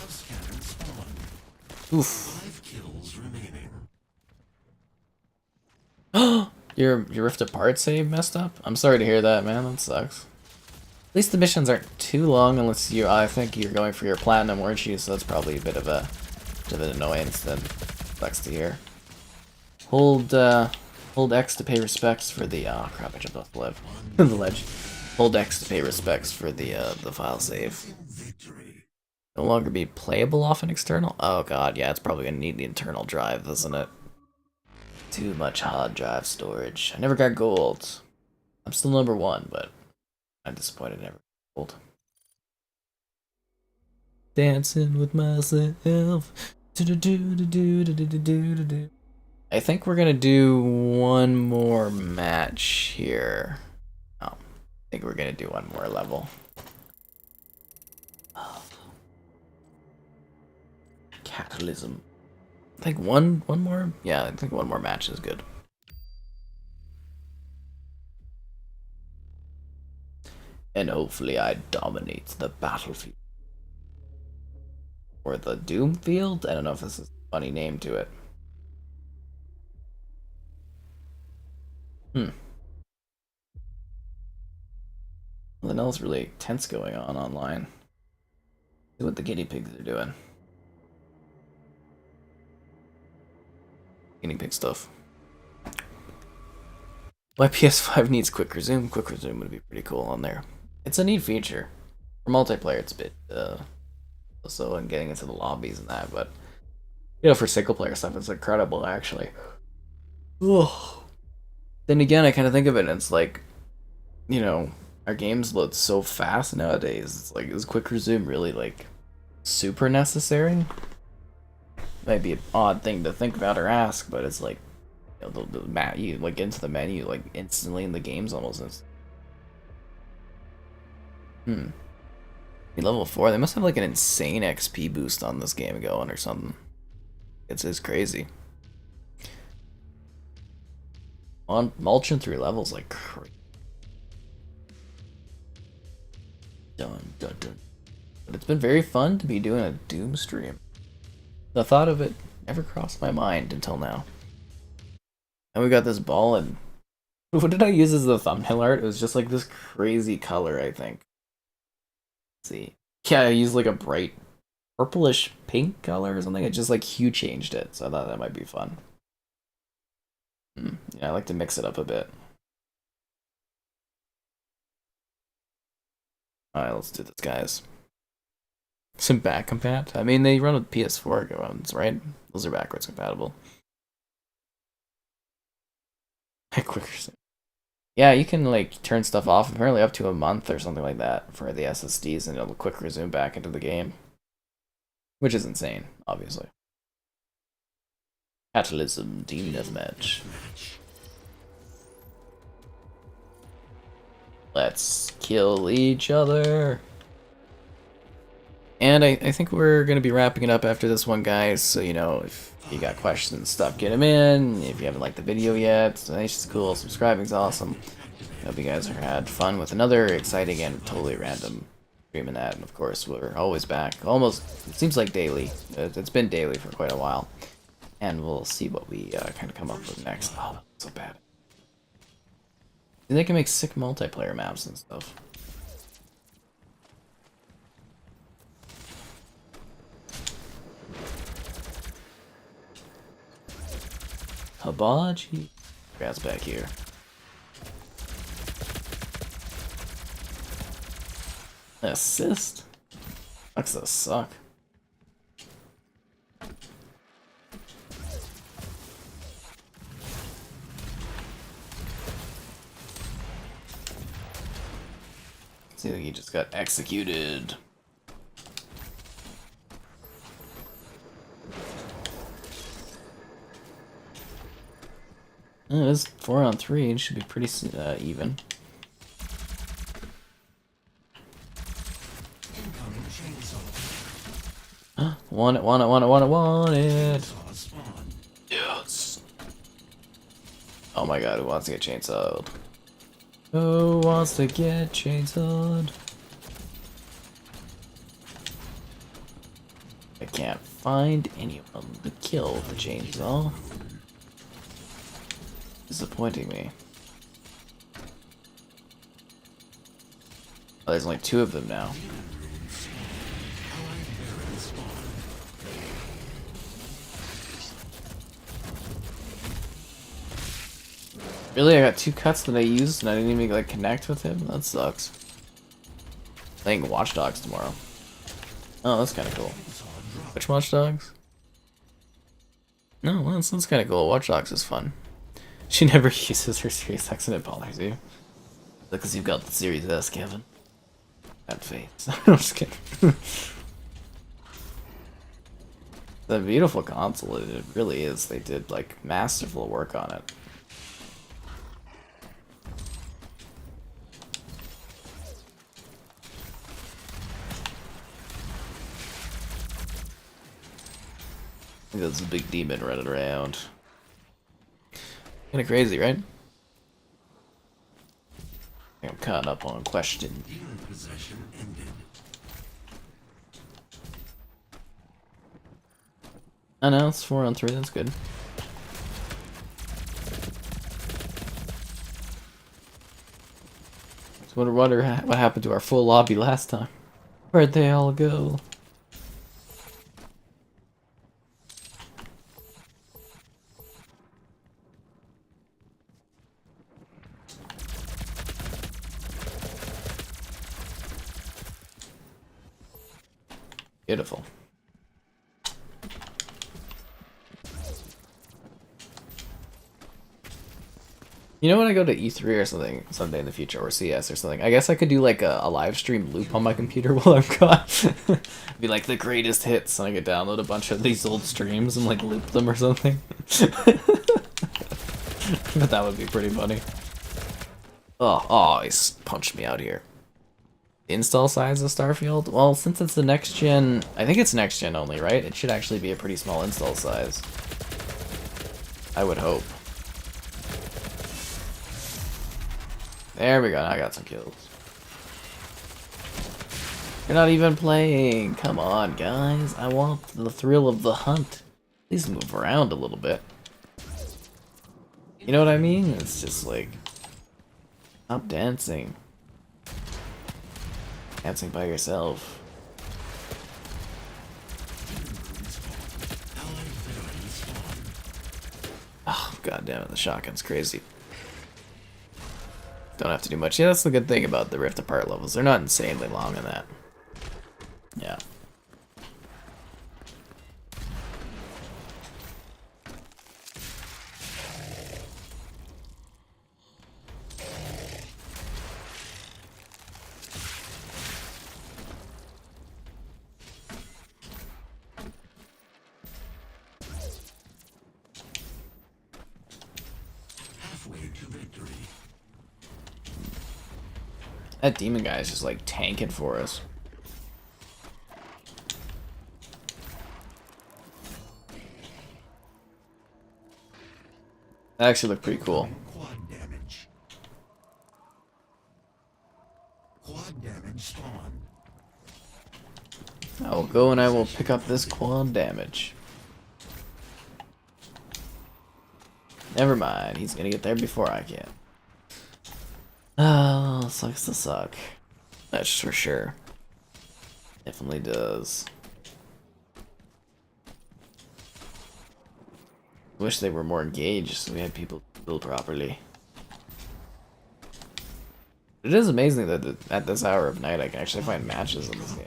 Ghost cannon spawned. Oof. 5 kills remaining. Your Rift Apart save messed up? I'm sorry to hear that, man. That sucks. At least the missions aren't too long unless you, I think you're going for your platinum, weren't you? So that's probably a bit of an annoyance then. Sucks to hear. Hold X to pay respects for the, oh crap, I jumped off the ledge. The ledge. Hold X to pay respects for the file save. No longer be playable off an external? Oh god, yeah, it's probably gonna need the internal drive, isn't it? Too much hard drive storage. I never got gold. I'm still number 1, but I'm disappointed I never got gold. Dancing with myself. I think we're gonna do one more match here. Oh, I think we're gonna do one more level. Capitalism. I think one more? Yeah, I think one more match is good. And hopefully I dominate the battlefield. Or the Doom Field? I don't know if this is a funny name to it. Nothing else really tense going on online. See what the guinea pigs are doing. Guinea pig stuff. My PS5 needs quick resume. Quick resume would be pretty cool on there. It's a neat feature. For multiplayer, it's a bit so and getting into the lobbies and that, but you know, for single player stuff, it's incredible actually. Ugh. Then again, I kind of think of it, and it's like, you know, our games load so fast nowadays. It's like, is quick resume really like super necessary? Might be an odd thing to think about or ask, but it's like, you know, the you like get into the menu like instantly in the game's almost. Level 4, they must have like an insane XP boost on this game going or something. It's crazy. On mulching through levels like crazy. Dun dun dun. But it's been very fun to be doing a Doom stream. The thought of it never crossed my mind until now. And we got this ball, and what did I use as the thumbnail art? It was just like this crazy color, I think. Let's see. Yeah, I used like a bright purplish pink color or something. It just like hue changed it, so I thought that might be fun. Yeah, I like to mix it up a bit. Alright, let's do this, guys. Some back compat? I mean, they run with PS4 ones, right? Those are backwards compatible. Quicker. Yeah, you can like turn stuff off apparently up to a month or something like that for the SSDs, and it'll quick resume back into the game. Which is insane, obviously. Catalysm Team Deathmatch. Let's kill each other. And I think we're going to be wrapping it up after this one, guys. So, you know, if you got questions and stuff, get them in. If you haven't liked the video yet, donation's cool, subscribing's awesome. I hope you guys had fun with another exciting and totally random stream and that. And of course, we're always back. Almost, it seems like daily. It's been daily for quite a while. And we'll see what we kind of come up with next. Oh, that's so bad. They can make sick multiplayer maps and stuff. Hibachi. Guy's back here. Assist? Sucks to suck. See, like he just got executed. It is 4-on-3. It should be pretty even. Want it, want it, want it, want it, want it. Yes. Oh my god, who wants to get chainsawed? Who wants to get chainsawed? I can't find anyone to kill the chainsaw. Disappointing me. Oh, there's only 2 of them now. Really? I got 2 cuts that I used and I didn't even like connect with him? That sucks. Playing Watch Dogs tomorrow. Oh, that's kind of cool. Which Watch Dogs? No, well, that's kind of cool. Watch Dogs is fun. She never uses her Series X and it bothers you. Because you've got the Series S, Kevin. That face. I'm just kidding. The beautiful console, it really is. They did like masterful work on it. There's a big demon running around. Kinda crazy, right? I think I'm caught up on question. I know, it's 4-on-3, that's good. So wonder what happened to our full lobby last time. Where'd they all go? Beautiful. You know, when I go to E3 or something someday in the future, or CS or something, I guess I could do like a live stream loop on my computer while I'm gone. Be like the greatest hits, and I could download a bunch of these old streams and like loop them or something. But that would be pretty funny. Oh, he's punched me out here. Install size of Starfield? Well, since it's the next gen, I think it's next gen only, right? It should actually be a pretty small install size. I would hope. There we go, I got some kills. You're not even playing. Come on, guys. I want the thrill of the hunt. Please move around a little bit. You know what I mean? It's just like... Stop dancing. Dancing by yourself. Oh, god damn it, the shotgun's crazy. Don't have to do much. Yeah, that's the good thing about the Rift Apart levels. They're not insanely long in that. Yeah. That demon guy is just like tanking for us. That actually looked pretty cool. Quad damage. Quad damage spawn. I will go and I will pick up this quad damage. Never mind, he's gonna get there before I can. Oh, sucks to suck. That's for sure. Definitely does. I wish they were more engaged so we had people build properly. It is amazing that at this hour of night I can actually find matches in this game.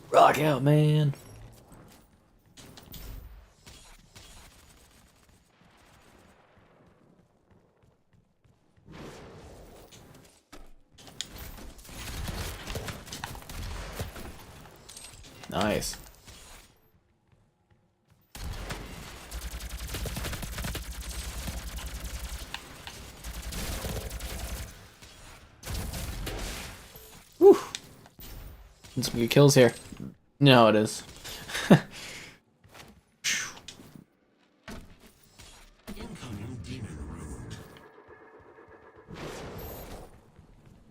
Rock out, man! Nice. Whew. Some good kills here. You know how it is. Incoming demon room.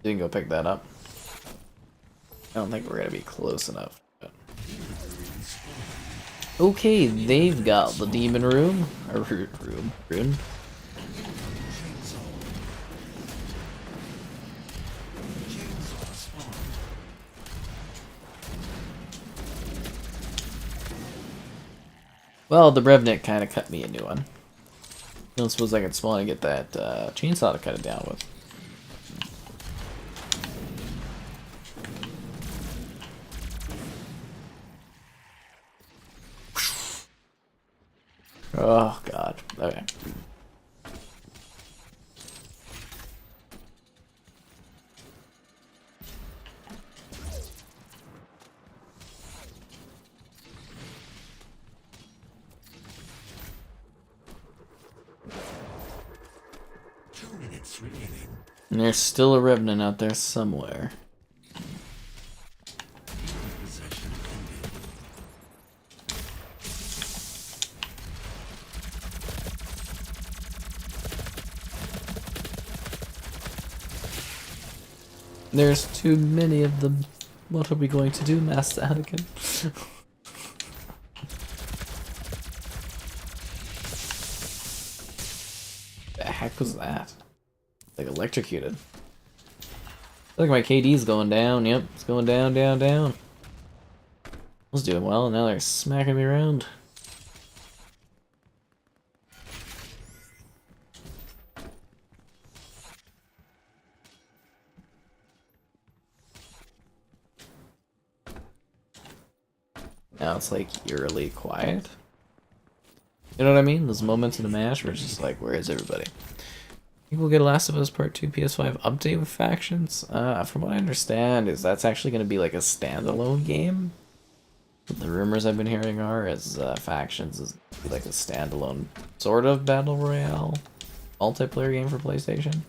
Didn't go pick that up. I don't think we're gonna be close enough. Okay, they've got the demon room. Or rune. Chainsaw spawn. Well, the Brevnik kind of cut me a new one. I don't suppose I can spawn and get that chainsaw to cut it down with. Oh god. Okay. And there's still a Revenant out there somewhere. There's too many of them. What are we going to do, Master Anakin? The heck was that? Like electrocuted. Look, my KD's going down. Yep, it's going down, down, down. I was doing well, and now they're smacking me around. Now it's like eerily quiet. You know what I mean? Those moments in the match where it's just like, where is everybody? I think we'll get a Last of Us Part 2 PS5 update with factions. From what I understand, is that's actually going to be like a standalone game. The rumors I've been hearing are as factions is like a standalone sort of battle royale multiplayer game for PlayStation.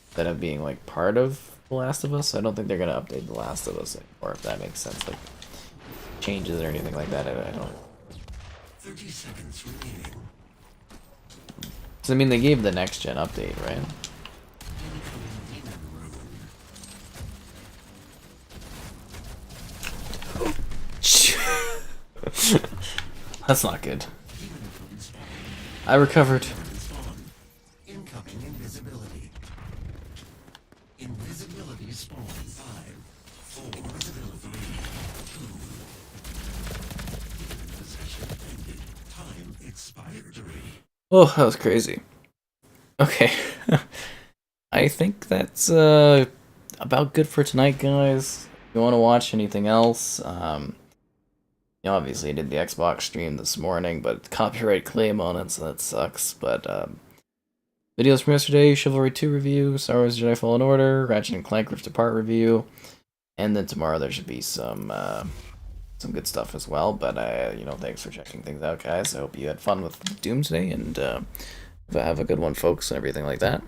Instead of being like part of The Last of Us. I don't think they're going to update The Last of Us anymore, if that makes sense. Like changes or anything like that. I don't. 30 seconds remaining. So I mean, they gave the next gen update, right? Incoming demon room. That's not good. Demon room spawn. I recovered. Spawn. Incoming invisibility. Invisibility spawn. 5, 4, 3, 2. Possession ended. Time expired. Oh, that was crazy. Okay. I think that's about good for tonight, guys. If you want to watch anything else, obviously I did the Xbox stream this morning, but copyright claim on it, so that sucks. But videos from yesterday: Chivalry 2 review, Star Wars Jedi Fallen Order, Ratchet and Clank Rift Apart review, and then tomorrow there should be some good stuff as well. But thanks for checking things out, guys. I hope you had fun with Doom today, and have a good one, folks, and everything like that.